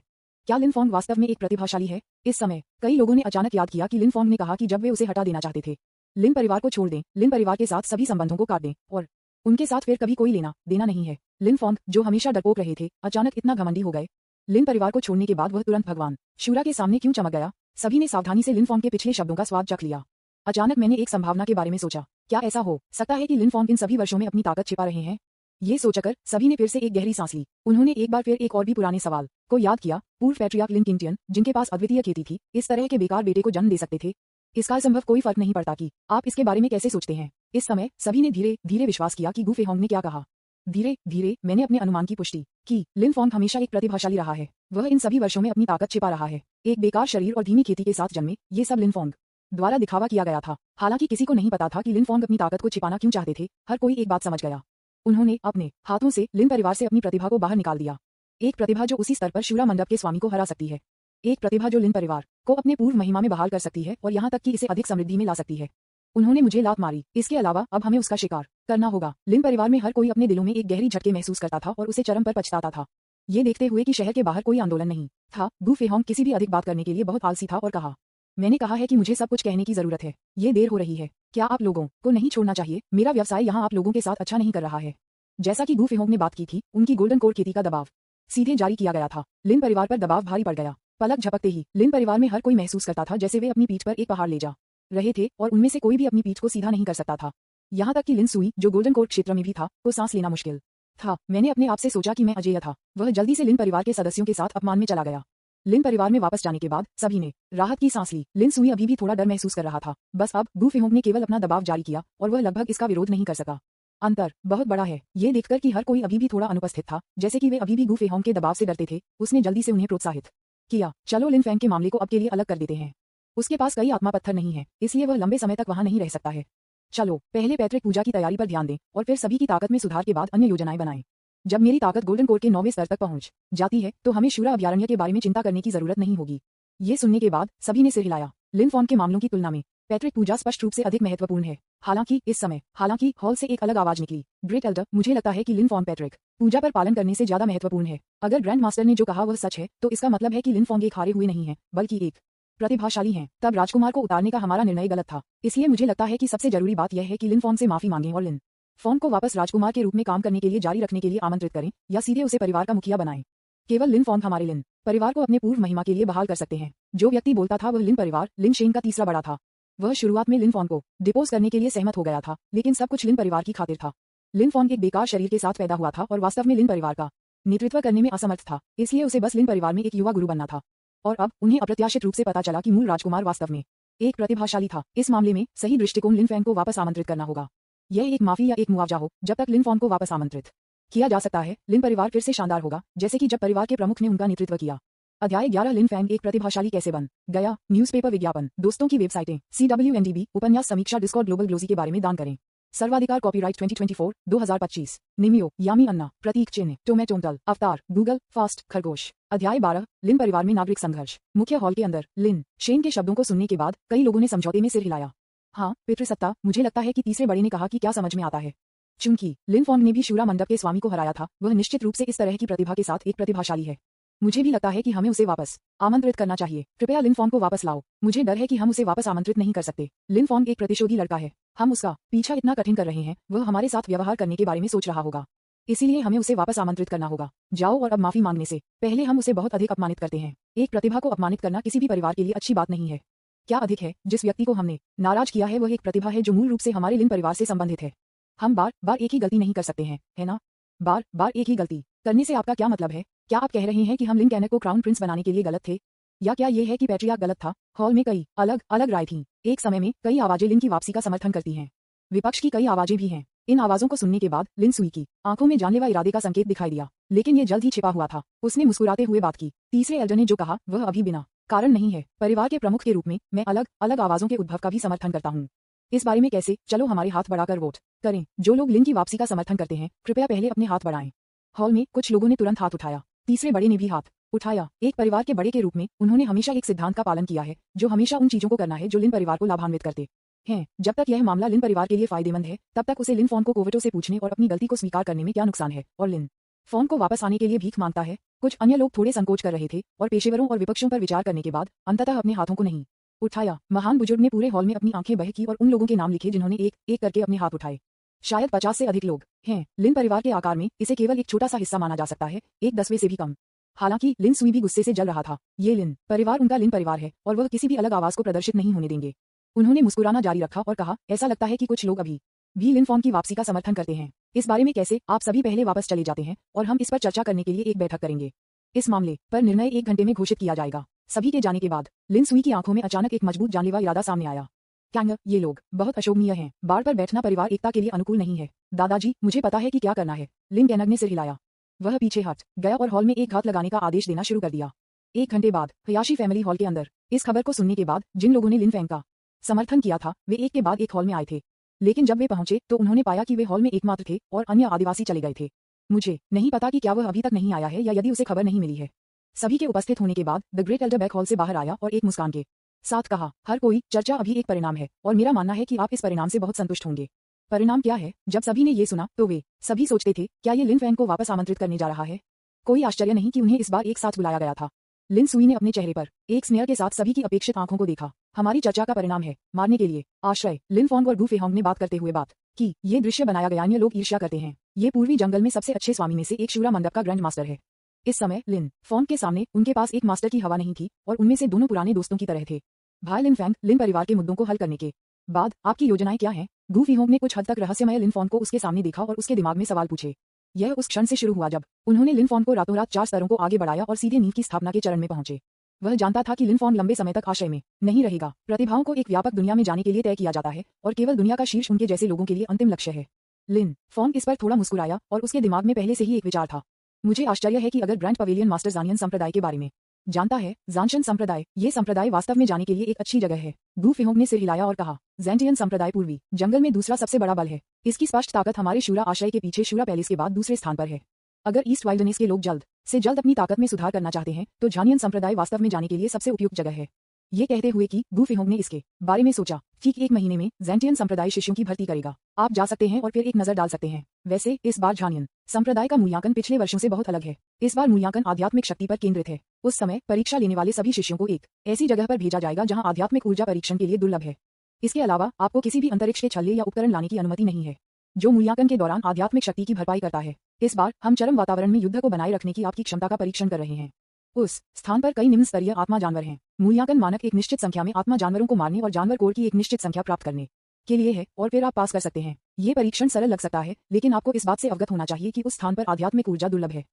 क्या लिन फोंग वास्तव में एक प्रतिभाशाली है? इस समय कई लोगों ने अचानक याद किया कि लिन फोंग ने कहा कि जब वे उसे हटा देना चाहते थे, लिन परिवार को छोड़ दें, लिन परिवार के साथ सभी संबंधों को काट दें और उनके साथ फिर कभी कोई लेना देना नहीं है। लिन फोंग, जो हमेशा डरपोक रहे थे, अचानक इतना घमंडी हो गए। लिन परिवार को छोड़ने के बाद वह तुरंत भगवान शूरा के सामने क्यों चमक गया? सभी ने सावधानी से लिन फोंग के पिछले शब्दों का स्वाद चख लिया। अचानक मैंने एक संभावना के बारे में सोचा। क्या ऐसा हो सकता है कि लिन फोंग इन सभी वर्षों में अपनी ताकत छिपा रहे हैं? ये सोचकर सभी ने फिर से एक गहरी सांस ली। उन्होंने एक बार फिर एक और भी पुराने सवाल को याद किया। पूर्व पैट्रियार्क लिन किंगटियन, जिनके पास अद्वितीय खेती थी, इस तरह के बेकार बेटे को जन्म दे सकते थे? इसका संभव कोई फर्क नहीं पड़ता कि आप इसके बारे में कैसे सोचते हैं। इस समय सभी ने धीरे धीरे विश्वास किया कि गू फेहोंग ने क्या कहा। धीरे धीरे मैंने अपने अनुमान की पुष्टि की। लिन फोंग हमेशा एक प्रतिभाशाली रहा है। वह इन सभी वर्षों में अपनी ताकत छिपा रहा है। एक बेकार शरीर और धीमी खेती के साथ जन्मे, ये सब लिन फोंग द्वारा दिखावा किया गया था। हालांकि किसी को नहीं पता था कि लिन फोंग अपनी ताकत को छिपाना क्यों चाहते थे। हर कोई एक बात समझ गया। उन्होंने अपने हाथों से लिन परिवार से अपनी प्रतिभा को बाहर निकाल दिया। एक प्रतिभा जो उसी स्तर पर शूरा मंडप के स्वामी को हरा सकती है। एक प्रतिभा जो लिन परिवार को अपने पूर्व महिमा में बहाल कर सकती है और यहाँ तक कि इसे अधिक समृद्धि में ला सकती है। उन्होंने मुझे लात मारी। इसके अलावा अब हमें उसका शिकार करना होगा। लिन परिवार में हर कोई अपने दिलों में एक गहरी झटके महसूस करता था और उसे चरम पर पछताता था। ये देखते हुए कि शहर के बाहर कोई आंदोलन नहीं था, गू फेहोंग किसी भी अधिक बात करने के लिए बहुत आलसी था और कहा, मैंने कहा है कि मुझे सब कुछ कहने की जरूरत है। ये देर हो रही है। क्या आप लोगों को नहीं छोड़ना चाहिए? मेरा व्यवसाय यहाँ आप लोगों के साथ अच्छा नहीं कर रहा है। जैसा कि गू फेहोंग ने बात की थी, उनकी गोल्डन कोर खेती का दबाव सीधे जारी किया गया था। लिन परिवार पर दबाव भारी पड़ गया। पलक झपकते ही लिन परिवार में हर कोई महसूस करता था जैसे वे अपनी पीठ पर एक पहाड़ ले जा रहे थे और उनमें से कोई भी अपनी पीठ को सीधा नहीं कर सकता था। यहाँ तक कि लिन सुई, जो गोल्डन कोर क्षेत्र में भी था, को सांस लेना मुश्किल था। मैंने अपने आप से सोचा कि मैं अजेय था। वह जल्दी से लिन परिवार के सदस्यों के साथ अपमान में चला गया। लिन परिवार में वापस जाने के बाद सभी ने राहत की सांस ली। लिन सुई अभी भी थोड़ा डर महसूस कर रहा था। बस अब गू फेहोंग ने केवल अपना दबाव जारी किया और वह लगभग इसका विरोध नहीं कर सका। अंतर बहुत बड़ा है। ये देखकर कि हर कोई अभी भी थोड़ा अनुपस्थित था, जैसे कि वे अभी भी गू फेहोंग के दबाव से डरते थे, उसने जल्दी से उन्हें प्रोत्साहित किया। चलो लिन फेंग के मामले को अब के लिए अलग कर देते हैं। उसके पास कई आत्मा पत्थर नहीं है, इसलिए वह लंबे समय तक वहां नहीं रह सकता है। चलो पहले पैतृक पूजा की तैयारी पर ध्यान दें और फिर सभी की ताकत में सुधार के बाद अन्य योजनाएं बनाएं। जब मेरी ताकत गोल्डन कोर के 9वें स्तर तक पहुंच जाती है तो हमें शूरा अभयारण्य के बारे में चिंता करने की जरूरत नहीं होगी। ये सुनने के बाद सभी ने सिर हिलाया। लिन फोंग के मामलों की तुलना में पैतृक पूजा स्पष्ट रूप से अधिक महत्वपूर्ण है। हालांकि हॉल से एक अलग आवाज निकली। ग्रेट एल्डर, मुझे लगता है कि लिन फोंग पैतृक पूजा पर पालन करने से ज्यादा महत्वपूर्ण है। अगर ग्रैंड मास्टर ने जो कहा वह सच है तो इसका मतलब है कि लिन फोंग एक हारे हुए नहीं है, बल्कि एक प्रतिभाशाली हैं। तब राजकुमार को उतारने का हमारा निर्णय गलत था। इसलिए मुझे लगता है कि सबसे जरूरी बात यह है कि लिन फोंग से माफी मांगें और लिन फोंग को वापस राजकुमार के रूप में काम करने के लिए जारी रखने के लिए आमंत्रित करें या सीधे उसे परिवार का मुखिया बनाएं। केवल लिन फोंग हमारे लिन परिवार को अपने पूर्व महिमा के लिए बहाल कर सकते हैं। जो व्यक्ति बोलता था वह लिन परिवार लिन शेंग का तीसरा बड़ा था। वह शुरुआत में लिन फोंग को डिपोज करने के लिए सहमत हो गया था, लेकिन सब कुछ लिन परिवार की खातिर था। लिन फोंग एक बेकार शरीर के साथ पैदा हुआ था और वास्तव में लिन परिवार का नेतृत्व करने में असमर्थ था, इसलिए उसे बस लिन परिवार में एक युवा गुरु बनना था। और अब उन्हें अप्रत्याशित रूप से पता चला कि मूल राजकुमार वास्तव में एक प्रतिभाशाली था। इस मामले में सही दृष्टिकोण लिन फेंग को वापस आमंत्रित करना होगा। यह एक माफी या एक मुआवजा हो। जब तक लिन फोंग को वापस आमंत्रित किया जा सकता है, लिन परिवार फिर से शानदार होगा, जैसे कि जब परिवार के प्रमुख ने उनका नेतृत्व किया। अध्याय 11 लिन फेंग एक प्रतिभाशाली कैसे बन गया। न्यूज़पेपर विज्ञापन, दोस्तों की वेबसाइटें, CWNDB, उपन्यास समीक्षा, डिस्कॉर्ड, ग्लोबल ग्लोजी के बारे में दान करें। सर्वाधिकार कॉपीराइट 2024 2025। निमियो, यामी अन्ना, प्रतीक चिन्ह, टोमेटोंटल, अवतार, गूगल, फास्ट, खरगोश। अध्याय 12 लिन परिवार में नागरिक संघर्ष। मुख्य हॉल के अंदर लिन शेन के शब्दों को सुनने के बाद कई लोगों ने समझौते में सिर हिलाया। हाँ पितृसत्ता, मुझे लगता है कि तीसरे बड़े ने कहा कि क्या समझ में आता है। चूंकि लिन फोंग ने भी शूरा मंडप के स्वामी को हराया था, वह निश्चित रूप से इस तरह की प्रतिभा के साथ एक प्रतिभाशाली है। मुझे भी लगता है कि हमें उसे वापस आमंत्रित करना चाहिए। कृपया लिन फोंग को वापस लाओ। मुझे डर है कि हम उसे वापस आमंत्रित नहीं कर सकते। लिन फोंग एक प्रतिशोधी लड़का है। हम उसका पीछा इतना कठिन कर रहे हैं, वह हमारे साथ व्यवहार करने के बारे में सोच रहा होगा। इसीलिए हमें उसे वापस आमंत्रित करना होगा। जाओ और अब माफी मांगने से पहले हम उसे बहुत अधिक अपमानित करते हैं। एक प्रतिभा को अपमानित करना किसी भी परिवार के लिए अच्छी बात नहीं है। क्या अधिक है, जिस व्यक्ति को हमने नाराज किया है वह एक प्रतिभा है जो मूल रूप से हमारे लिन परिवार से संबंधित है। हम बार बार एक ही गलती नहीं कर सकते हैं, है ना? बार बार एक ही गलती करने से आपका क्या मतलब है? क्या आप कह रहे हैं कि हम लिन कैनर को क्राउन प्रिंस बनाने के लिए गलत थे? या क्या ये है कि पैट्रियार्क गलत था? हॉल में कई अलग अलग राय थीं। एक समय में कई आवाजें लिन की वापसी का समर्थन करती हैं। विपक्ष की कई आवाजें भी हैं। इन आवाजों को सुनने के बाद लिन सुई की आंखों में जानलेवा इरादे का संकेत दिखाई दिया। लेकिन ये जल्द ही छिपा हुआ था। उसने मुस्कुराते हुए बात की। तीसरे एल्डर ने जो कहा वह अभी बिना कारण नहीं है। परिवार के प्रमुख के रूप में मैं अलग अलग आवाजों के उद्भव का भी समर्थन करता हूँ। इस बारे में कैसे? चलो हमारे हाथ बढ़ाकर वोट करें। जो लोग लिन की वापसी का समर्थन करते हैं कृपया पहले अपने हाथ बढ़ाएं। हॉल में कुछ लोगों ने तुरंत हाथ उठाया। तीसरे बड़े ने भी हाथ उठाया। एक परिवार के बड़े के रूप में उन्होंने हमेशा एक सिद्धांत का पालन किया है, जो हमेशा उन चीजों को करना है जो लिन परिवार को लाभान्वित करते हैं। जब तक यह मामला लिन परिवार के लिए फायदेमंद है तब तक उसे लिन फॉन को कोवेटो से पूछने और अपनी गलती को स्वीकार करने में क्या नुकसान है। और लिन फॉन को वापस आने के लिए भीख मांगता है। कुछ अन्य लोग थोड़े संकोच कर रहे थे और पेशेवरों और विपक्षों पर विचार करने के बाद अंततः अपने हाथों को नहीं उठाया। महान बुजुर्ग ने पूरे हॉल में अपनी आंखें बह की और उन लोगों के नाम लिखे जिन्होंने एक एक करके अपने हाथ उठाए। शायद 50 से अधिक लोग हैं। लिन परिवार के आकार में इसे केवल एक छोटा सा हिस्सा माना जा सकता है, 1/10 से भी कम। हालांकि लिन सुई भी गुस्से से जल रहा था। ये लिन परिवार उनका लिन परिवार है और वह किसी भी अलग आवाज को प्रदर्शित नहीं होने देंगे। उन्होंने मुस्कुराना जारी रखा और कहा, ऐसा लगता है कि कुछ लोग अभी भी लिन फॉन की वापसी का समर्थन करते हैं। इस बारे में कैसे? आप सभी पहले वापस चले जाते हैं और हम इस पर चर्चा करने के लिए एक बैठक करेंगे। इस मामले पर निर्णय 1 घंटे में घोषित किया जाएगा। सभी के जाने के बाद लिन सुई की आंखों में अचानक एक मजबूत जानलेवा इरादा सामने आया। कैंग, ये लोग बहुत अशोभनीय हैं। बाड़ पर बैठना परिवार एकता के लिए अनुकूल नहीं है। दादाजी, मुझे पता है कि क्या करना है। लिन कैनग ने सिर हिलाया। वह पीछे हट गया और हॉल में एक घात लगाने का आदेश देना शुरू कर दिया। 1 घंटे बाद हयाशी फैमिली हॉल के अंदर इस खबर को सुनने के बाद जिन लोगों ने लिन फैंग का समर्थन किया था वे एक के बाद एक हॉल में आए थे। लेकिन जब वे पहुंचे तो उन्होंने पाया कि वे हॉल में एकमात्र थे और अन्य आदिवासी चले गए थे। मुझे नहीं पता कि क्या वह अभी तक नहीं आया है या यदि उसे खबर नहीं मिली है। सभी के उपस्थित होने के बाद the great Elder back hall से बाहर आया और एक मुस्कान के साथ कहा, हर कोई, चर्चा अभी एक परिणाम है और मेरा मानना है कि आप इस परिणाम से बहुत संतुष्ट होंगे। परिणाम क्या है? जब सभी ने ये सुना तो वे सभी सोचते थे, क्या ये लिन फैंग को वापस आमंत्रित करने जा रहा है? कोई आश्चर्य नहीं कि उन्हें इस बार एक साथ बुलाया गया था। लिन सुई ने अपने चेहरे पर एक स्नेह के साथ सभी की अपेक्षित आंखों को देखा। हमारी चर्चा का परिणाम है मारने के लिए आश्रय। लिन फॉन्ग और गू फेहोंग ने बात करते हुए बात की। ये दृश्य बनाया गया। अन्य लोग ईर्ष्या करते हैं। ये पूर्वी जंगल में सबसे अच्छे स्वामी में से एक शूरा मंडप का ग्रैंड मास्टर है। इस समय लिन फॉन्ग के सामने उनके पास एक मास्टर की हवा नहीं थी और उनमें से दोनों पुराने दोस्तों की तरह थे। भाई लिन फैंग, लिन परिवार के मुद्दों को हल करने के बाद आपकी योजनाएं क्या हैं? गू फेहोंग ने कुछ हद तक रहस्यमय लिन फॉन्ग को उसके सामने देखा और उसके दिमाग में सवाल पूछे। यह उस क्षण से शुरू हुआ जब उन्होंने लिन फॉन्ग को रातों रात 4 स्तरों को आगे बढ़ाया और सीधे नींव की स्थापना के चरण में पहुंचे। वह जानता था कि लिन फॉन्ग लंबे समय तक आश्रय में नहीं रहेगा। प्रतिभाओं को एक व्यापक दुनिया में जाने के लिए तय किया जाता है और केवल दुनिया का शीर्ष उनके जैसे लोगों के लिए अंतिम लक्ष्य है। लिन फॉन्ग इस पर थोड़ा मुस्कुराया और उसके दिमाग में पहले से ही एक विचार था। मुझे आश्चर्य है कि अगर ग्रैंड पवेलियन मास्टर जानियन संप्रदाय के बारे में जानता है। जानशन संप्रदाय, ये संप्रदाय वास्तव में जाने के लिए एक अच्छी जगह है। गू फेहोंग ने सिर हिलाया और कहा, ज़ैंटियन संप्रदाय पूर्वी जंगल में दूसरा सबसे बड़ा बल है। इसकी स्पष्ट ताकत हमारे शूरा आश्रय के पीछे शूरा पैलेस के बाद दूसरे स्थान पर है। अगर ईस्ट वाइल्डनेस के लोग जल्द से जल्द अपनी ताकत में सुधार करना चाहते हैं तो झानियन संप्रदाय वास्तव में जाने के लिए सबसे उपयुक्त जगह है। ये कहते हुए कि गू फेहोंग ने इसके बारे में सोचा। ठीक 1 महीने में ज़ैंटियन संप्रदाय शिष्यों की भर्ती करेगा। आप जा सकते हैं और फिर एक नजर डाल सकते हैं। वैसे इस बार झानियन संप्रदाय का मूल्यांकन पिछले वर्षों से बहुत अलग है। इस बार मूल्यांकन आध्यात्मिक शक्ति पर केंद्रित है। उस समय परीक्षा लेने वाले सभी शिष्यों को एक ऐसी जगह पर भेजा जाएगा जहां आध्यात्मिक ऊर्जा परीक्षण के लिए दुर्लभ है। इसके अलावा आपको किसी भी अंतरिक्ष के छल्ले या उपकरण लाने की अनुमति नहीं है जो मूल्यांकन के दौरान आध्यात्मिक शक्ति की भरपाई करता है। इस बार हम चरम वातावरण में युद्ध को बनाए रखने की आपकी क्षमता का परीक्षण कर रहे हैं। उस स्थान पर कई निम्न स्तरीय आत्मा जानवर हैं। मूल्यांकन मानक एक निश्चित संख्या में आत्मा जानवरों को मारने और जानवर कोर की एक निश्चित संख्या प्राप्त करने के लिए है और फिर आप पास कर सकते हैं। ये परीक्षण सरल लग सकता है, लेकिन आपको इस बात से अवगत होना चाहिए कि उस स्थान पर आध्यात्मिक ऊर्जा दुर्लभ है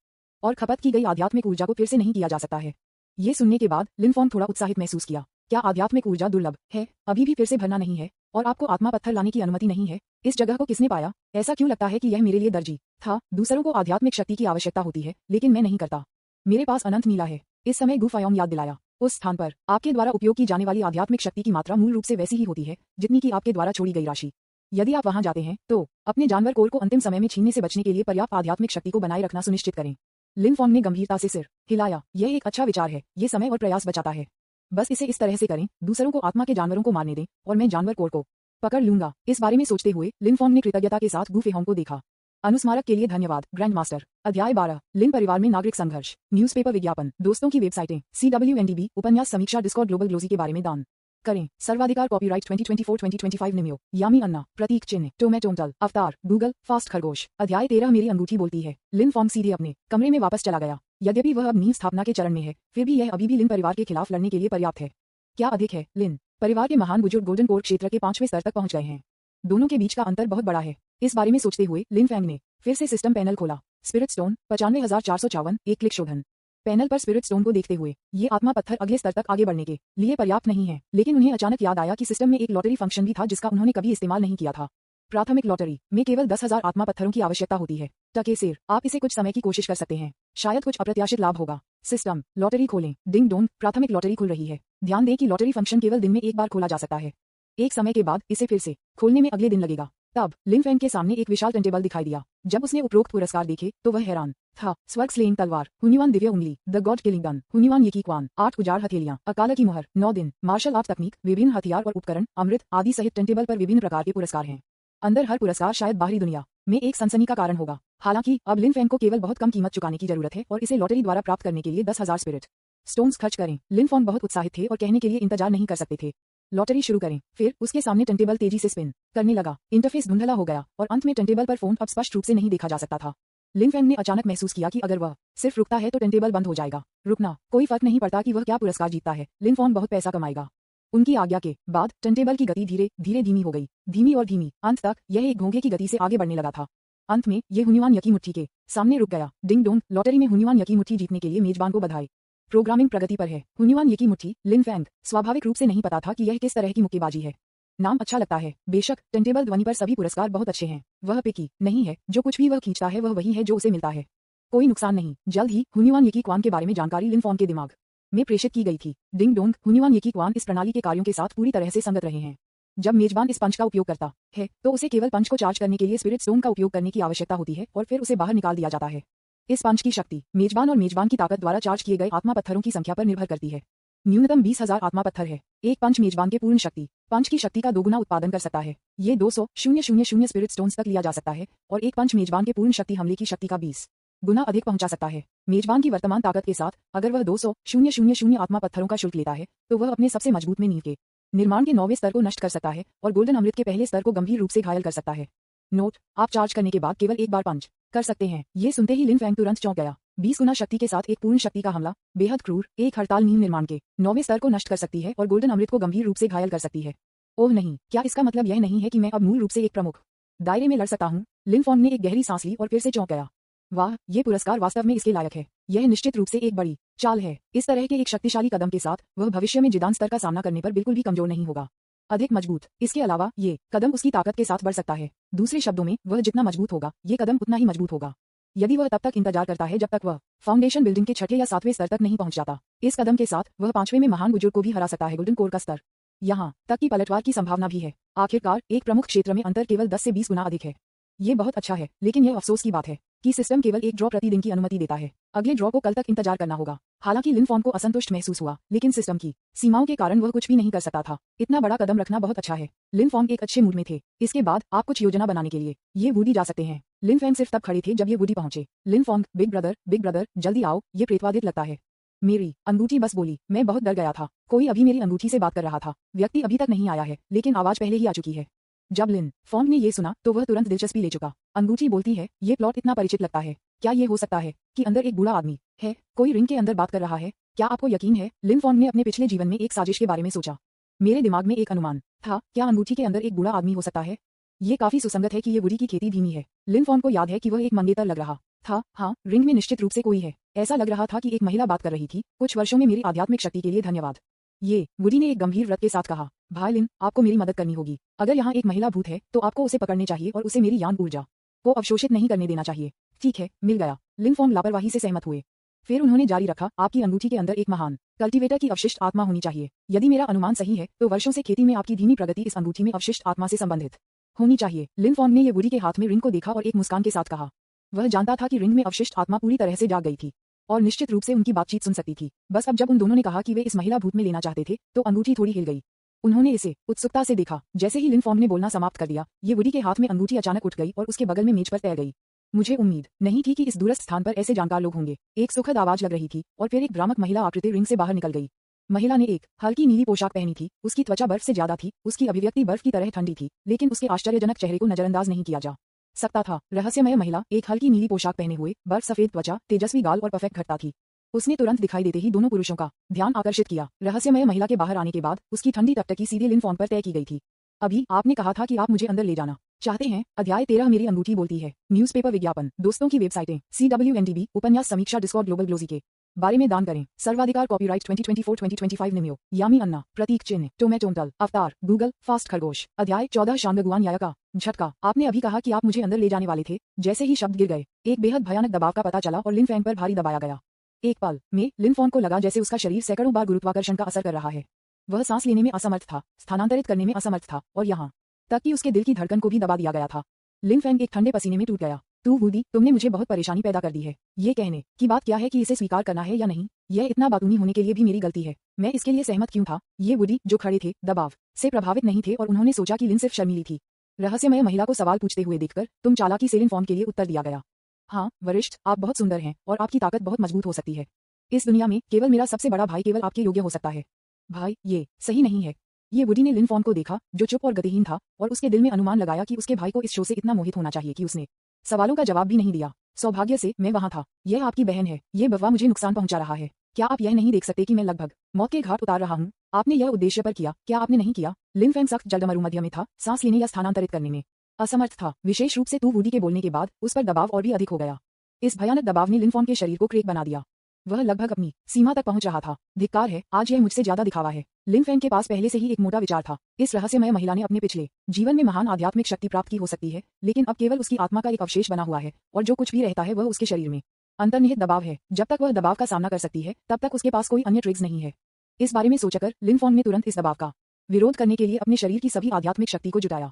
और खपत की गई आध्यात्मिक ऊर्जा को फिर से नहीं किया जा सकता है। ये सुनने के बाद लिन फॉन्ग थोड़ा उत्साहित महसूस किया। क्या आध्यात्मिक ऊर्जा दुर्लभ है? अभी भी फिर से भरना नहीं है और आपको आत्मा पत्थर लाने की अनुमति नहीं है। इस जगह को किसने पाया? ऐसा क्यों लगता है कि यह मेरे लिए दर्जी था? दूसरों को आध्यात्मिक शक्ति की आवश्यकता होती है, लेकिन मैं नहीं करता। मेरे पास अनंत नीला है। इस समय गू फेहोंग याद दिलाया। उस स्थान पर आपके द्वारा उपयोग की जाने वाली आध्यात्मिक शक्ति की मात्रा मूल रूप से वैसी ही होती है जितनी की आपके द्वारा छोड़ी गई राशि। यदि आप वहां जाते हैं तो अपने जानवर कोर को अंतिम समय में छीनने से बचने के लिए पर्याप्त आध्यात्मिक शक्ति को बनाए रखना सुनिश्चित करें। लिन फॉन्ग ने गंभीरता से सिर हिलाया। यह एक अच्छा विचार है। ये समय और प्रयास बचाता है। बस इसे इस तरह से करें, दूसरों को आत्मा के जानवरों को मारने दें और मैं जानवर कोर को पकड़ लूंगा। इस बारे में सोचते हुए लिन फॉन्ग ने कृतज्ञता के साथ गू फेहोंग को देखा। अनुस्मारक के लिए धन्यवाद ग्रैंड मास्टर। अध्याय 12 लिन परिवार में नागरिक संघर्ष। न्यूज़पेपर विज्ञापन। दोस्तों की वेबसाइटें CWNDB उपन्यास समीक्षा डिस्कॉर्ड ग्लोबल ग्लोजी के बारे में दान करें। सर्वाधिकार कॉपीराइट 2024-2025 निम्यो यामी अन्ना प्रतीक चिन्ह टोमेटोंटल अवतार गूगल फास्ट खरगोश। अध्याय 13 मेरी अंगूठी बोलती है। लिन फॉन्ग सीधे अपने कमरे में वापस चला गया। यद्यपि वह अब नींव स्थापना के चरण में है, फिर भी यह अभी भी लिन परिवार के खिलाफ लड़ने के लिए पर्याप्त है। क्या अधिक है? लिन परिवार के महान बुजुर्ग गोल्डन कोर क्षेत्र के 5वें स्तर तक पहुंच गए हैं। दोनों के बीच का अंतर बहुत बड़ा है। इस बारे में सोचते हुए लिन फैंग ने फिर से सिस्टम पैनल खोला। स्पिरिट स्टोन 95,454 एक क्लिक शोधन। पैनल पर स्पिरिट स्टोन को देखते हुए ये आत्मा पत्थर अगले स्तर तक आगे बढ़ने के लिए पर्याप्त नहीं है, लेकिन उन्हें अचानक याद आया कि सिस्टम में एक लॉटरी फंक्शन भी था जिसका उन्होंने कभी इस्तेमाल नहीं किया था। प्राथमिक लॉटरी में केवल 10,000 आत्मा पत्थरों की आवश्यकता होती है। टके सेर, आप इसे कुछ समय की कोशिश कर सकते हैं, शायद कुछ अप्रत्याशित लाभ होगा। सिस्टम, लॉटरी खोलें। डिंग डोंग, प्राथमिक लॉटरी खुल रही है। ध्यान दें कि लॉटरी फंक्शन केवल दिन में एक बार खोला जा सकता है। एक समय के बाद इसे फिर से खोलने में अगले दिन लगेगा। तब लिन फैंग के सामने एक विशाल टर्नटेबल दिखाई दिया। जब उसने उपरोक्त पुरस्कार देखे तो वह हैरान था। स्वर्ग स्लेइंग तलवार, हुन्युआन दिव्य उंगली, the god killing gun, Hunyuan Yiqi Quan, 8 उजाड़ हथेलियां, अकाल की मुहर, 9 दिन, मार्शल आर्ट तकनीक, विभिन्न हथियार और उपकरण, अमृत आदि सहित टर्नटेबल पर विभिन्न प्रकार के पुरस्कार हैं। अंदर हर पुरस्कार शायद बाहरी दुनिया में एक सनसनी का कारण होगा। हालांकि अब लिन फैंग को केवल बहुत कम कीमत चुकाने की जरूरत है और इसे लॉटरी द्वारा प्राप्त करने के लिए 10,000 स्पिरिट स्टोन्स खर्च करें। लिन फैंग बहुत उत्साहित थे और कहने के लिए इंतजार नहीं कर सकते थे। लॉटरी शुरू करें। फिर उसके सामने टर्नटेबल तेजी से स्पिन करने लगा। इंटरफेस धुंधला हो गया और अंत में टर्नटेबल पर फोन अब स्पष्ट रूप से नहीं देखा जा सकता था। लिन फैंग ने अचानक महसूस किया कि अगर वह सिर्फ रुकता है तो टर्नटेबल बंद हो जाएगा। रुकना, कोई फर्क नहीं पड़ता कि वह क्या पुरस्कार जीतता है, लिन फैंग बहुत पैसा कमाएगा। उनकी आज्ञा के बाद टर्नटेबल की गति धीरे धीरे धीमी हो गई, धीमी और धीमी। अंत तक यह एक घोंघे की गति से आगे बढ़ने लगा था। अंत में यह हुन्युआन यकी मुट्ठी के सामने रुक गया। डिंग डोंग, लॉटरी में हुन्युआन यकी मुट्ठी जीतने के लिए मेजबान को बधाई। प्रोग्रामिंग प्रगति पर है। हुन्युआन यकी मुट्ठी, लिन फैंग स्वाभाविक रूप से नहीं पता था कि यह किस तरह की मुक्केबाजी है। नाम अच्छा लगता है। बेशक टर्नटेबल ध्वनि पर सभी पुरस्कार बहुत अच्छे हैं। वह पिकी नहीं है, जो कुछ भी वह खींचता है वह वही है जो उसे मिलता है। कोई नुकसान नहीं। जल्द ही हुन्युआन यकी क्वान के बारे में जानकारी लिन फैंग के दिमाग में प्रेषित की गई थी। डिंग डोंग, हुन्युआन यकी क्वान इस प्रणाली के कार्यों के साथ पूरी तरह से संगत रहे हैं। जब मेजबान इस पंच का उपयोग करता है तो उसे केवल पंच को चार्ज करने के लिए स्पिरिट स्टोन का उपयोग करने की आवश्यकता होती है और फिर उसे बाहर निकाल दिया जाता है। इस पंच की शक्ति मेजबान और मेजबान की ताकत द्वारा चार्ज किए गए आत्मा पत्थरों की संख्या पर निर्भर करती है। न्यूनतम 20,000 आत्मा पत्थर है। एक पंच मेजबान के पूर्ण शक्ति पंच की शक्ति का 2 गुना उत्पादन कर सकता है। ये 200,000 स्पिरिट स्टोन्स तक लिया जा सकता है और एक पंच मेजबान के पूर्ण शक्ति हमले की शक्ति का 20 गुना अधिक पहुंचा सकता है। मेजबान की वर्तमान ताकत के साथ अगर वह 200,000 आत्मा पत्थरों का शुल्क लेता है तो वह अपने सबसे मजबूत में नींव के निर्माण के 9वें स्तर को नष्ट कर सकता है और गोल्डन अमृत के पहले स्तर को गंभीर रूप से घायल कर सकता है। नोट, आप चार्ज करने के बाद केवल एक बार पंच कर सकते हैं। ये सुनते ही लिन फैंग तुरंत चौंक गया। 20 गुना शक्ति के साथ एक पूर्ण शक्ति का हमला बेहद क्रूर। एक हड़ताल नींव निर्माण के 9वें स्तर को नष्ट कर सकती है और गोल्डन अमृत को गंभीर रूप से घायल कर सकती है। ओह नहीं, क्या इसका मतलब यह नहीं है कि मैं अब मूल रूप से एक प्रमुख दायरे में लड़ सकता हूँ? लिन फैंग ने एक गहरी सांस ली और फिर से चौंक गया। वाह, ये पुरस्कार वास्तव में इसके लायक है। यह निश्चित रूप से एक बड़ी चाल है। इस तरह के एक शक्तिशाली कदम के साथ वह भविष्य में जिदान स्तर का सामना करने पर बिल्कुल भी कमजोर नहीं होगा, अधिक मजबूत। इसके अलावा ये कदम उसकी ताकत के साथ बढ़ सकता है। दूसरे शब्दों में, वह जितना मजबूत होगा ये कदम उतना ही मजबूत होगा। यदि वह तब तक इंतजार करता है जब तक वह फाउंडेशन बिल्डिंग के 6 या 7वें स्तर तक नहीं पहुंच जाता, इस कदम के साथ वह 5वें में महान बुजुर्ग को भी हरा सकता है। गोल्डन कोर का स्तर, यहाँ तक कि पलटवार की संभावना भी है। आखिरकार एक प्रमुख क्षेत्र में अंतर केवल 10 से 20 गुना अधिक है। ये बहुत अच्छा है, लेकिन यह अफसोस की बात है कि सिस्टम केवल एक ड्रॉ प्रतिदिन की अनुमति देता है। अगले ड्रॉ को कल तक इंतजार करना होगा। हालांकि लिन फैंग को असंतुष्ट महसूस हुआ, लेकिन सिस्टम की सीमाओं के कारण वह कुछ भी नहीं कर सकता था। इतना बड़ा कदम रखना बहुत अच्छा है। लिन फैंग एक अच्छे मूड में थे। इसके बाद आप कुछ योजना बनाने के लिए ये वुडी जा सकते हैं। लिन फैंग सिर्फ तब खड़े थे जब ये वुडी पहुंचे। लिन फैंग, बिग ब्रदर, जल्दी आओ, ये प्रेतवादित लगता है। मेरी अंगूठी बस बोली। मैं बहुत डर गया था। कोई अभी मेरी अंगूठी से बात कर रहा था। व्यक्ति अभी तक नहीं आया है, लेकिन आवाज पहले ही आ चुकी है। जब लिन फैंग ने ये सुना तो वह तुरंत दिलचस्पी ले चुका। अंगूठी बोलती है, ये प्लॉट इतना परिचित लगता है। क्या ये हो सकता है कि अंदर एक बूढ़ा आदमी है? कोई रिंग के अंदर बात कर रहा है? क्या आपको यकीन है? लिन फैंग ने अपने पिछले जीवन में एक साजिश के बारे में सोचा। मेरे दिमाग में एक अनुमान था, क्या अंगूठी के अंदर एक बूढ़ा आदमी हो सकता है? ये काफी सुसंगत है कि ये वुडी की खेती धीमी है। लिन फैंग को याद है कि वह एक मंगेतर लग रहा था। हाँ, रिंग में निश्चित रूप से कोई है। ऐसा लग रहा था कि एक महिला बात कर रही थी। कुछ वर्षों में मेरी आध्यात्मिक शक्ति के लिए धन्यवाद। ये वुडी ने एक गंभीर व्रत के साथ कहा। भाई लिन, आपको मेरी मदद करनी होगी। अगर यहाँ एक महिला भूत है तो आपको उसे पकड़ने चाहिए और उसे मेरी यान ऊर्जा को अवशोषित नहीं करने देना चाहिए। ठीक है, मिल गया। लिन फैंग लापरवाही से सहमत हुए। फिर उन्होंने जारी रखा, आपकी अंगूठी के अंदर एक महान कल्टीवेटर की अवशिष्ट आत्मा होनी चाहिए। यदि मेरा अनुमान सही है तो वर्षों से खेती में आपकी धीमी प्रगति इस अंगूठी में अवशिष्ट आत्मा से संबंधित होनी चाहिए। लिन फैंग ने ये वुडी के हाथ में रिंग को देखा और एक मुस्कान के साथ कहा। वह जानता था कि रिंग में अवशिष्ट आत्मा पूरी तरह से जाग गई थी और निश्चित रूप से उनकी बातचीत सुन सकती थी। बस अब जब उन दोनों ने कहा कि वे इस महिला भूत में लेना चाहते थे तो अंगूठी थोड़ी हिल गई। उन्होंने इसे उत्सुकता से देखा। जैसे ही लिन फैंग ने बोलना समाप्त कर दिया, ये वुडी के हाथ में अंगूठी अचानक उठ गई और उसके बगल में मेज पर तैर गई। मुझे उम्मीद नहीं थी कि इस दूरस्थ स्थान पर ऐसे जानकार लोग होंगे। एक सुखद आवाज लग रही थी और फिर एक भ्रामक महिला आकृति रिंग से बाहर निकल गई। महिला ने एक हल्की नीली पोशाक पहनी थी। उसकी त्वचा बर्फ से ज्यादा थी। उसकी अभिव्यक्ति बर्फ की तरह ठंडी थी, लेकिन उसके आश्चर्यजनक चेहरे को नजरअंदाज नहीं किया जा सकता था। रहस्यमय महिला, एक हल्की नीली पोशाक पहने हुए, बर्फ सफेद त्वचा, तेजस्वी गाल और परफेक्ट घटता थी। उसने तुरंत दिखाई देते ही दोनों पुरुषों का ध्यान आकर्षित किया। रहस्यमय महिला के बाहर आने के बाद उसकी ठंडी टकटकी सीधे लिन फैंग पर तय की गई थी। अभी आपने कहा था कि आप मुझे अंदर ले जाना चाहते हैं। अध्याय 13 मेरी अंगूठी बोलती है। न्यूज़पेपर विज्ञापन, दोस्तों की वेबसाइटें, CWNDB, उपन्यास समीक्षा, डिस्कॉर्ड, ग्लोबल ग्लोजी के बारे में दान करें। सर्वाधिकार कॉपीराइट 2024-2025 निम्यो यामी अन्ना प्रतीक चिन्ह टोमेटोंटल अवतार गूगल फास्ट खरगोश अध्याय 14 शांगगुआन याया का झटका। आपने अभी कहा कि आप मुझे अंदर ले जाने वाले थे। जैसे ही शब्द गिर गए एक बेहद भयानक दबाव का पता चला और लिन फैंग पर भारी दबाया गया। एक पल में लिन फॉन्ग को लगा जैसे उसका शरीर सैकड़ों बार गुरुत्वाकर्षण का असर कर रहा है। वह सांस लेने में असमर्थ था, स्थानांतरित करने में असमर्थ था और यहाँ तक कि उसके दिल की धड़कन को भी दबा दिया गया था। लिन फैंग एक ठंडे पसीने में टूट गया। तू वूडी, तुमने मुझे बहुत परेशानी पैदा कर दी है। ये कहने की बात क्या है कि इसे स्वीकार करना है या नहीं, यह इतना बातूनी होने के लिए भी मेरी गलती है। मैं इसके लिए सहमत क्यों था? ये वूडी जो खड़े थे दबाव से प्रभावित नहीं थे और उन्होंने सोचा कि लिन सिर्फ शर्मीली थी। रहस्यमय महिला को सवाल पूछते हुए देखकर तुम चालाकी से लिन फॉन्ग के लिए उत्तर दिया गया। हाँ वरिष्ठ, आप बहुत सुंदर हैं और आपकी ताकत बहुत मजबूत हो सकती है। इस दुनिया में केवल मेरा सबसे बड़ा भाई केवल आपके योग्य हो सकता है। भाई, ये सही नहीं है। ये वुडी ने लिन फॉन्ग को देखा जो चुप और गतिहीन था और उसके दिल में अनुमान लगाया कि उसके भाई को इस शो से इतना मोहित होना चाहिए कि उसने सवालों का जवाब भी नहीं दिया। सौभाग्य से मैं वहां था। यह आपकी बहन है। ये बवा मुझे नुकसान पहुंचा रहा है। क्या आप यह नहीं देख सकते कि मैं लगभग मौत के घाट उतार रहा हूँ? आपने यह उद्देश्य पर किया, क्या आपने नहीं किया? लिन फैंग सख्त जलदमरुमध्य में था, सांस लेने या स्थानांतरित करने में असमर्थ था। विशेष रूप से तू वुडी के बोलने के बाद उस पर दबाव और भी अधिक हो गया। इस भयानक दबाव ने लिन फॉन्ग के शरीर को क्रेक बना दिया। वह लगभग अपनी सीमा तक पहुंच रहा था। धिक्कार है, आज यह मुझसे ज्यादा दिखावा है। लिन फैंग के पास पहले से ही एक मोटा विचार था। इस रहस्यमय महिला ने अपने पिछले जीवन में महान आध्यात्मिक शक्ति प्राप्त की हो सकती है, लेकिन अब केवल उसकी आत्मा का एक अवशेष बना हुआ है और जो कुछ भी रहता है वह उसके शरीर में अंतर्निहित दबाव है। जब तक वह दबाव का सामना कर सकती है तब तक उसके पास कोई अन्य ट्रिक्स नहीं है। इस बारे में सोचकर लिन फॉन्ग ने तुरंत इस दबाव का विरोध करने के लिए अपने शरीर की सभी आध्यात्मिक शक्ति को जुटाया।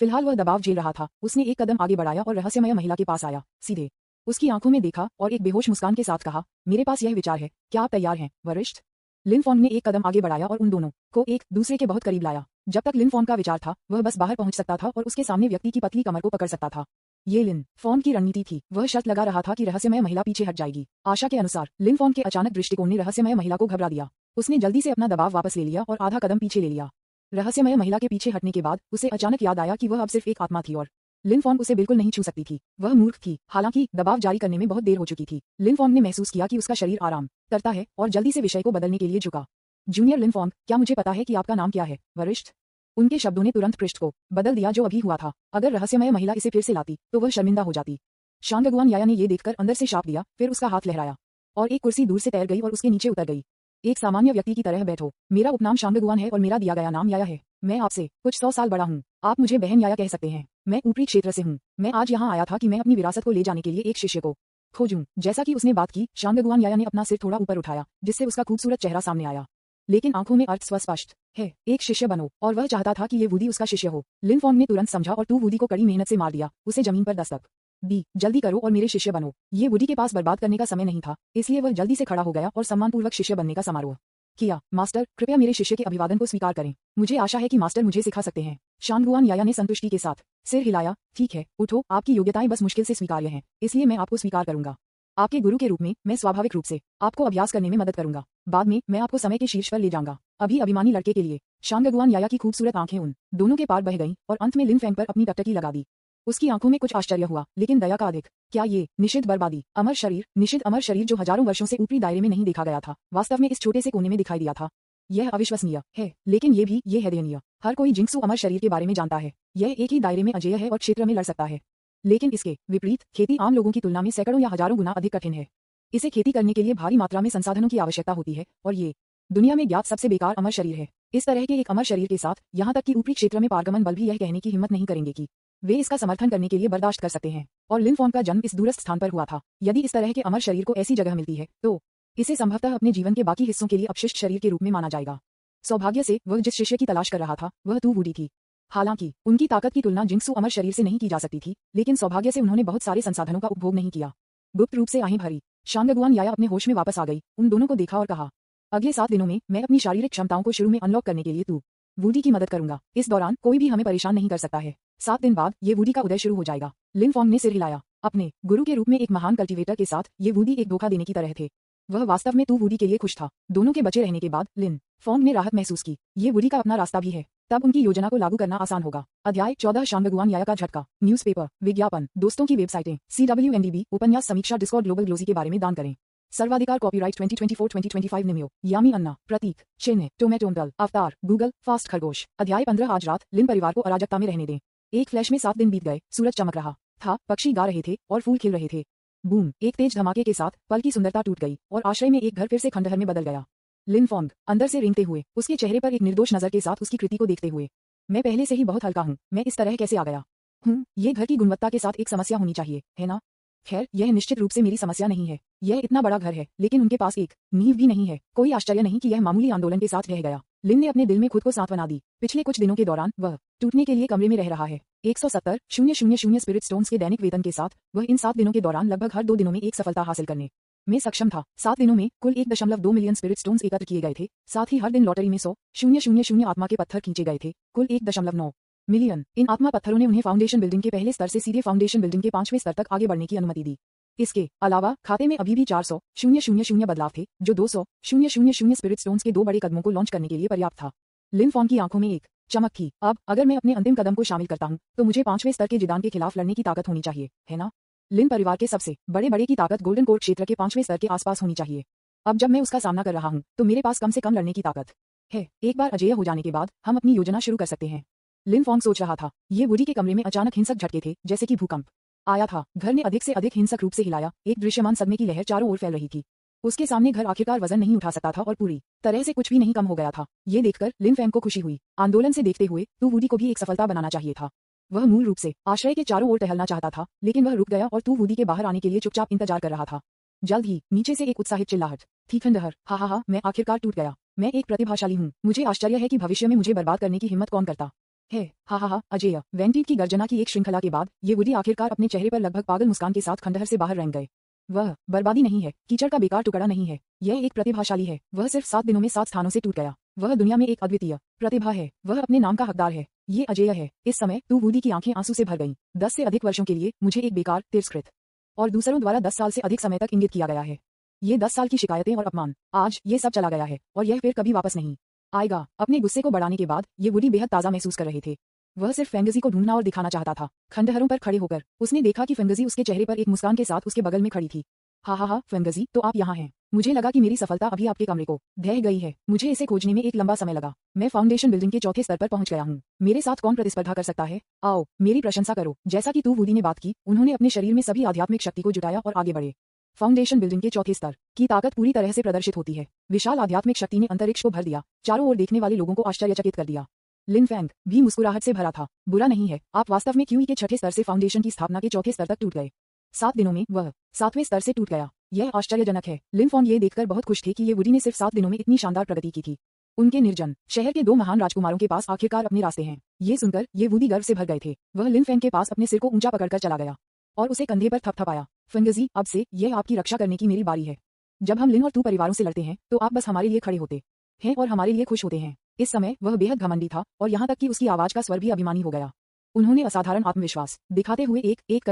फिलहाल वह दबाव झेल रहा था। उसने एक कदम आगे बढ़ाया और रहस्यमय महिला के पास आया, सीधे उसकी आंखों में देखा और एक बेहोश मुस्कान के साथ कहा, मेरे पास यह विचार है, क्या आप तैयार हैं वरिष्ठ? लिन फॉन्ग ने एक कदम आगे बढ़ाया और उन दोनों को एक दूसरे के बहुत करीब लाया। जब तक लिन फॉन्ग का विचार था वह बस बाहर पहुंच सकता था और उसके सामने व्यक्ति की पतली कमर को पकड़ सकता था। ये लिन फॉन्ग की रणनीति थी। वह शर्त लगा रहा था कि रहस्यमय महिला पीछे हट जाएगी। आशा के अनुसार लिन फॉन्ग के अचानक दृष्टिकोण ने रहस्यमय महिला को घबरा दिया। उसने जल्दी से अपना दबाव वापस ले लिया और आधा कदम पीछे ले लिया। रहस्यमय महिला के पीछे हटने के बाद उसे अचानक याद आया कि वह अब सिर्फ एक आत्मा थी और लिन फॉन्ग उसे बिल्कुल नहीं छू सकती थी। वह मूर्ख थी। हालांकि दबाव जारी करने में बहुत देर हो चुकी थी। लिन फॉन्ग ने महसूस किया कि उसका शरीर आराम करता है और जल्दी से विषय को बदलने के लिए झुका। जूनियर लिन फॉन्ग, क्या मुझे पता है कि आपका नाम क्या है वरिष्ठ? उनके शब्दों ने तुरंत पृष्ठ को बदल दिया जो अभी हुआ था। अगर रहस्यमय महिला इसे फिर से लाती तो वह शर्मिंदा हो जाती। शांगगुआन याया ने ये देखकर अंदर से शाप दिया, फिर उसका हाथ लहराया और एक कुर्सी दूर से तैर गई और उसके नीचे उतर गई। एक सामान्य व्यक्ति की तरह बैठो। मेरा उपनाम शांगगुआन है और मेरा दिया गया नाम याया है। मैं आपसे कुछ 100 साल बड़ा हूँ। आप मुझे बहन याया कह सकते हैं। मैं ऊपरी क्षेत्र से हूँ। मैं आज यहाँ आया था कि मैं अपनी विरासत को ले जाने के लिए एक शिष्य को खोजूं। जैसा कि उसने बात की, शांगगुआन याया ने अपना सिर थोड़ा ऊपर उठाया जिससे उसका खूबसूरत चेहरा सामने आया, लेकिन आंखों में अर्थ स्पष्ट है। एक शिष्य बनो, और वह चाहता था कि ये वुडी उसका शिष्य हो। लिन फॉन्ग ने तुरंत समझा और तू वुडी को कड़ी मेहनत से मार दिया। उसे जमीन पर दस्तक दी। जल्दी करो और मेरे शिष्य बनो। ये वुडी के पास बर्बाद करने का समय नहीं था, इसलिए वह जल्दी से खड़ा हो गया और सम्मानपूर्वक शिष्य बनने का समारोह किया। मास्टर, कृपया मेरे शिष्य के अभिवादन को स्वीकार करें। मुझे आशा है कि मास्टर मुझे सिखा सकते हैं। शांगगुआन याया ने संतुष्टि के साथ सिर हिलाया। ठीक है, उठो। आपकी योग्यताएं बस मुश्किल से स्वीकार्य हैं, इसलिए मैं आपको स्वीकार करूंगा। आपके गुरु के रूप में मैं स्वाभाविक रूप से आपको अभ्यास करने में मदद करूंगा। बाद में मैं आपको समय के शीर्ष पर ले जाऊंगा। अभी अभिमानी लड़के के लिए। शांगगुआन याया की खूबसूरत आंखें उन दोनों के पार बह गईं और अंत में लिन फैंग पर अपनी टकटकी लगा दी। उसकी आंखों में कुछ आश्चर्य हुआ, लेकिन दया का अधिक। क्या ये निषिद्ध बर्बादी, अमर शरीर, निषिद्ध अमर शरीर जो हजारों वर्षों से ऊपरी दायरे में नहीं देखा गया था, वास्तव में इस छोटे से कोने में दिखाई दिया था। यह अविश्वसनीय है, लेकिन ये है दयनीय। हर कोई जिंक्सू अमर शरीर के बारे में जानता है। यह एक ही दायरे में अजेय है और क्षेत्र में लड़ सकता है, लेकिन इसके विपरीत खेती आम लोगों की तुलना में सैकड़ों या हजारों गुना अधिक कठिन है। इसे खेती करने के लिए भारी मात्रा में संसाधनों की आवश्यकता होती है और ये दुनिया में ज्ञात सबसे बेकार अमर शरीर है। इस तरह के एक अमर शरीर के साथ यहाँ तक कि ऊपरी क्षेत्र में पारगमन बल भी यह कहने की हिम्मत नहीं करेंगे कि वे इसका समर्थन करने के लिए बर्दाश्त कर सकते हैं। और लिन फॉन्ग का जन्म इस दूरस्थ स्थान पर हुआ था। यदि इस तरह के अमर शरीर को ऐसी जगह मिलती है तो इसे संभवतः अपने जीवन के बाकी हिस्सों के लिए अपशिष्ट शरीर के रूप में माना जाएगा। सौभाग्य से वह जिस शिष्य की तलाश कर रहा था वह तू वुडी थी। हालांकि उनकी ताकत की तुलना जिंक्सू अमर शरीर से नहीं की जा सकती थी, लेकिन सौभाग्य से उन्होंने बहुत सारे संसाधनों का उपभोग नहीं किया। गुप्त रूप से आहें भरी। शांगगुआन याया अपने होश में वापस आ गई, उन दोनों को देखा और कहा, अगले 7 दिनों में मैं अपनी शारीरिक क्षमताओं को शुरू में अनलॉक करने के लिए तू वुडी की मदद करूंगा। इस दौरान कोई भी हमें परेशान नहीं कर सकता है। 7 दिन बाद ये वुडी का उदय शुरू हो जाएगा। लिन फॉन्ग ने सिर हिलाया। अपने गुरु के रूप में एक महान कल्टीवेटर के साथ ये वुडी एक धोखा देने की तरह थे। वह वास्तव में तू वुडी के लिए खुश था। दोनों के बचे रहने के बाद लिन फॉन्ग ने राहत महसूस की। ये वुडी का अपना रास्ता भी है, तब उनकी योजना को लागू करना आसान होगा। अध्याय 14 शांगगुआन याया का झटका। न्यूज़पेपर, विज्ञापन, दोस्तों की वेबसाइटें, CWNDB, उपन्यास समीक्षा, डिस्कॉर्ड, ग्लोबल ग्लोजी के बारे में दान करें। सर्वाधिकार कॉपीराइट 2024-2025 निम्यो यामी अन्ना प्रतीक चिन्ह टोमेटोंटल अवतार गूगल फास्ट खरगोश। अध्याय 15 आज रात लिन परिवार को अराजकता में रहने दें। एक फ्लैश में 7 दिन बीत गए। सूरज चमक रहा था, पक्षी गा रहे थे और फूल खिल रहे थे। बूम, एक तेज धमाके के साथ पल की सुंदरता टूट गई और आश्रय में एक घर फिर से खंडहर में बदल गया। लिन फॉन्ग अंदर से रेंगते हुए, उसके चेहरे पर एक निर्दोष नजर के साथ उसकी कृति को देखते हुए, मैं पहले से ही बहुत हल्का हूँ, मैं इस तरह कैसे आ गया हूँ? ये घर की गुणवत्ता के साथ एक समस्या होनी चाहिए, है ना? खैर, यह निश्चित रूप से मेरी समस्या नहीं है। यह इतना बड़ा घर है, लेकिन उनके पास एक नींव भी नहीं है। कोई आश्चर्य नहीं कि यह मामूली आंदोलन के साथ रह गया। लिन ने अपने दिल में खुद को सांत्वना दी। पिछले कुछ दिनों के दौरान वह टूटने के लिए कमरे में रह रहा है। 170,000 स्पिरिट स्टोन्स के दैनिक वेतन के साथ वह इन 7 दिनों के दौरान लगभग हर 2 दिनों में एक सफलता हासिल करने में सक्षम था। 7 दिनों में कुल 1.2 मिलियन स्पिरिट स्टोन्स एकत्र किए गए थे। साथ ही हर दिन लॉटरी में 100,000 आत्मा के पत्थर खींचे गए थे। कुल 1.9 मिलियन इन आत्मा पत्थरों ने उन्हें फाउंडेशन बिल्डिंग के पहले स्तर से सीधे फाउंडेशन बिल्डिंग के 5वें स्तर तक आगे बढ़ने की अनुमति दी। इसके अलावा खाते में अभी भी 400,000 बदलाव थे, जो 200,000 स्पिरिट स्टोन्स के 2 बड़े कदमों को लॉन्च करने के लिए पर्याप्त था। लिन फॉन्ग की आंखों में एक चमक थी। अब अगर मैं अपने अंतिम कदम को शामिल करता हूं, तो मुझे 5वें स्तर के जिदान के खिलाफ लड़ने की ताकत होनी चाहिए, है ना? लिन परिवार के सबसे बड़े की ताकत गोल्डन कोर्ट क्षेत्र के 5वें स्तर के आसपास होनी चाहिए। अब जब मैं उसका सामना कर रहा हूं, तो मेरे पास कम से कम लड़ने की ताकत है। एक बार अजेय हो जाने के बाद हम अपनी योजना शुरू कर सकते हैं। लिन फॉन्ग सोच रहा था। ये वुडी के कमरे में अचानक हिंसक झटके थे, जैसे कि भूकंप आया था। घर ने अधिक से अधिक हिंसक रूप से हिलाया। एक दृश्यमान सदमे की लहर चारों ओर फैल रही थी। उसके सामने घर आखिरकार वजन नहीं उठा सकता था और पूरी तरह से कुछ भी नहीं कम हो गया था। ये देखकर लिन फैंग को खुशी हुई। आंदोलन से देखते हुए तू वुडी को भी एक सफलता बनाना चाहिए था। वह मूल रूप से आश्रय के चारों ओर टहलना चाहता था, लेकिन वह रुक गया और तू वुडी के बाहर आने के लिए चुपचाप इंतजार कर रहा था। जल्द ही नीचे से एक उत्साहित चिल्लाहट थी, खंडहर, हा, मैं आखिरकार टूट गया। मैं एक प्रतिभाशाली हूँ। मुझे आश्चर्य है कि भविष्य में मुझे बर्बाद करने की हिम्मत कौन करता है। हा, अजेय। वेंटीट की गर्जना की एक श्रृंखला के बाद ये वुडी आखिरकार अपने चेहरे पर लगभग पागल मुस्कान के साथ खंडहर से बाहर रेंग गए। वह बर्बादी नहीं है, कीचड़ का बेकार टुकड़ा नहीं है। यह एक प्रतिभाशाली है। वह सिर्फ 7 दिनों में 7 स्थानों से टूट गया। वह दुनिया में एक अद्वितीय प्रतिभा है। वह अपने नाम का हकदार है। ये अजेय है। इस समय तू वुडी की आंखें आंसू से भर गईं। 10 से अधिक वर्षों के लिए मुझे एक बेकार, तिरस्कृत और दूसरों द्वारा 10 साल से अधिक समय तक इंगित किया गया है। ये 10 साल की शिकायतें और अपमान, आज ये सब चला गया है और यह फिर कभी वापस नहीं आएगा। अपने गुस्से को बढ़ाने के बाद ये वुडी बेहद ताजा महसूस कर रहे थे। वह सिर्फ फेंगजी को ढूंढना और दिखाना चाहता था। खंडहरों पर खड़े होकर उसने देखा कि फेंगजी उसके चेहरे पर एक मुस्कान के साथ उसके बगल में खड़ी थी। हा, फेंगजी, तो आप यहाँ हैं। मुझे लगा कि मेरी सफलता अभी आपके कमरे को ढह गई है। मुझे इसे खोजने में एक लंबा समय लगा। मैं फाउंडेशन बिल्डिंग के 4थे स्तर पर पहुंच गया हूँ। मेरे साथ कौन प्रतिस्पर्धा कर सकता है? आओ, मेरी प्रशंसा करो। जैसा कि तू वुडी ने बात की, उन्होंने अपने शरीर में सभी आध्यात्मिक शक्ति को जुटाया और आगे बढ़े। फाउंडेशन बिल्डिंग के 4थे स्तर की ताकत पूरी तरह से प्रदर्शित होती है। विशाल आध्यात्मिक शक्ति ने अंतरिक्ष को भर दिया, चारों ओर देखने वाले लोगों को आश्चर्यचकित कर दिया। लिन फैंग भी मुस्कुराहट से भरा था। बुरा नहीं है, आप वास्तव में क्यूई के 6ठे स्तर से फाउंडेशन की स्थापना के 4थे स्तर तक टूट गए। 7 दिनों में वह 7वें स्तर से टूट गया। यह आश्चर्यजनक है। लिन फॉन्ग ये देखकर बहुत खुश थे कि ये वुडी ने सिर्फ 7 दिनों में इतनी शानदार प्रगति की थी। उनके निर्जन शहर के 2 महान राजकुमारों के पास आखिरकार अपने रास्ते हैं। ये सुनकर ये वुडी गर्व से भर गए थे। वह लिन फैंग के पास अपने सिर को ऊंचा पकड़कर चला गया और उसे कंधे पर थपथपाया। फेंगजी, अब से यह आपकी रक्षा करने की मेरी बारी है। जब हम लिन और तू परिवारों से लड़ते हैं, तो आप बस हमारे लिए खड़े होते हैं और हमारे लिए खुश होते हैं। इस समय वह बेहद घमंडी था और यहाँ तक कि उसकी आवाज का स्वर भी अभिमानी हो गया। उन्होंने असाधारण आत्मविश्वास दिखाते हुए एक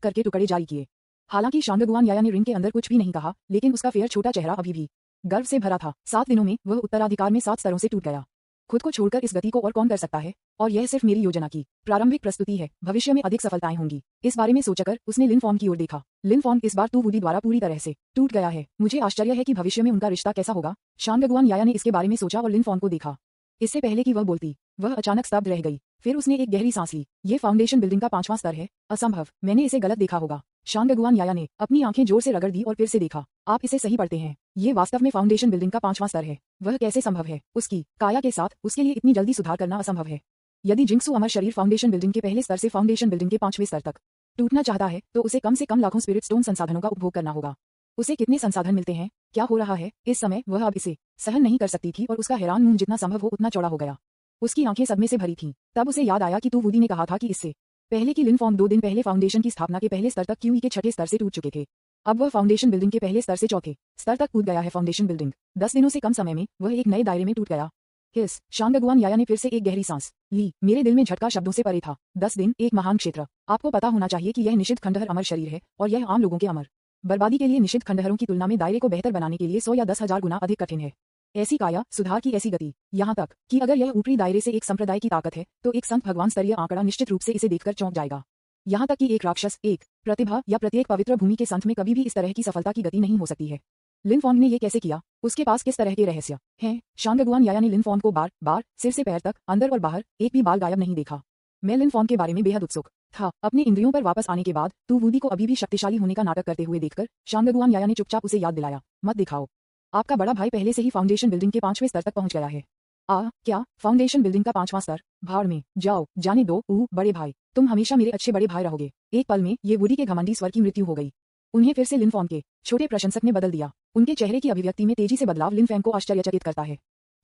करके टुकड़े जारी किए। हालांकि शांगगुआन याया ने रिंग के अंदर कुछ भी नहीं कहा, लेकिन उसका फेयर छोटा चेहरा अभी भी गर्व से भरा था। 7 दिनों में वह उत्तराधिकार में 7 स्तरों से टूट गया। खुद को छोड़कर इस गति को और कौन कर सकता है? और यह सिर्फ मेरी योजना की प्रारंभिक प्रस्तुति है। भविष्य में अधिक सफलताएं होंगी। इस बारे में सोचकर उसने लिन फॉन्ग की ओर देखा। लिन फॉन्ग, इस बार तू वुडी द्वारा पूरी तरह से टूट गया है। मुझे आश्चर्य है कि भविष्य में उनका रिश्ता कैसा होगा। शांगगुआन याया ने इसके बारे में सोचा और लिन फॉन्ग को देखा। इससे पहले कि वह बोलती, वह अचानक स्तब्ध रह गई। फिर उसने एक गहरी सांस ली। ये फाउंडेशन बिल्डिंग का 5वां स्तर है। असंभव, मैंने इसे गलत देखा होगा। शांगगुआन याया ने अपनी आंखें जोर से रगड़ दी और फिर से देखा। आप इसे सही पढ़ते हैं। ये वास्तव में फाउंडेशन बिल्डिंग का 5वां स्तर है। वह कैसे संभव है? उसकी काया के साथ उसके लिए इतनी जल्दी सुधार करना असंभव है। यदि जिंक्सू अमर शरीर फाउंडेशन बिल्डिंग के पहले स्तर से फाउंडेशन बिल्डिंग के 5वें स्तर तक टूटना चाहता है, तो उसे कम से कम लाखों स्पिरिट स्टोन संसाधनों का उपभोग करना होगा। उसे कितने संसाधन मिलते हैं? क्या हो रहा है? इस समय वह अब इसे सहन नहीं कर सकती थी और उसका हैरान मुंह जितना संभव हो उतना चौड़ा हो गया। उसकी आंखें सदमे से भरी थीं। तब उसे याद आया कि तू वुडी ने कहा था कि इससे पहले कि लिन फॉन्ग 2 दिन पहले फाउंडेशन की स्थापना के पहले स्तर तक क्यूई के 6ठे स्तर से टूट चुके थे। अब वह फाउंडेशन बिल्डिंग के पहले स्तर से 4थे स्तर तक कूद गया है। फाउंडेशन बिल्डिंग 10 दिनों से कम समय में वह एक नए दायरे में टूट गया। हिस, शांगगुआन याया ने फिर से एक गहरी सांस ली। मेरे दिल में झटका शब्दों से परे था। 10 दिन, एक महान क्षेत्र। आपको पता होना चाहिए कि यह निषिद्ध खंडहर अमर शरीर है और यह आम लोगों के अमर बर्बादी के लिए निषिद्ध खंडहरों की तुलना में दायरे को बेहतर बनाने के लिए 100 या 10,000 गुना अधिक कठिन है। ऐसी काया, सुधार की ऐसी गति, यहाँ तक कि अगर यह ऊपरी दायरे से एक संप्रदाय की ताकत है, तो एक संत भगवान स्तरीय आंकड़ा निश्चित रूप से इसे देखकर चौंक जाएगा। यहाँ तक कि एक राक्षस, एक प्रतिभा या प्रत्येक पवित्र भूमि के संत में कभी भी इस तरह की सफलता की गति नहीं हो सकती है। लिन फॉन्ग ने ये कैसे किया? उसके पास किस तरह के रहस्य हैं? शांगगुआन याया ने लिन फॉन्ग को बार बार सिर से पैर तक, अंदर और बाहर, एक भी बाल गायब नहीं देखा। मैं लिन फॉन्ग के बारे में बेहद उत्सुक था। अपने इंद्रियों पर वापस आने के बाद तू वूडी को अभी भी शक्तिशाली होने का नाटक करते हुए देखकर शांगगुआन याया ने चुपचाप उसे याद दिलाया, मत दिखाओ। आपका बड़ा भाई पहले से ही फाउंडेशन बिल्डिंग के 5वें स्तर तक पहुंच गया है। क्या फाउंडेशन बिल्डिंग का 5वां स्तर? भाड़ में जाओ, जाने दो। बड़े भाई, तुम हमेशा मेरे अच्छे बड़े भाई रहोगे। एक पल में ये वुडी के घमंडी स्वर की मृत्यु हो गई। उन्हें फिर से लिनफॉन के छोटे प्रशंसक ने बदल दिया। उनके चेहरे की अभिव्यक्ति में तेजी से बदलाव लिनफैंग को आश्चर्यचकित करता है।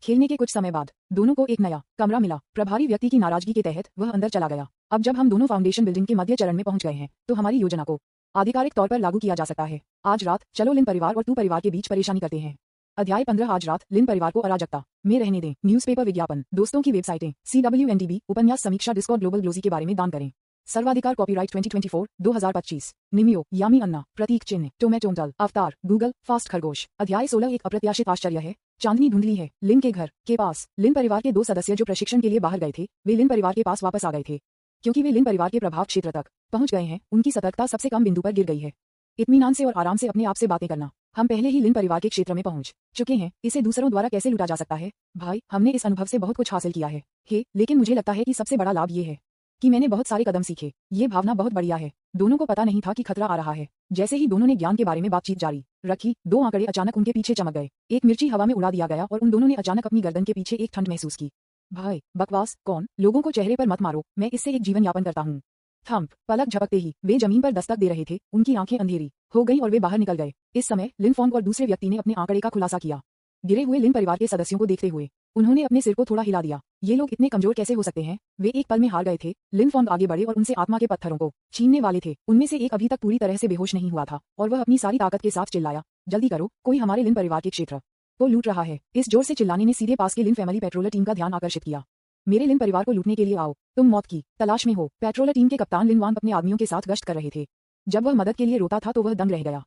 खेलने के कुछ समय बाद दोनों को एक नया कमरा मिला। प्रभारी व्यक्ति की नाराजगी के तहत वह अंदर चला गया। अब जब हम दोनों फाउंडेशन बिल्डिंग के मध्य चरण में पहुंच गए हैं तो हमारी योजना को आधिकारिक तौर पर लागू किया जा सकता है। आज रात चलो लिन परिवार और तू परिवार के बीच परेशानी करते हैं। अध्याय 15। आज रात लिन परिवार को अराजकता में रहने दें। न्यूज़पेपर विज्ञापन, दोस्तों की वेबसाइटें, CWNDB, उपन्यास समीक्षा, डिस्कॉर्ड, ग्लोबल ग्लोजी के बारे में दान करें। सर्वाधिकार कॉपीराइट 2024 2025। निमियो, यामी अन्ना, प्रतीक चिन्ह, टोमेटोमटल, अवतार, गूगल, फास्ट खरगोश। अध्याय 16। एक अप्रत्याशित आश्चर्य है। चांदनी धुंधली है। लिन के घर के पास लिन परिवार के 2 सदस्य जो प्रशिक्षण के लिए बाहर गए थे वे लिन परिवार के पास वापस आ गए थे। क्योंकि वे लिन परिवार के प्रभाव क्षेत्र तक पहुंच गए हैं, उनकी सतर्कता सबसे कम बिंदु पर गिर गई है। इत्मीनान से और आराम से अपने आप से बातें करना। हम पहले ही लिन परिवार के क्षेत्र में पहुंच चुके हैं, इसे दूसरों द्वारा कैसे लूटा जा सकता है? भाई, हमने इस अनुभव से बहुत कुछ हासिल किया है। लेकिन मुझे लगता है कि सबसे बड़ा लाभ ये है कि मैंने बहुत सारे कदम सीखे। ये भावना बहुत बढ़िया है। दोनों को पता नहीं था कि खतरा आ रहा है। जैसे ही दोनों ने ज्ञान के बारे में बातचीत जारी रखी, 2 आंकड़े अचानक उनके पीछे चमक गए। एक मिर्ची हवा में उड़ा दिया गया और उन दोनों ने अचानक अपनी गर्दन के पीछे एक ठंड महसूस की। भाई, बकवास कौन? लोगों को चेहरे पर मत मारो, मैं इससे एक जीवन यापन करता हूँ। थंप, पलक झपकते ही वे जमीन पर दस्तक दे रहे थे। उनकी आंखें अंधेरी हो गईं और वे बाहर निकल गए। इस समय लिनफोंग और दूसरे व्यक्ति ने अपने आंकड़े का खुलासा किया। गिरे हुए लिन परिवार के सदस्यों को देखते हुए उन्होंने अपने सिर को थोड़ा हिला दिया। ये लोग इतने कमजोर कैसे हो सकते हैं? वे एक पल में हार गए थे। लिनफोंग आगे बढ़े और उनसे आत्मा के पत्थरों को छीनने वाले थे। उनमें से एक अभी तक पूरी तरह से बेहोश नहीं हुआ था और वह अपनी सारी ताकत के साथ चिल्लाया, जल्दी करो, कोई हमारे लिन परिवार के क्षेत्र को लूट रहा है। इस जोर से चिल्लाने ने सीधे पास के लिन फैमिली पेट्रोलर टीम का ध्यान आकर्षित किया। मेरे लिन परिवार को लूटने के लिए आओ, तुम मौत की तलाश में हो। पेट्रोलर टीम के कप्तान लिन वांग अपने आदमियों के साथ गश्त कर रहे थे। जब वह मदद के लिए रोता था तो वह दंग रह गया।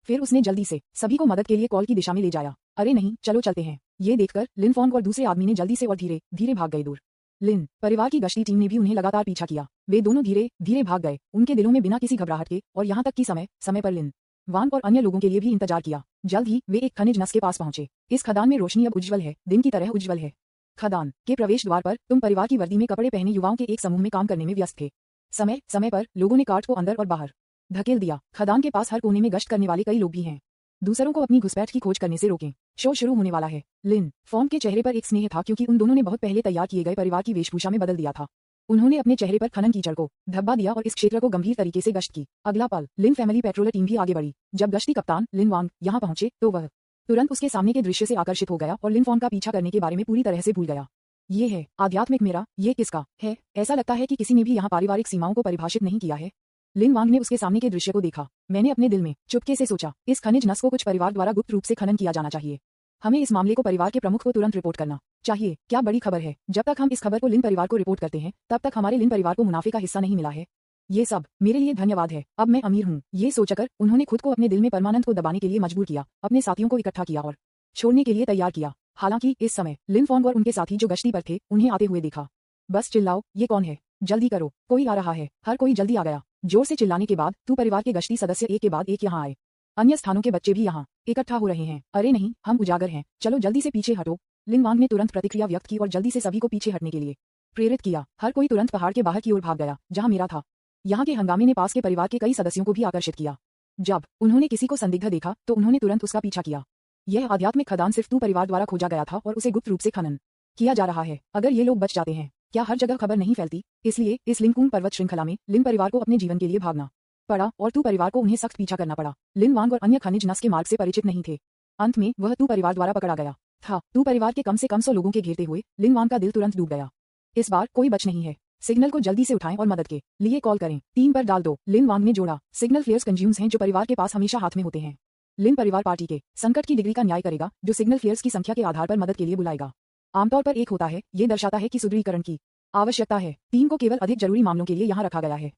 फिर उसने जल्दी से सभी को मदद के लिए कॉल की दिशा में ले जाया। अरे नहीं, चलो चलते हैं। ये देखकर लिनफोंग और दूसरे आदमी ने जल्दी से और धीरे धीरे भाग गए दूर। लिन परिवार की गश्ती टीम ने भी उन्हें लगातार पीछा किया। वे दोनों धीरे धीरे भाग गए, उनके दिलों में बिना किसी घबराहट के, और यहाँ तक कि समय समय पर लिन वांग और अन्य लोगों के लिए भी इंतजार किया। जल्द ही वे एक खनिज नस के पास पहुंचे। इस खदान में रोशनी अब उज्जवल है, दिन की तरह उज्जवल है। खदान के प्रवेश द्वार पर तुम परिवार की वर्दी में कपड़े पहने युवाओं के एक समूह में काम करने में व्यस्त थे। समय समय पर लोगों ने कार्ट को अंदर और बाहर धकेल दिया। खदान के पास हर कोने में गश्त करने वाले कई लोग भी हैं। दूसरों को अपनी घुसपैठ की खोज करने से रोकें। शो शुरू होने वाला है। लिन फॉर्म के चेहरे पर एक स्नेह था क्योंकि उन दोनों ने बहुत पहले तैयार किए गए परिवार की वेशभूषा में बदल दिया था। उन्होंने अपने चेहरे पर खनन कीचड़ को धब्बा दिया और इस क्षेत्र को गंभीर तरीके से गश्त की। अगला पल लिन फैमिली पेट्रोलर टीम भी आगे बढ़ी। जब गश्ती कप्तान लिन वांग यहाँ पहुंचे तो वह तुरंत उसके सामने के दृश्य से आकर्षित हो गया और लिन फॉर्म का पीछा करने के बारे में पूरी तरह से भूल गया। ये है आध्यात्मिक मेरा, ये किसका है? ऐसा लगता है कि किसी ने भी यहाँ पारिवारिक सीमाओं को परिभाषित नहीं किया है। लिन वांग ने उसके सामने के दृश्य को देखा। मैंने अपने दिल में चुपके से सोचा, इस खनिज नस को कुछ परिवार द्वारा गुप्त रूप से खनन किया जाना चाहिए। हमें इस मामले को परिवार के प्रमुख को तुरंत रिपोर्ट करना चाहिए। क्या बड़ी खबर है। जब तक हम इस खबर को लिन परिवार को रिपोर्ट करते हैं तब तक हमारे लिन परिवार को मुनाफे का हिस्सा नहीं मिला है। ये सब मेरे लिए धन्यवाद है। अब मैं अमीर हूँ। ये सोचकर उन्होंने खुद को अपने दिल में परमानंद को दबाने के लिए मजबूर किया, अपने साथियों को इकट्ठा किया और छोड़ने के लिए तैयार किया। हालांकि इस समय लिन फॉन्ग और उनके साथी जो गश्ती पर थे उन्हें आते हुए देखा। बस चिल्लाओ, ये कौन है? जल्दी करो, कोई आ रहा है। हर कोई जल्दी आ गया। जोर से चिल्लाने के बाद तू परिवार के गश्ती सदस्य एक के बाद एक यहाँ आए। अन्य स्थानों के बच्चे भी यहाँ इकट्ठा हो रहे हैं। अरे नहीं, हम उजागर हैं, चलो जल्दी से पीछे हटो। लिन वांग ने तुरंत प्रतिक्रिया व्यक्त की और जल्दी से सभी को पीछे हटने के लिए प्रेरित किया। हर कोई तुरंत पहाड़ के बाहर की ओर भाग गया जहाँ मेरा था। यहाँ के हंगामे ने पास के परिवार के कई सदस्यों को भी आकर्षित किया। जब उन्होंने किसी को संदिग्ध देखा तो उन्होंने तुरंत उसका पीछा किया। यह आध्यात्मिक खदान सिर्फ तू परिवार द्वारा खोजा गया था और उसे गुप्त रूप से खनन किया जा रहा है। अगर ये लोग बच जाते हैं, क्या हर जगह खबर नहीं फैलती? इसलिए इस लिनकुंग पर्वत श्रृंखला में लिन परिवार को अपने जीवन के लिए भागना पड़ा और तू परिवार को उन्हें सख्त पीछा करना पड़ा। लिन वांग और अन्य खनिज नस के मार्ग से परिचित नहीं थे। अंत में वह तू परिवार द्वारा पकड़ा गया था। तू परिवार के कम से कम 100 लोगों के घेरते हुए लिन वांग का दिल तुरंत डूब गया। इस बार कोई बच नहीं है। सिग्नल को जल्दी से उठाएं और मदद के लिए कॉल करें। 3 पर डाल दो। लिन वांग ने जोड़ा। सिग्नल फ्लेयर्स कंज्यूम्स हैं जो परिवार के पास हमेशा हाथ में होते हैं। लिन परिवार पार्टी के संकट की डिग्री का न्याय करेगा जो सिग्नल फ्लेयर्स की संख्या के आधार पर मदद के लिए बुलाएगा। आमतौर पर एक होता है। ये दर्शाता है कि सुदृढ़ीकरण की आवश्यकता है। 3 को केवल अधिक जरूरी मामलों के लिए यहाँ रखा गया है।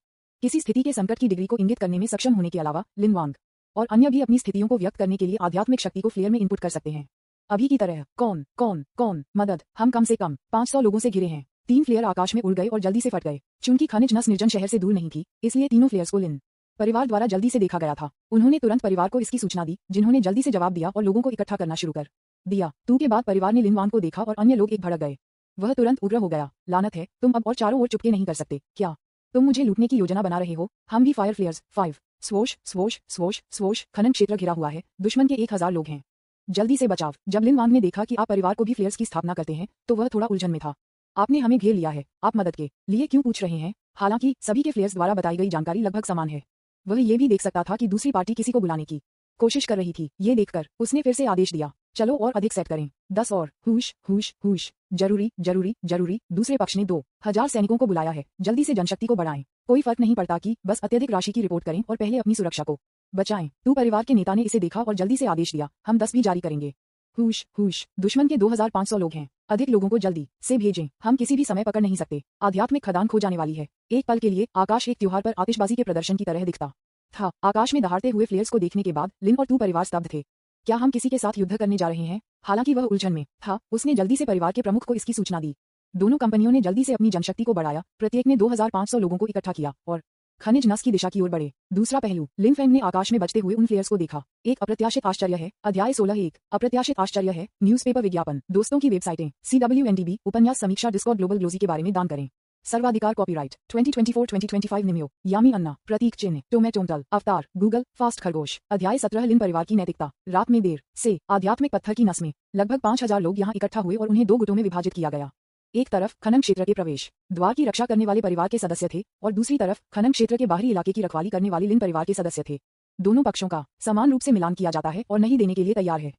किसी स्थिति के संकट की डिग्री को इंगित करने में सक्षम होने के अलावा लिन वांग और अन्य भी अपनी स्थितियों को व्यक्त करने के लिए आध्यात्मिक शक्ति को फ्लेयर में इनपुट कर सकते हैं। अभी की तरह कौन कौन कौन मदद। हम कम से कम 500 लोगों से घिरे हैं। 3 फ्लेयर आकाश में उड़ गए और जल्दी से फट गए। चूंकि खनिज नस निर्जन शहर से दूर नहीं थी, इसलिए तीनों फ्लेयर्स को लिन परिवार द्वारा जल्दी से देखा गया था। उन्होंने तुरंत परिवार को इसकी सूचना दी, जिन्होंने जल्दी से जवाब दिया और लोगों को इकट्ठा करना शुरू कर दिया। तू के बाद परिवार ने लिन वांग को देखा और अन्य लोग एक भड़क गए। वह तुरंत उग्र हो गया। लानत है, तुम अब और चारों ओर चुपके नहीं कर सकते क्या? तुम मुझे लूटने की योजना बना रहे हो। हम भी fire फ्लेयर्स 5 swoosh swoosh swoosh swoosh. खनन क्षेत्र घिरा हुआ है, दुश्मन के 1000 लोग हैं, जल्दी से बचाव। जब लिन वांग ने देखा कि आप परिवार को भी फ्लेयर्स की स्थापना करते हैं तो वह थोड़ा उलझन में था। आपने हमें घेर लिया है, आप मदद के लिए क्यों पूछ रहे हैं? हालांकि सभी के फ्लेयर्स द्वारा बताई गई जानकारी लगभग समान है। वह ये भी देख सकता था कि दूसरी पार्टी किसी को बुलाने की कोशिश कर रही थी। ये देखकर उसने फिर से आदेश दिया, चलो और अधिक सेट करें, 10 और। हुश हुश हुश। जरूरी जरूरी जरूरी। दूसरे पक्ष ने 2000 सैनिकों को बुलाया है, जल्दी से जनशक्ति को बढ़ाएं। कोई फर्क नहीं पड़ता कि बस अत्यधिक राशि की रिपोर्ट करें और पहले अपनी सुरक्षा को बचाएं। तू परिवार के नेता ने इसे देखा और जल्दी से आदेश दिया, हम 10 भी जारी करेंगे। हुश हुश। दुश्मन के 2500 लोग हैं, अधिक लोगों को जल्दी से भेजें, हम किसी भी समय पकड़ नहीं सकते। आध्यात्मिक खदान खो जाने वाली है। एक पल के लिए आकाश एक त्योहार पर आतिशबाजी के प्रदर्शन की तरह दिखता था। आकाश में दहाड़ते हुए फ्लेयर्स को देखने के बाद लिन और तू परिवार स्तब्ध थे। क्या हम किसी के साथ युद्ध करने जा रहे हैं? हालांकि वह उलझन में था, उसने जल्दी से परिवार के प्रमुख को इसकी सूचना दी। दोनों कंपनियों ने जल्दी से अपनी जनशक्ति को बढ़ाया, प्रत्येक ने 2500 लोगों को इकट्ठा किया और खनिज नस की दिशा की ओर बढ़े। दूसरा पहलू, लिन फेंग ने आकाश में बजते हुए उन फ्लेयर्स को देखा। एक अप्रत्याशित आश्चर्य है। अध्याय 16 एक अप्रत्याशित आश्चर्य है। न्यूज़पेपर विज्ञापन, दोस्तों की वेबसाइटें, CWNDB, उपन्यास समीक्षा, डिस्कॉर्ड, ग्लोबल ग्लोजी के बारे में दान करें। सर्वाधिकार कॉपीराइट 2024-2025 निम्यो, यामी अन्ना, प्रतीक चिन्ह, टोमेटोंटल, अवतार, गूगल, फास्ट खरगोश। अध्याय 17 लिन परिवार की नैतिकता। रात में देर से आध्यात्मिक पत्थर की नस में लगभग 5000 लोग यहाँ इकट्ठा हुए और उन्हें 2 गुटों में विभाजित किया गया। एक तरफ खनन क्षेत्र के प्रवेश द्वार की रक्षा करने वाले परिवार के सदस्य थे और दूसरी तरफ खनन क्षेत्र के बाहरी इलाके की रखवाली करने वाले लिन परिवार के सदस्य थे। दोनों पक्षों का समान रूप से मिलान किया जाता है और नहीं देने के लिए तैयार है।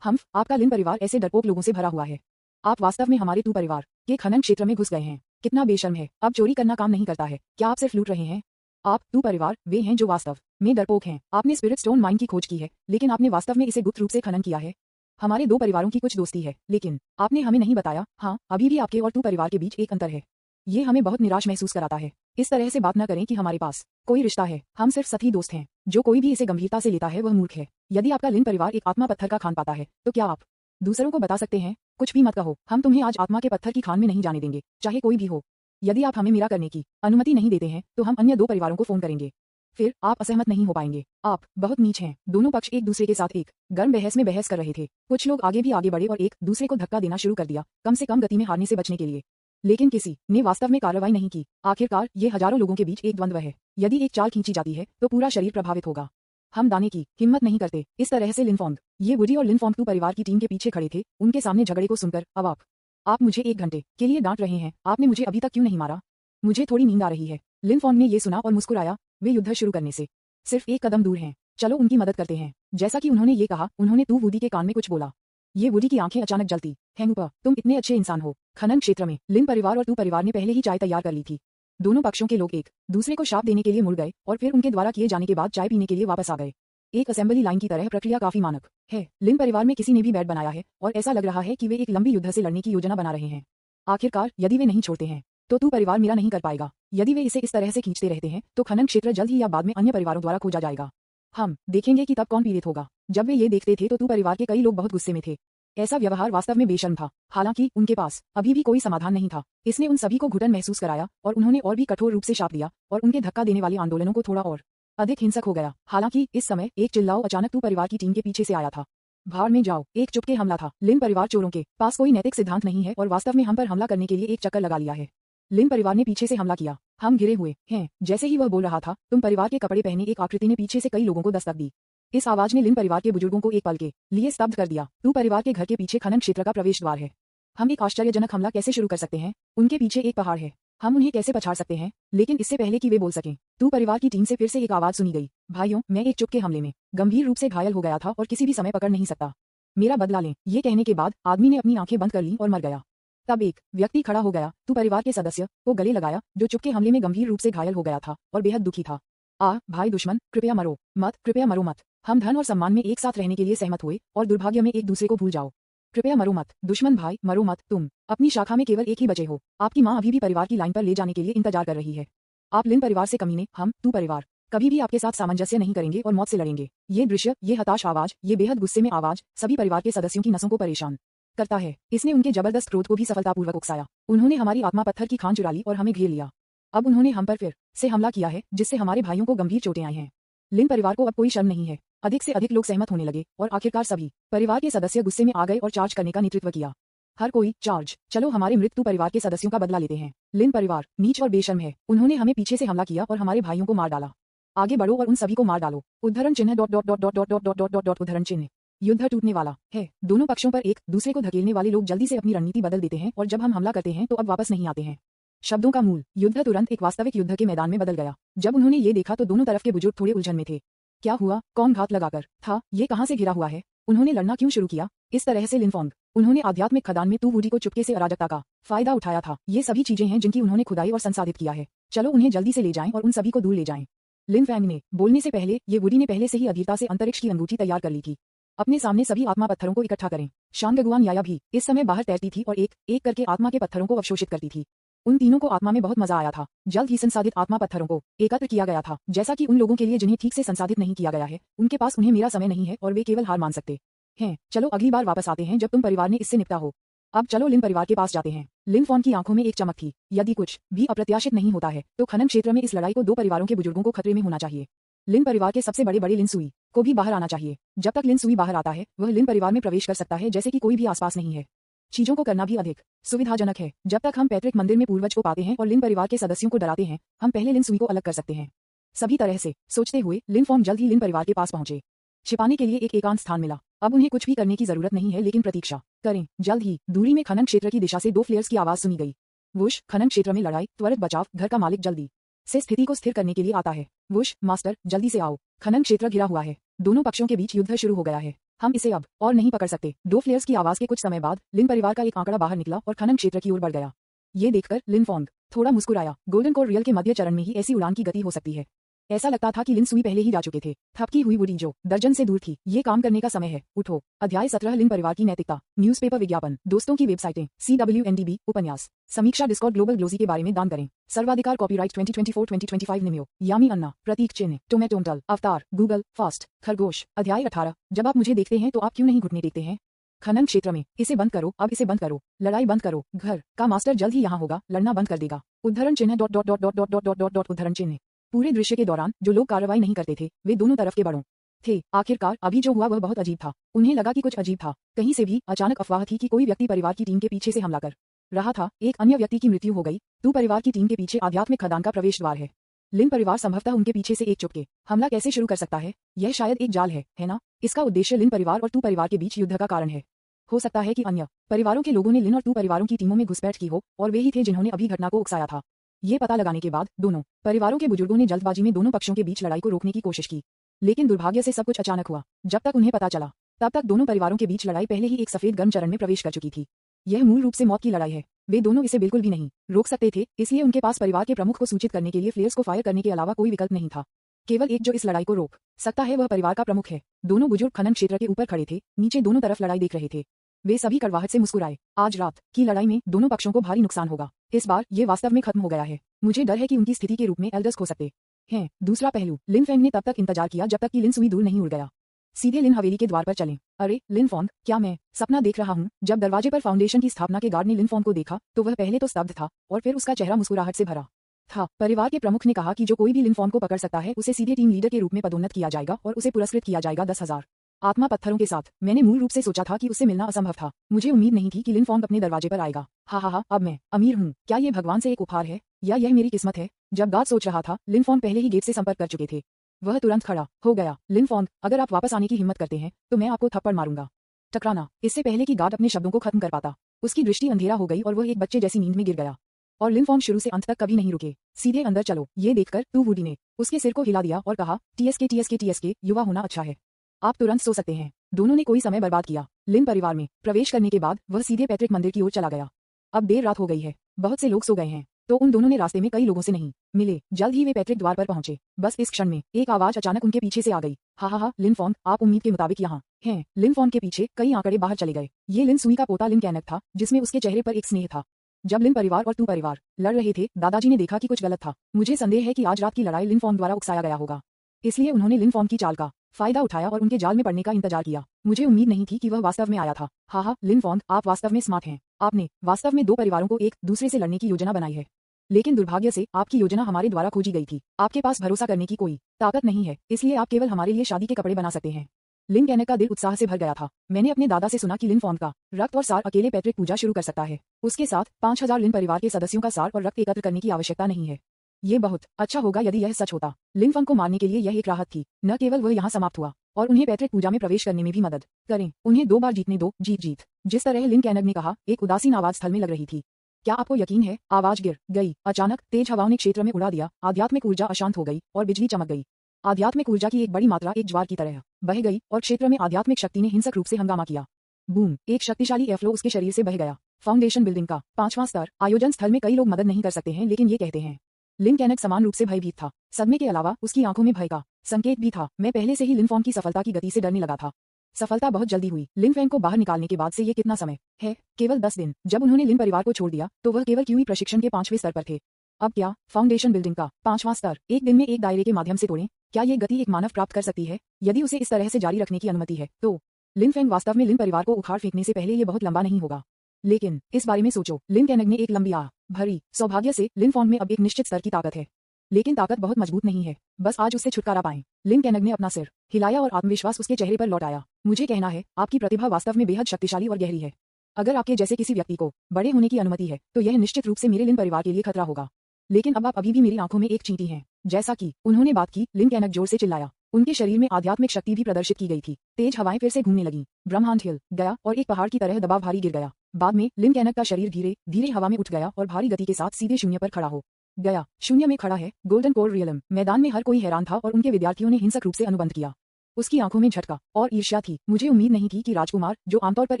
हम आपका लिन परिवार ऐसे डरपोक लोगों से भरा हुआ है। आप वास्तव में हमारे तू परिवार के खनन क्षेत्र में घुस गए हैं। कितना बेशर्म है, अब चोरी करना काम नहीं करता है। क्या आप सिर्फ लूट रहे हैं? आप तू परिवार वे हैं जो वास्तव में डरपोक हैं। आपने स्पिरिट स्टोन माइन की खोज की है, लेकिन आपने वास्तव में इसे गुप्त रूप से खनन किया है। हमारे 2 परिवारों की कुछ दोस्ती है, लेकिन आपने हमें नहीं बताया। हाँ, अभी भी आपके और तू परिवार के बीच एक अंतर है। ये हमें बहुत निराश महसूस कराता है। इस तरह से बात न करें कि हमारे पास कोई रिश्ता है। हम सिर्फ साथी दोस्त हैं। जो कोई भी इसे गंभीरता से लेता है वह मूर्ख है। यदि आपका लिन परिवार एक आत्मा पत्थर का खान पाता है तो क्या आप दूसरों को बता सकते हैं? कुछ भी मत कहो, हम तुम्हें आज आत्मा के पत्थर की खान में नहीं जाने देंगे, चाहे कोई भी हो। यदि आप हमें मेरा करने की अनुमति नहीं देते हैं तो हम अन्य 2 परिवारों को फोन करेंगे। फिर आप असहमत नहीं हो पाएंगे। आप बहुत नीच हैं। दोनों पक्ष एक दूसरे के साथ एक गर्म बहस में बहस कर रहे थे। कुछ लोग आगे भी आगे बढ़े और एक दूसरे को धक्का देना शुरू कर दिया, कम से कम गति में हारने से बचने के लिए। लेकिन किसी ने वास्तव में कार्रवाई नहीं की। आखिरकार ये हजारों लोगों के बीच एक द्वंद्व है। यदि एक चाल खींची जाती है तो पूरा शरीर प्रभावित होगा। हम दाने की हिम्मत नहीं करते। इस तरह से लिनफोंग, ये वुडी और लिनफोंग तू परिवार की टीम के पीछे खड़े थे। उनके सामने झगड़े को सुनकर अवाक। आप मुझे 1 घंटे के लिए डांट रहे हैं। आपने मुझे अभी तक क्यों नहीं मारा? मुझे थोड़ी नींद आ रही है। लिनफोंग ने ये सुना और मुस्कुराया। वे युद्ध शुरू करने से सिर्फ 1 कदम दूर हैं। चलो उनकी मदद करते हैं। जैसा कि उन्होंने ये कहा, उन्होंने तू वुडी के कान में कुछ बोला। ये वुडी की आंखें अचानक जलती। हैंगुपा, तुम इतने अच्छे इंसान हो। खनन क्षेत्र में लिन परिवार और तू परिवार ने पहले ही चाय तैयार कर ली थी। दोनों पक्षों के लोग एक दूसरे को शाप देने के लिए मुड़ गए और फिर उनके द्वारा किए जाने के बाद चाय पीने के लिए वापस आ गए। एक असेंबली लाइन की तरह प्रक्रिया काफी मानक है। लिन परिवार में किसी ने भी बैट बनाया है और ऐसा लग रहा है कि वे एक लंबी युद्ध से लड़ने की योजना बना रहे हैं। आखिरकार यदि वे नहीं छोड़ते हैं तो तू परिवार मेरा नहीं कर पाएगा। यदि वे इसे इस तरह से खींचते रहते हैं तो खनन क्षेत्र जल्द ही या बाद में अन्य परिवारों द्वारा खोजा जाएगा। हम देखेंगे कि तब कौन पीड़ित होगा। जब वे ये देखते थे तो तू परिवार के कई लोग बहुत गुस्से में थे। ऐसा व्यवहार वास्तव में बेशर्म था। हालांकि उनके पास अभी भी कोई समाधान नहीं था। इसने उन सभी को घुटन महसूस कराया और उन्होंने और भी कठोर रूप से शाप दिया और उनके धक्का देने वाले आंदोलनों को थोड़ा और अधिक हिंसक हो गया। हालांकि इस समय एक चिल्लाओ अचानक तू परिवार की टीम के पीछे से आया था। भाड़ में जाओ, एक चुपके हमला था। लिन परिवार चोरों के पास कोई नैतिक सिद्धांत नहीं है और वास्तव में हम पर हमला करने के लिए एक चक्कर लगा लिया है। लिन परिवार ने पीछे से हमला किया। हम घिरे हुए हैं। जैसे ही वह बोल रहा था, तुम परिवार के कपड़े पहने एक आकृति ने पीछे से कई लोगों को दस्तक दी। इस आवाज ने लिन परिवार के बुजुर्गों को एक पल के लिए स्तब्ध कर दिया। तू परिवार के घर के पीछे खनन क्षेत्र का प्रवेश द्वार है। हम एक आश्चर्यजनक हमला कैसे शुरू कर सकते हैं? उनके पीछे एक पहाड़ है। हम उन्हें कैसे पछाड़ सकते हैं? लेकिन इससे पहले कि वे बोल सकें, तू परिवार की टीम से फिर से एक आवाज सुनी गई। भाइयों, मैं एक चुपके हमले में गंभीर रूप से घायल हो गया था और किसी भी समय पकड़ नहीं सकता। मेरा बदला लें। ये कहने के बाद आदमी ने अपनी आंखें बंद कर लीं और मर गया। तब एक व्यक्ति खड़ा हो गया। तू परिवार के सदस्य को गले लगाया जो चुपके हमले में गंभीर रूप से घायल हो गया था और बेहद दुखी था। भाई दुश्मन, कृपया मरो मत, कृपया मरो मत। हम धन और सम्मान में एक साथ रहने के लिए सहमत हुए और दुर्भाग्य में एक दूसरे को भूल जाओ। कृपया मरो मत। दुश्मन भाई, मरो मत। तुम अपनी शाखा में केवल एक ही बचे हो। आपकी माँ अभी भी परिवार की लाइन पर ले जाने के लिए इंतजार कर रही है। आप लिन परिवार से कमीने, हम तू परिवार कभी भी आपके साथ सामंजस्य नहीं करेंगे और मौत से लड़ेंगे। ये दृश्य, ये हताश आवाज, ये बेहद गुस्से में आवाज सभी परिवार के सदस्यों की नसों को परेशान करता है। इसने उनके जबरदस्त क्रोध को भी सफलतापूर्वक उकसाया। उन्होंने हमारी आत्मा पत्थर की खान चुरा ली और हमें घेर लिया। अब उन्होंने हम पर फिर से हमला किया है, जिससे हमारे भाइयों को गंभीर चोटें आई हैं। लिन परिवार को अब कोई शर्म नहीं है। अधिक से अधिक लोग सहमत होने लगे और आखिरकार सभी परिवार के सदस्य गुस्से में आ गए और चार्ज करने का नेतृत्व किया। हर कोई चार्ज। चलो हमारे मृत्यु परिवार के सदस्यों का बदला लेते हैं। लिन परिवार नीच और बेशर्म है। उन्होंने हमें पीछे से हमला किया और हमारे भाइयों को मार डाला। आगे बढ़ो और उन सभी को मार डालो। उद्धरण चिन्ह dot dot dot dot dot dot dot dot dot dot उद्धरण चिन्ह। युद्ध टूटने वाला है। दोनों पक्षों पर एक दूसरे को धकेलने वाले लोग जल्दी से अपनी रणनीति बदल देते हैं और जब हम हमला करते हैं तो अब वापस नहीं आते हैं। शब्दों का मूल। युद्ध तुरंत एक वास्तविक युद्ध के मैदान में बदल गया। जब उन्होंने ये देखा तो दोनों तरफ के बुजुर्ग थोड़े उलझन में थे। क्या हुआ? कौन घात लगाकर था? ये कहां से घिरा हुआ है? उन्होंने लड़ना क्यों शुरू किया? इस तरह से लिनफोंग। उन्होंने आध्यात्मिक खदान में तू वूडी को चुपके से अराजकता का फायदा उठाया था। ये सभी चीजें हैं जिनकी उन्होंने खुदाई और संसाधित किया है। चलो उन्हें जल्दी से ले जाएं और उन सभी को दूर ले जाएं। लिन फैंग ने बोलने से पहले ये वुडी ने पहले से ही अधीरता से अंतरिक्ष की अंगूठी तैयार कर ली थी। अपने सामने सभी आत्मा पत्थरों को इकट्ठा करें। शांगगुआन याया भी इस समय बाहर तैरती थी और एक एक करके आत्मा के पत्थरों को अवशोषित करती थी। उन तीनों को आत्मा में बहुत मजा आया था। जल्द ही संसाधित आत्मा पत्थरों को एकत्र किया गया था। जैसा कि उन लोगों के लिए जिन्हें ठीक से संसाधित नहीं किया गया है, उनके पास उन्हें मेरा समय नहीं है और वे केवल हार मान सकते हैं। चलो अगली बार वापस आते हैं जब तुम परिवार ने इससे निपटा हो। अब चलो लिन परिवार के पास जाते हैं। लिन फॉन की आंखों में एक चमक थी। यदि कुछ भी अप्रत्याशित नहीं होता है तो खनन क्षेत्र में इस लड़ाई को दो परिवारों के बुजुर्गों को खतरे में होना चाहिए। लिन परिवार के सबसे बड़े लिन सुई को भी बाहर आना चाहिए। जब तक लिन सुई बाहर आता है वह लिन परिवार में प्रवेश कर सकता है जैसे कि कोई भी आसपास नहीं है। चीजों को करना भी अधिक सुविधाजनक है। जब तक हम पैतृक मंदिर में पूर्वज को पाते हैं और लिन परिवार के सदस्यों को डराते हैं, हम पहले लिन सुई को अलग कर सकते हैं। सभी तरह से सोचते हुए लिन फॉन जल्द ही लिन परिवार के पास पहुंचे। छिपाने के लिए एक एकांत स्थान मिला। अब उन्हें कुछ भी करने की जरूरत नहीं है लेकिन प्रतीक्षा करें। जल्द ही दूरी में खनन क्षेत्र की दिशा से दो फ्लेयर्स की आवाज सुनी गई। वुश, खनन क्षेत्र में लड़ाई, त्वरित बचाव, घर का मालिक जल्दी से स्थिति को स्थिर करने के लिए आता है। वुश, मास्टर जल्दी से आओ, खनन क्षेत्र घिरा हुआ है। दोनों पक्षों के बीच युद्ध शुरू हो गया है। हम इसे अब और नहीं पकड़ सकते। दो फ्लेयर्स की आवाज के कुछ समय बाद लिन परिवार का एक आंकड़ा बाहर निकला और खनन क्षेत्र की ओर बढ़ गया। ये देखकर लिन फॉन्ग थोड़ा मुस्कुराया। गोल्डन कोर रियल के मध्य चरण में ही ऐसी उड़ान की गति हो सकती है। ऐसा लगता था कि लिन सुई पहले ही जा चुके थे। थपकी हुई वुडी जो दर्जन से दूर थी। ये काम करने का समय है, उठो। अध्याय 17 लिन परिवार की नैतिकता। न्यूज़पेपर विज्ञापन, दोस्तों की वेबसाइटें, CWNDB, उपन्यास, समीक्षा, डिस्कॉर्ड, ग्लोबल ग्लोजी के बारे में दान करें। सर्वाधिकार, कॉपीराइट 2024-2025 निम्यो, यामी अन्ना, प्रतीक चिन्ह, टोमेटोमटल, अवतार, गूगल, फास्ट, खरगोश। अध्याय 18। जब आप मुझे देखते हैं तो आप क्यों नहीं घुटने टेकते हैं? खनन क्षेत्र में इसे बंद करो, अब इसे बंद करो। लड़ाई बंद करो। घर का मास्टर जल्द ही यहाँ होगा, लड़ना बंद कर देगा। उद्धरण चिन्ह dot dot dot dot dot dot dot dot उद्धरण चिन्ह। पूरे दृश्य के दौरान जो लोग कार्रवाई नहीं करते थे वे दोनों तरफ के बड़ों थे। आखिरकार अभी जो हुआ वह बहुत अजीब था। उन्हें लगा कि कुछ अजीब था। कहीं से भी अचानक अफवाह थी कि कोई व्यक्ति परिवार की टीम के पीछे से हमला कर रहा था। एक अन्य व्यक्ति की मृत्यु हो गई। तू परिवार की टीम के पीछे आध्यात्मिक खदान का प्रवेश द्वार है। लिन परिवार संभवतः उनके पीछे से एक चुपके हमला कैसे शुरू कर सकता है? यह शायद एक जाल है ना? इसका उद्देश्य लिन परिवार और तू परिवार के बीच युद्ध का कारण है। हो सकता है कि अन्य परिवारों के लोगों ने लिन और तू परिवारों की टीमों में घुसपैठ की हो और वे ही थे जिन्होंने अभी घटना को उकसाया था। ये पता लगाने के बाद दोनों परिवारों के बुजुर्गों ने जल्दबाजी में दोनों पक्षों के बीच लड़ाई को रोकने की कोशिश की, लेकिन दुर्भाग्य से सब कुछ अचानक हुआ। जब तक उन्हें पता चला तब तक दोनों परिवारों के बीच लड़ाई पहले ही एक सफेद गर्म चरण में प्रवेश कर चुकी थी। यह मूल रूप से मौत की लड़ाई है। वे दोनों इसे बिल्कुल भी नहीं रोक सकते थे, इसलिए उनके पास परिवार के प्रमुख को सूचित करने के लिए फ्लेयर्स को फायर करने के अलावा कोई विकल्प नहीं था। केवल एक जो इस लड़ाई को रोक सकता है वह परिवार का प्रमुख है। दोनों बुजुर्ग खनन क्षेत्र के ऊपर खड़े थे, नीचे दोनों तरफ लड़ाई देख रहे थे। वे सभी कड़वाहट से मुस्कुराए। आज रात की लड़ाई में दोनों पक्षों को भारी नुकसान होगा। इस बार ये वास्तव में खत्म हो गया है। मुझे डर है कि उनकी स्थिति के रूप में एल्डर्स खो सकते हैं। दूसरा पहलू, लिन फेंग ने तब तक इंतजार किया जब तक कि लिन सुई दूर नहीं उड़ गया। सीधे लिन हवेली के द्वार पर चलें। अरे लिन फॉन्ग, क्या मैं सपना देख रहा हूँ? जब दरवाजे पर फाउंडेशन की स्थापना के गार्ड ने लिन फॉन्ग को देखा तो वह पहले तो स्तब्ध था और फिर उसका चेहरा मुस्कुराहट से भरा था। परिवार के प्रमुख ने कहा कि जो कोई भी लिन फॉन्ग को पकड़ सकता है उसे सीधे टीम लीडर के रूप में पदोन्नत किया जाएगा और उसे पुरस्कृत किया जाएगा 10,000 आत्मा पत्थरों के साथ। मैंने मूल रूप से सोचा था कि उससे मिलना असंभव था। मुझे उम्मीद नहीं थी कि लिन फॉन्ग अपने दरवाजे पर आएगा। हा, अब मैं अमीर हूँ। क्या ये भगवान से एक उपहार है या यह मेरी किस्मत है? जब गार्ड सोच रहा था, लिन फॉन्ग पहले ही गेट से संपर्क कर चुके थे। वह तुरंत खड़ा हो गया। लिन फॉन्ग, अगर आप वापस आने की हिम्मत करते हैं तो मैं आपको थप्पड़ मारूंगा। टकराना। इससे पहले कि गार्ड अपने शब्दों को खत्म कर पाता, उसकी दृष्टि अंधेरा हो गई और वह एक बच्चे जैसी नींद में गिर गया। और लिन फॉन्ग शुरू से अंत तक कभी नहीं रुके। सीधे अंदर चलो। ये देखकर तू वुडी ने उसके सिर को हिला दिया और कहा, TSK, युवा होना अच्छा है। आप तुरंत सो सकते हैं। दोनों ने कोई समय बर्बाद किया। लिन परिवार में प्रवेश करने के बाद वह सीधे पैतृक मंदिर की ओर चला गया। अब देर रात हो गई है, बहुत से लोग सो गए हैं, तो उन दोनों ने रास्ते में कई लोगों से नहीं मिले। जल्द ही वे पैतृक द्वार पर पहुंचे। बस इस क्षण में एक आवाज अचानक उनके पीछे से आ गई। हा, लिन फॉन्ग, आप उम्मीद के मुताबिक यहाँ हैं। लिन फॉन्ग के पीछे कई आंकड़े बाहर चले गए। ये लिन सुई का पोता लिन कैनक था, जिसमें उसके चेहरे पर एक स्नेह था। जब लिन परिवार और तू परिवार लड़ रहे थे, दादाजी ने देखा कि कुछ गलत था। मुझे संदेह है कि आज रात की लड़ाई लिन फॉन्ग द्वारा उकसाया गया होगा, इसलिए उन्होंने लिन फॉन्ग की चाल का फायदा उठाया और उनके जाल में पड़ने का इंतजार किया। मुझे उम्मीद नहीं थी कि वह वास्तव में आया था। हा, लिन फॉन्ग, आप वास्तव में स्मार्ट हैं। आपने वास्तव में दो परिवारों को एक दूसरे से लड़ने की योजना बनाई है, लेकिन दुर्भाग्य से आपकी योजना हमारे द्वारा खोजी गई थी। आपके पास भरोसा करने की कोई ताकत नहीं है, इसलिए आप केवल हमारे लिए शादी के कपड़े बना सकते हैं। लिन कैनक का दिल उत्साह से भर गया था। मैंने अपने दादा से सुना कि लिन फॉन्ट का रक्त और सार अकेले पैट्रिक पूजा शुरू कर सकता है। उसके साथ 5000 लिन परिवार के सदस्यों का सार और रक्त एकत्र करने की आवश्यकता नहीं है। ये बहुत अच्छा होगा यदि यह सच होता। लिन फंग को मारने के लिए यह एक राहत थी। न केवल वह यहाँ समाप्त हुआ और उन्हें पैट्रिक पूजा में प्रवेश करने में भी मदद करें। उन्हें 2 बार जीतने दो। जीत। जिस तरह लिन कैनक ने कहा, एक उदासीन आवाज स्थल में लग रही थी। क्या आपको यकीन है? आवाज गिर गई। अचानक तेज हवाओं ने क्षेत्र में उड़ा दिया। आध्यात्मिक ऊर्जा अशांत हो गई और बिजली चमक गई। आध्यात्मिक ऊर्जा की एक बड़ी मात्रा एक ज्वार की तरह बह गई और क्षेत्र में आध्यात्मिक शक्ति ने हिंसक रूप से हंगामा किया। बूम! एक शक्तिशाली एयरफ्लो उसके शरीर से बह गया। फाउंडेशन बिल्डिंग का 5वां स्तर। आयोजन स्थल में कई लोग मदद नहीं कर सकते हैं, लेकिन ये कहते हैं। लिन कैनक समान रूप से भयभीत था। सदमे के अलावा उसकी आंखों में भय का संकेत भी था। मैं पहले से ही लिन फॉन्ग की सफलता की गति से डरने लगा था। सफलता बहुत जल्दी हुई। लिन फैंग को बाहर निकालने के बाद से ये कितना समय है? केवल 10 दिन। जब उन्होंने लिन परिवार को छोड़ दिया तो वह केवल क्यूई प्रशिक्षण के 5वें स्तर पर थे। अब क्या? फाउंडेशन बिल्डिंग का 5वां स्तर। एक दिन में एक दायरे के माध्यम से तोड़ें। क्या ये गति एक मानव प्राप्त कर सकती है? यदि उसे इस तरह से जारी रखने की अनुमति है तो लिन फैंग वास्तव में लिन परिवार को उखाड़ फेंकने से पहले ये बहुत लंबा नहीं होगा। लेकिन इस बारे में सोचो। लिन कैनग ने एक लंबी आह भरी। सौभाग्य से लिन फॉन्ग में अब एक निश्चित स्तर की ताकत है, लेकिन ताकत बहुत मजबूत नहीं है। बस आज उससे छुटकारा पाएं। लिन कैनग ने अपना सिर हिलाया और आत्मविश्वास उसके चेहरे पर लौट आया। मुझे कहना है, आपकी प्रतिभा वास्तव में बेहद शक्तिशाली और गहरी है। अगर आपके जैसे किसी व्यक्ति को बड़े होने की अनुमति है तो यह निश्चित रूप से मेरे लिन परिवार के लिए खतरा होगा। लेकिन अब आप अभी भी मेरी आंखों में एक चींटी हैं। जैसा कि उन्होंने बात की, लिन कैनग जोर से चिल्लाया। उनके शरीर में आध्यात्मिक शक्ति भी प्रदर्शित की गई थी। तेज हवाएं फिर से घूमने लगीं। ब्रह्मांड हिल गया और एक पहाड़ की तरह दबाव भारी गिर गया। बाद में लिन कैनग का शरीर धीरे धीरे हवा में उठ गया और भारी गति के साथ सीधे शून्य पर खड़ा हो गया। शून्य में खड़ा है गोल्डन कोर रियलम। मैदान में हर कोई हैरान था और उनके विद्यार्थियों ने हिंसक रूप से अनुबंध किया। उसकी आंखों में झटका और ईर्ष्या थी। मुझे उम्मीद नहीं थी कि राजकुमार, जो आमतौर पर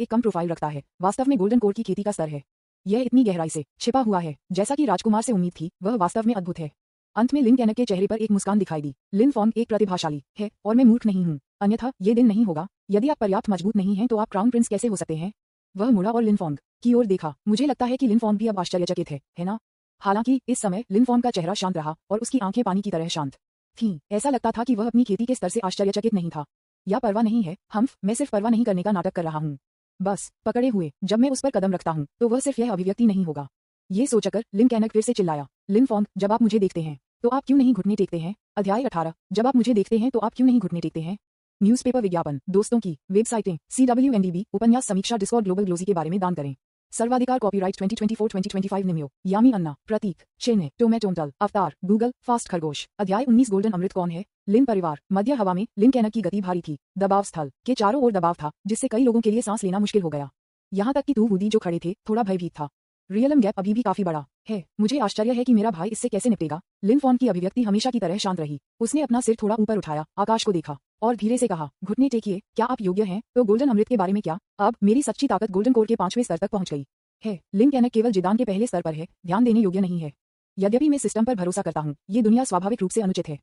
एक कम प्रोफाइल रखता है, वास्तव में गोल्डन कोर की खेती का स्तर है। यह इतनी गहराई से छिपा हुआ है। जैसा कि राजकुमार से उम्मीद थी, वह वास्तव में अद्भुत है। अंत में लिन कैनग के चेहरे पर एक मुस्कान दिखाई दी। लिन फॉन्ग एक प्रतिभाशाली है और मैं मूर्ख नहीं हूँ। अन्यथा ये दिन नहीं होगा। यदि आप पर्याप्त मजबूत नहीं हैं तो आप क्राउन प्रिंस कैसे हो सकते हैं? वह मुड़ा और लिन फॉन्ग की ओर देखा। मुझे लगता है कि लिन फॉन्ग भी अब आश्चर्यचकित है ना? हालांकि इस समय लिन फॉन्ग का चेहरा शांत रहा और उसकी आंखें पानी की तरह शांत थीं। ऐसा लगता था कि वह अपनी खेती के स्तर से आश्चर्यचकित नहीं था। या परवाह नहीं है हम्फ, मैं सिर्फ परवाह नहीं करने का नाटक कर रहा हूँ। बस पकड़े हुए जब मैं उस पर कदम रखता हूँ तो वह सिर्फ यह अभिव्यक्ति नहीं होगा। ये सोचकर लिन कैनग फिर से चिल्लाया। लिन फॉन्ग, जब आप मुझे देखते हैं तो आप क्यों नहीं घुटने टेकते हैं? अध्याय 18। जब आप मुझे देखते हैं तो आप क्यों नहीं घुटने टेकते हैं? न्यूज़पेपर विज्ञापन, दोस्तों की वेबसाइटें, CWNDB, उपन्यास समीक्षा, डिस्कॉर्ड, ग्लोबल ग्लोजी के बारे में दान करें। सर्वाधिकार कॉपीराइट 2024-2025 निम्यो, यामी अन्ना, प्रतीक, चिन्ह, टोमेटोंटल, अवतार, गूगल, फास्ट खरगोश। अध्याय 19। गोल्डन अमृत कौन है? लिन परिवार। मध्य हवा में लिन कैनग की गति भारी थी। दबाव स्थल के चारों ओर दबाव था, जिससे कई लोगों के लिए सांस लेना मुश्किल हो गया। यहाँ तक कि तू बूदी जो खड़े थे थोड़ा भयभीत था। रियलम गैप अभी भी काफी बड़ा है। मुझे आश्चर्य है कि मेरा भाई इससे कैसे निपटेगा। लिन फॉन्ग की अभिव्यक्ति हमेशा की तरह शांत रही। उसने अपना सिर थोड़ा ऊपर उठाया, आकाश को देखा और धीरे से कहा, घुटने टेकिए। क्या आप योग्य हैं? तो गोल्डन अमृत के बारे में क्या? अब मेरी सच्ची ताकत गोल्डन कोर के 5वें स्तर तक पहुंच गई है। लिन कैनग केवल जिदान के पहले स्तर पर है, ध्यान देने योग्य नहीं है। यद्यपि मैं सिस्टम पर भरोसा करता हूँ, ये दुनिया स्वाभाविक रूप से अनुचित है।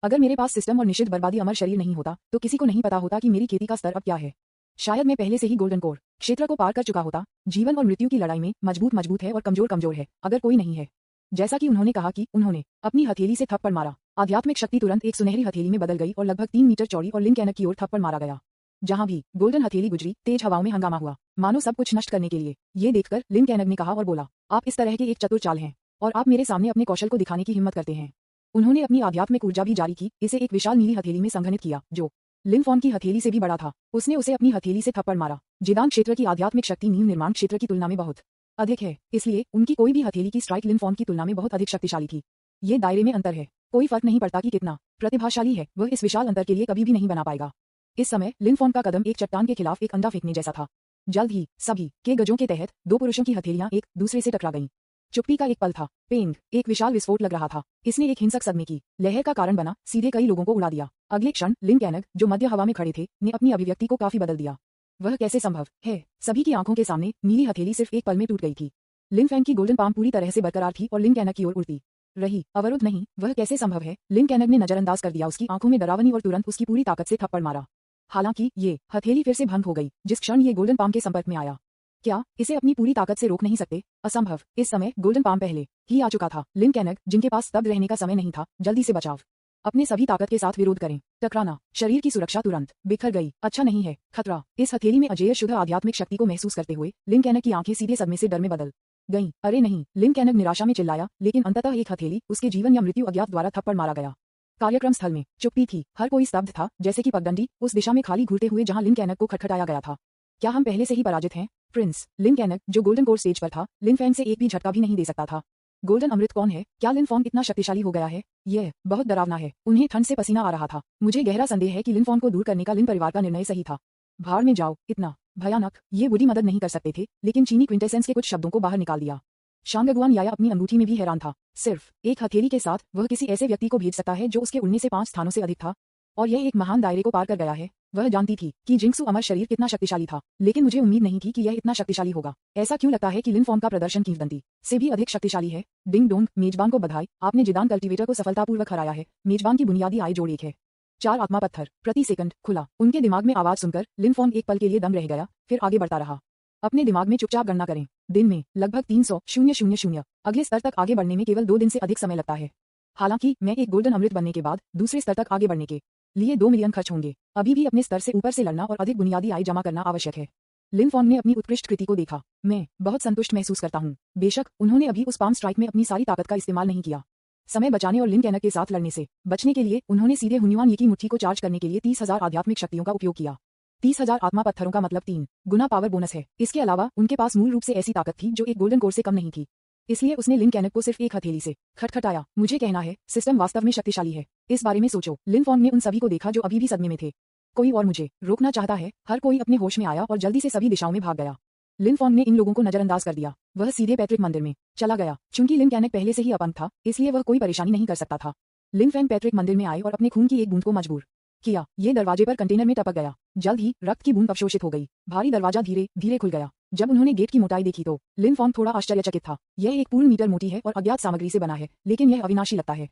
अगर मेरे पास सिस्टम और निश्चित बर्बादी अमर शरीर नहीं होता तो किसी को नहीं पता होता कि मेरी खेती का स्तर अब क्या है। शायद मैं पहले से ही गोल्डन कोर क्षेत्र को पार कर चुका होता। जीवन और मृत्यु की लड़ाई में मजबूत है और कमजोर है, अगर कोई नहीं है। जैसा कि उन्होंने कहा कि उन्होंने अपनी हथेली से थप्पड़ मारा। आध्यात्मिक शक्ति तुरंत एक सुनहरी हथेली में बदल गई और लगभग 3 मीटर चौड़ी और लिन कैनग की ओर थप्पड़ मारा गया। जहां भी गोल्डन हथेली गुजरी, तेज हवाओं में हंगामा हुआ, मानो सब कुछ नष्ट करने के लिए। ये देखकर लिन कैनग ने कहा और बोला, आप इस तरह के एक चतुर चाल हैं और आप मेरे सामने अपने कौशल को दिखाने की हिम्मत करते हैं। उन्होंने अपनी आध्यात्मिक ऊर्जा भी जारी की, इसे एक विशाल नीली हथेली में संघनित किया, जो लिन फॉन्ग की हथेली से भी बड़ा था। उसने उसे अपनी हथेली से थप्पड़ मारा। जिदान क्षेत्र की आध्यात्मिक शक्ति नींव निर्माण क्षेत्र की तुलना में बहुत अधिक है, इसलिए उनकी कोई भी हथेली की स्ट्राइक लिन फॉन्ग की तुलना में बहुत अधिक शक्तिशाली थी। ये दायरे में अंतर है। कोई फर्क नहीं पड़ता कि कितना प्रतिभाशाली है, वह इस विशाल अंतर के लिए कभी भी नहीं बना पाएगा। इस समय लिन फॉन्ग का कदम एक चट्टान के खिलाफ एक अंडा फेंकने जैसा था। जल्द ही सभी के गजों के तहत 2 पुरुषों की हथेलियां एक दूसरे से टकरा गईं। चुप्पी का एक पल था। पेंग, एक विशाल विस्फोट लग रहा था। इसने एक हिंसक सदमे की लहर का कारण बना, सीधे कई लोगों को उड़ा दिया। अगले क्षण लिन कैनग, जो मध्य हवा में खड़े थे, ने अपनी अभिव्यक्ति को काफी बदल दिया। वह कैसे संभव है? सभी की आंखों के सामने नीली हथेली सिर्फ एक पल में टूट गई थी। लिन फैंग की गोल्डन पाम पूरी तरह से बरकरार थी और लिन कैनग की ओर उड़ती रही। अवरुद्ध नहीं, वह कैसे संभव है? लिन कैनग ने नजरअंदाज कर दिया उसकी आंखों में डरावनी और तुरंत उसकी पूरी ताकत से थप्पड़ मारा। हालांकि ये हथेली फिर से भंग हो गई जिस क्षण ये गोल्डन पाम के संपर्क में आया। क्या इसे अपनी पूरी ताकत से रोक नहीं सकते? असंभव। इस समय गोल्डन पाम पहले ही आ चुका था। लिन कैनग, जिनके पास स्तब्ध रहने का समय नहीं था, जल्दी से बचाव अपने सभी ताकत के साथ विरोध करें। टकराना, शरीर की सुरक्षा तुरंत बिखर गई। अच्छा नहीं है, खतरा। इस हथेली में अजेय शुद्ध आध्यात्मिक शक्ति को महसूस करते हुए लिन कैनग की आंखें सीधे सदमे से डर में बदल गईं। अरे नहीं, लिन कैनग निराशा में चिल्लाया, लेकिन अंततः एक हथेली, उसके जीवन या मृत्यु अज्ञात द्वारा थप्पड़ मारा गया। कार्यक्रम स्थल में चुप्पी थी, हर कोई स्तब्ध था, जैसे कि पगडंडी उस दिशा में खाली घूरते हुए जहां लिन कैनक को खटखटाया गया था। क्या हम पहले से ही पराजित हैं? प्रिंस लिन कैनक, जो गोल्डन कोर स्टेज पर था, लिन फैंग से एक भी झटका भी नहीं दे सकता था। गोल्डन अमृत कौन है? क्या लिन फॉन्ग इतना शक्तिशाली हो गया है? यह बहुत डरावना है। उन्हें ठंड से पसीना आ रहा था। मुझे गहरा संदेह है कि लिन फॉन्ग को दूर करने का लिन परिवार का निर्णय सही था। भाड़ में जाओ, इतना भयानक। ये बुरी मदद नहीं कर सकते थे, लेकिन चीनी क्विंटेसेंस के कुछ शब्दों को बाहर निकाल दिया। शांगगुआन याया अपनी अंगूठी में भी हैरान था। सिर्फ एक हथेली के साथ वह किसी ऐसे व्यक्ति को भेज सकता है जो उसके उड़ने से 5 स्थानों से अधिक था, और यह एक महान दायरे को पार कर गया है। वह जानती थी कि जिंक्सू अमर शरीर कितना शक्तिशाली था, लेकिन मुझे उम्मीद नहीं थी कि यह इतना शक्तिशाली होगा। ऐसा क्यों लगता है कि लिन फॉर्म का प्रदर्शन किंवदंती से भी अधिक शक्तिशाली है? डिंग डोंग, मेजबान को बधाई, आपने जिदान कल्टीवेटर को सफलतापूर्वक हराया है। मेजबान की बुनियादी आय जोड़ 1 है। 4 आत्मा पत्थर प्रति सेकंड खुला। उनके दिमाग में आवाज सुनकर लिन फॉर्म एक पल के लिए दम रह गया, फिर आगे बढ़ता रहा। अपने दिमाग में चुपचाप गणना करें। दिन में लगभग 300,000। अगले स्तर तक आगे बढ़ने में केवल 2 दिन से अधिक समय लगता है। हालांकि मैं एक गोल्डन अमृत बनने के बाद दूसरे स्तर तक आगे बढ़ने के लिए 2 मिलियन खर्च होंगे। अभी भी अपने स्तर से ऊपर से लड़ना और अधिक बुनियादी आय जमा करना आवश्यक है। लिन फॉन्ग ने अपनी उत्कृष्ट कृति को देखा। मैं बहुत संतुष्ट महसूस करता हूँ। बेशक उन्होंने अभी उस पाम स्ट्राइक में अपनी सारी ताकत का इस्तेमाल नहीं किया। समय बचाने और लिन कैनक के साथ लड़ने से बचने के लिए उन्होंने सीधे हुन्युआन ये की मुट्ठी को चार्ज करने के लिए 30,000 आध्यात्मिक शक्तियों का उपयोग किया। 30,000 आत्मा पत्थरों का मतलब 3 गुना पावर बोनस है। इसके अलावा उनके पास मूल रूप से ऐसी ताकत थी जो एक गोल्डन कोर से कम नहीं थी। इसलिए उसने लिन कैनक को सिर्फ एक हथेली से खटखटाया। मुझे कहना है, सिस्टम वास्तव में शक्तिशाली है। इस बारे में सोचो। लिन फॉन्ग ने उन सभी को देखा जो अभी भी सदमे में थे। कोई और मुझे रोकना चाहता है? हर कोई अपने होश में आया और जल्दी से सभी दिशाओं में भाग गया। लिन फॉन्ग ने इन लोगों को नजरअंदाज कर दिया। वह सीधे पैट्रिक मंदिर में चला गया। चूंकि लिन कैनक पहले से ही अपंग था, इसलिए वह कोई परेशानी नहीं कर सकता था। लिन फैंग पैट्रिक मंदिर में आए और अपने खून की एक बूंद को मजबूर किया। ये दरवाजे पर कंटेनर में टपक गया। जल्द ही रक्त की बूंद अवशोषित हो गई। भारी दरवाजा धीरे धीरे खुल गया। जब उन्होंने गेट की मोटाई देखी तो लिन फॉन्ग थोड़ा आश्चर्यचकित था। यह 1 पूर्ण मीटर मोटी है और अज्ञात सामग्री से बना है, लेकिन यह अविनाशी लगता है।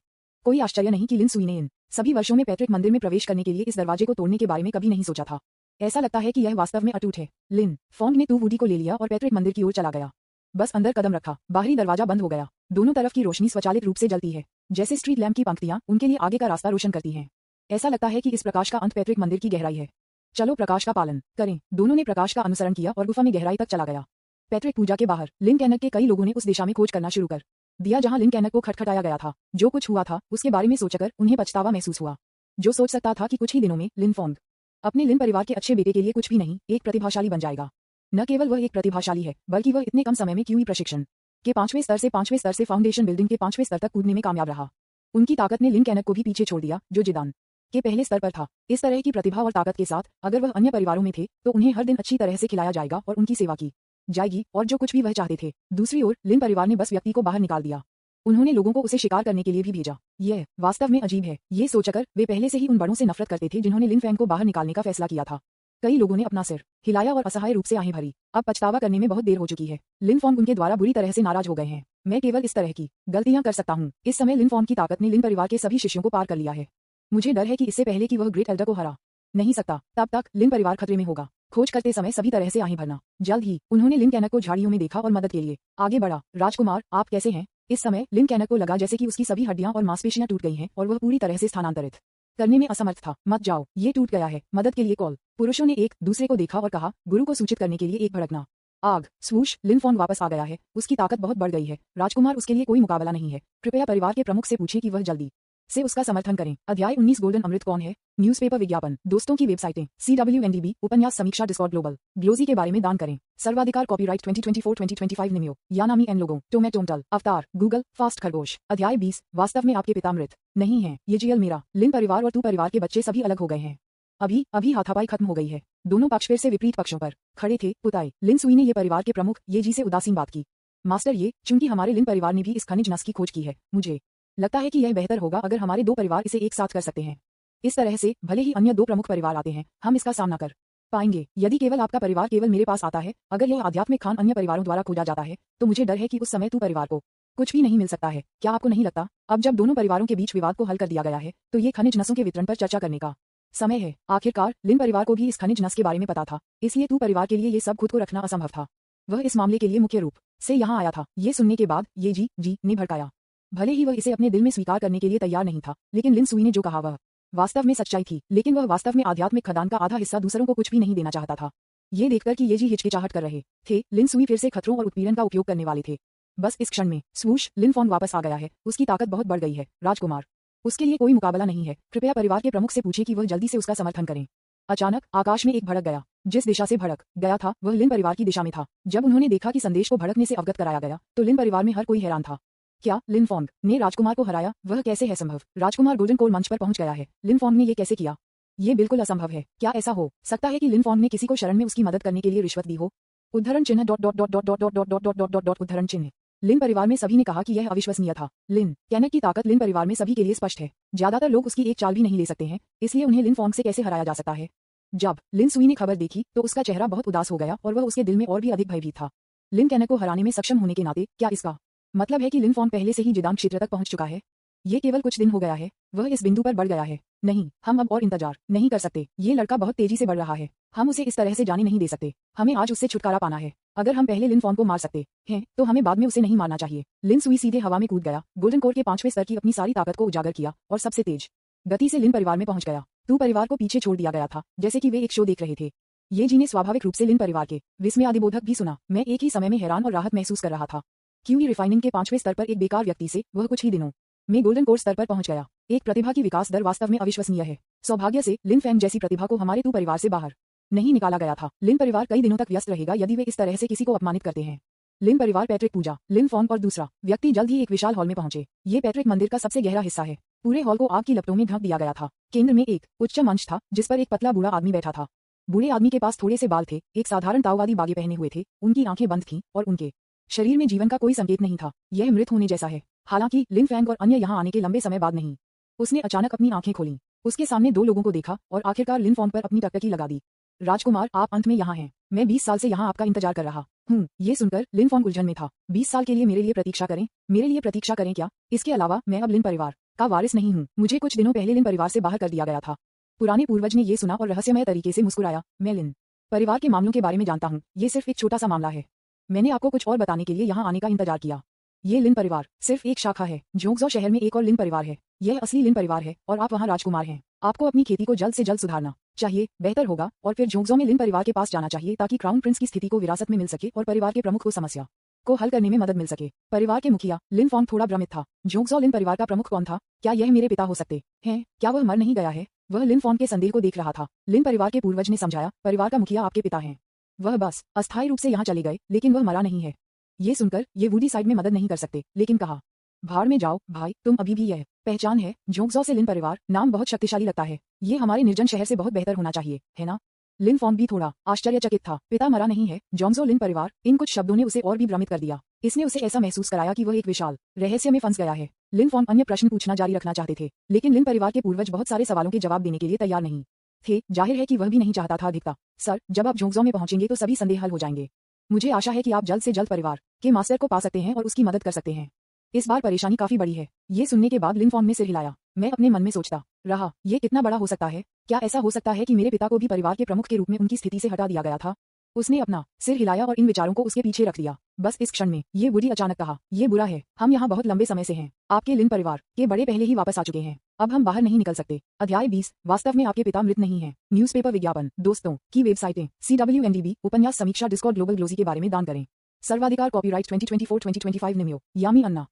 कोई आश्चर्य नहीं कि लिन सुई ने इन सभी वर्षों में पैट्रिक मंदिर में प्रवेश करने के लिए इस दरवाजे को तोड़ने के बारे में कभी नहीं सोचा था। ऐसा लगता है कि यह वास्तव में अटूट है। लिन फॉन्ग ने वुडी को ले लिया और पैट्रिक मंदिर की ओर चला गया। बस अंदर कदम रखा, बाहरी दरवाजा बंद हो गया। दोनों तरफ की रोशनी स्वचालित रूप से जलती है, जैसे स्ट्रीट लैंप की पंक्तियां उनके लिए आगे का रास्ता रोशन करती हैं। ऐसा लगता है कि इस प्रकाश का अंत पैट्रिक मंदिर की गहराई है। चलो प्रकाश का पालन करें। दोनों ने प्रकाश का अनुसरण किया और गुफा में गहराई तक चला गया। पैट्रिक पूजा के बाहर लिन कैनक के कई लोगों ने उस दिशा में खोज करना शुरू कर दिया जहां लिन कैनक को खटखटाया गया था। जो कुछ हुआ था उसके बारे में सोचकर उन्हें पछतावा महसूस हुआ। जो सोच सकता था कि कुछ ही दिनों में लिन फॉन्ग अपने लिन परिवार के अच्छे बेटे के लिए कुछ भी नहीं, एक प्रतिभाशाली बन जाएगा। न केवल वह एक प्रतिभाशाली है, बल्कि वह इतने कम समय में क्यूई प्रशिक्षण के 5वें स्तर से फाउंडेशन बिल्डिंग के 5वें स्तर तक कूदने में कामयाब रहा। उनकी ताकत ने लिन कैनक को भी पीछे छोड़ दिया, जो जिदान के पहले स्तर पर था। इस तरह की प्रतिभा और ताकत के साथ अगर वह अन्य परिवारों में थे तो उन्हें हर दिन अच्छी तरह से खिलाया जाएगा और उनकी सेवा की जाएगी और जो कुछ भी वह चाहते थे। दूसरी ओर लिन परिवार ने बस व्यक्ति को बाहर निकाल दिया। उन्होंने लोगों को उसे शिकार करने के लिए भी भेजा। यह वास्तव में अजीब है। ये सोचकर वे पहले से ही उन बड़ों से नफरत करते थे जिन्होंने लिन फैंग को बाहर निकालने का फैसला किया था। कई लोगों ने अपना सिर हिलाया और असहाय रूप से आहें भरी। अब पछतावा करने में बहुत देर हो चुकी है। लिन फॉन्ग उनके द्वारा बुरी तरह से नाराज हो गए हैं। मैं केवल इस तरह की गलतियां कर सकता हूँ। इस समय लिन फॉन्ग की ताकत ने लिन परिवार के सभी शिष्यों को पार कर लिया है। मुझे डर है कि इससे पहले कि वह ग्रेट एल्डर को हरा नहीं सकता, तब तक लिन परिवार खतरे में होगा। खोज करते समय सभी तरह से आहें भरना। जल्द ही उन्होंने लिन कैनक को झाड़ियों में देखा और मदद के लिए आगे बढ़ा। राजकुमार, आप कैसे हैं? इस समय लिन कैनक को लगा जैसे कि उसकी सभी हड्डियां और मांसपेशियां टूट गई हैं और वह पूरी तरह से स्थानांतरित करने में असमर्थ था। मत जाओ, ये टूट गया है, मदद के लिए कॉल। पुरुषों ने एक दूसरे को देखा और कहा, गुरु को सूचित करने के लिए एक भड़कना आग। स्वूश, लिन फॉन्ग वापस आ गया है। उसकी ताकत बहुत बढ़ गई है। राजकुमार उसके लिए कोई मुकाबला नहीं है। कृपया परिवार के प्रमुख से पूछें कि वह जल्दी से उसका समर्थन करें। अध्याय 19 गोल्डन अमृत कौन है? न्यूज़पेपर विज्ञापन, दोस्तों की वेबसाइटें, CWNDB, उपन्यास समीक्षा, डिस्कॉर्ड ग्लोबल, ग्लोजी के बारे में दान करें। सर्वाधिकार कॉपीराइट 2024-2025 निमियो, यानामी एन लोगों, टोमेटोमटल, अवतार, गूगल, फास्ट खरगोश। अध्याय 20, वास्तव में आपके पिता मृत नहीं है। ये जीएल मेरा, लिन परिवार और तू परिवार के बच्चे सभी अलग हो गए हैं। अभी हाथापाई खत्म हो गई है। दोनों पक्ष फिर से विपरीत पक्षों पर खड़े थे। पुताई लिन सुई ने ये परिवार के प्रमुख ये जी से उदासीन बात की। मास्टर ये, चूंकि हमारे लिन परिवार ने भी इस खनिज नस की खोज की है, मुझे लगता है कि यह बेहतर होगा अगर हमारे 2 परिवार इसे एक साथ कर सकते हैं। इस तरह से भले ही अन्य 2 प्रमुख परिवार आते हैं, हम इसका सामना कर पाएंगे। यदि केवल आपका परिवार केवल मेरे पास आता है, अगर यह आध्यात्मिक खान अन्य परिवारों द्वारा खोजा जाता है, तो मुझे डर है कि उस समय तू परिवार को कुछ भी नहीं मिल सकता है। क्या आपको नहीं लगता? अब जब दोनों परिवारों के बीच विवाद को हल कर दिया गया है, तो ये खनिज नसों के वितरण पर चर्चा करने का समय है। आखिरकार लिन परिवार को भी इस खनिज नस के बारे में पता था, इसलिए तू परिवार के लिए ये सब खुद को रखना असंभव था। वह इस मामले के लिए मुख्य रूप से यहाँ आया था। ये सुनने के बाद ये जी ने भड़काया। भले ही वह इसे अपने दिल में स्वीकार करने के लिए तैयार नहीं था, लेकिन लिन सुई ने जो कहा वह वास्तव में सच्चाई थी। लेकिन वह वास्तव में आध्यात्मिक खदान का आधा हिस्सा दूसरों को कुछ भी नहीं देना चाहता था। ये देखकर कि ये जी हिचकिचाहट कर रहे थे, लिन सुई फिर से खतरों और उत्पीड़न का उपयोग करने वाले थे। बस इस क्षण में स्वूश, लिन फॉन्ग वापस आ गया है। उसकी ताकत बहुत बढ़ गई है। राजकुमार उसके लिए कोई मुकाबला नहीं है। कृपया परिवार के प्रमुख से पूछे कि वह जल्दी से उसका समर्थन करें। अचानक आकाश में एक भड़क गया। जिस दिशा से भड़क गया था वह लिन परिवार की दिशा में था। जब उन्होंने देखा कि संदेश को भड़कने से अवगत कराया गया तो लिन परिवार में हर कोई हैरान था। क्या लिन फोंग ने राजकुमार को हराया? वह कैसे है संभव? राजकुमार गोल्डन कोल मंच पर पहुंच गया है। लिन फोंग ने ये कैसे किया? ये बिल्कुल असंभव है। क्या ऐसा हो सकता है कि लिन फोंग ने किसी को शरण में उसकी मदद करने के लिए रिश्वत दी हो? उद्धरण चिन्ह dot dot dot dot dot dot dot dot dot dot dot dot उद्धरण चिन्ह। लिन परिवार में सभी ने कहा कि यह अविश्वसनीय था। लिन कैनेट की ताकत लिन परिवार में सभी के लिए स्पष्ट है। ज्यादातर लोग उसकी एक चाल भी नहीं ले सकते हैं, इसलिए उन्हें लिन फोंग से कैसे हराया जा सकता है? जब लिन सुई ने खबर देखी तो उसका चेहरा बहुत उदास हो गया और वह उसके दिल में और भी अधिक भयभीत था। लिन कैनेट को हराने में सक्षम होने के नाते क्या इसका मतलब है कि लिन फोंग पहले से ही जिदांग क्षेत्र तक पहुंच चुका है? ये केवल कुछ दिन हो गया है, वह इस बिंदु पर बढ़ गया है। नहीं, हम अब और इंतजार नहीं कर सकते। ये लड़का बहुत तेजी से बढ़ रहा है। हम उसे इस तरह से जाने नहीं दे सकते। हमें आज उससे छुटकारा पाना है। अगर हम पहले लिन फोंग को मार सकते हैं तो हमें बाद में उसे नहीं मारना चाहिए। लिन सुई सीधे हवा में कूद गया, गोल्डन कोर के 5वें स्तर की अपनी सारी ताकत को उजागर किया और सबसे तेज गति से लिन परिवार में पहुंच गया। तू परिवार को पीछे छोड़ दिया गया था, जैसे कि वे एक शो देख रहे थे। ये जी ने स्वाभाविक रूप से लिन परिवार के विस्मयादिबोधक भी सुना। मैं एक ही समय में हैरान और राहत महसूस कर रहा था। क्यूई रिफाइनिंग के 5वें स्तर पर एक बेकार व्यक्ति से वह कुछ ही दिनों में गोल्डन कोर स्तर पर पहुंच गया। एक प्रतिभा की विकास दर वास्तव में अविश्वसनीय है। सौभाग्य से लिन फैंग जैसी प्रतिभा को हमारे तू परिवार से बाहर नहीं निकाला गया था। लिन परिवार कई दिनों तक व्यस्त रहेगा यदि वे इस तरह से किसी को अपमानित करते हैं। लिन परिवार पैट्रिक पूजा, लिन फोंग और दूसरा व्यक्ति जल्द ही एक विशाल हॉल में पहुंचे। ये पैट्रिक मंदिर का सबसे गहरा हिस्सा है। पूरे हॉल को आग की लपटों में ढक दिया गया था। केंद्र में एक उच्च मंच था जिस पर एक पतला बूढ़ा आदमी बैठा था। बूढ़े आदमी के पास थोड़े से बाल थे, एक साधारण ताओवादी बागे पहने हुए थे, उनकी आंखें बंद थीं और उनके शरीर में जीवन का कोई संकेत नहीं था। यह मृत होने जैसा है। हालांकि लिन फैंग और अन्य यहाँ आने के लंबे समय बाद नहीं। उसने अचानक अपनी आंखें खोलीं। उसके सामने दो लोगों को देखा और आखिरकार लिन फोंग पर अपनी टकटकी लगा दी। राजकुमार, आप अंत में यहाँ हैं। मैं 20 साल से यहाँ आपका इंतजार कर रहा हूँ। ये सुनकर लिन फोंग उलझन में था। 20 साल के लिए मेरे लिए प्रतीक्षा करें? मेरे लिए प्रतीक्षा करें क्या? इसके अलावा मैं अब लिन परिवार का वारिस नहीं हूँ। मुझे कुछ दिनों पहले लिन परिवार से बाहर कर दिया गया था। पुराने पूर्वज ने ये सुना और रहस्यमय तरीके से मुस्कुराया। मैं लिन परिवार के मामलों के बारे में जानता हूँ। ये सिर्फ एक छोटा सा मामला है। मैंने आपको कुछ और बताने के लिए यहाँ आने का इंतजार किया। ये लिन परिवार सिर्फ एक शाखा है। जोंगजो शहर में एक और लिन परिवार है। यह असली लिन परिवार है और आप वहाँ राजकुमार हैं। आपको अपनी खेती को जल्द से जल्द सुधारना चाहिए, बेहतर होगा, और फिर जोंगजो में लिन परिवार के पास जाना चाहिए ताकि क्राउन प्रिंस की स्थिति को विरासत में मिल सके और परिवार के प्रमुख को समस्या को हल करने में मदद मिल सके। परिवार के मुखिया लिन फोंग थोड़ा भ्रमित था। जोंगजो लिन परिवार का प्रमुख कौन था? क्या यह मेरे पिता हो सकते हैं? क्या वह मर नहीं गया है? वह लिन फोंग के संदेह को देख रहा था। लिन परिवार के पूर्वज ने समझाया, परिवार का मुखिया आपके पिता हैं। वह बस अस्थायी रूप से यहाँ चले गए, लेकिन वह मरा नहीं है। ये सुनकर ये वुडी साइड में मदद नहीं कर सकते, लेकिन कहा, भाड़ में जाओ भाई, तुम अभी भी यह पहचान है। जोंगजो से लिन परिवार नाम बहुत शक्तिशाली लगता है। ये हमारे निर्जन शहर से बहुत बेहतर होना चाहिए, है ना? लिन फोंग भी थोड़ा आश्चर्यचकित था। पिता मरा नहीं है, जोंगजो लिन परिवार, इन कुछ शब्दों ने उसे और भी भ्रमित कर दिया। इसने उसे ऐसा महसूस कराया कि वह एक विशाल रहस्य में फंस गया है। लिन फोंग अन्य प्रश्न पूछना जारी रखना चाहते थे, लेकिन लिन परिवार के पूर्वज बहुत सारे सवालों के जवाब देने के लिए तैयार नहीं थे। जाहिर है कि वह भी नहीं चाहता था अधिकता। सर, जब आप जोंगजो में पहुंचेंगे तो सभी संदेह हल हो जाएंगे। मुझे आशा है कि आप जल्द से जल्द परिवार के मास्टर को पा सकते हैं और उसकी मदद कर सकते हैं। इस बार परेशानी काफी बड़ी है। ये सुनने के बाद लिन फोंग ने सिर हिलाया। मैं अपने मन में सोचता रहा, ये कितना बड़ा हो सकता है? क्या ऐसा हो सकता है कि मेरे पिता को भी परिवार के प्रमुख के रूप में उनकी स्थिति से हटा दिया गया था? उसने अपना सिर हिलाया और इन विचारों को उसके पीछे रख दिया। बस इस क्षण में ये वुडी अचानक कहा, ये बुरा है, हम यहाँ बहुत लंबे समय से हैं। आपके लिन परिवार के बड़े पहले ही वापस आ चुके हैं। अब हम बाहर नहीं निकल सकते। अध्याय 20, वास्तव में आपके पिता मृत नहीं हैं। न्यूज़पेपर विज्ञापन, दोस्तों की वेबसाइटें, CWNDB, उपन्यास समीक्षा, डिस्कॉर्ड, ग्लोबल ग्लोजी के बारे में दान करें। सर्वाधिकार कॉपीराइट 2024-2025 निम्यो, यामी अन्ना।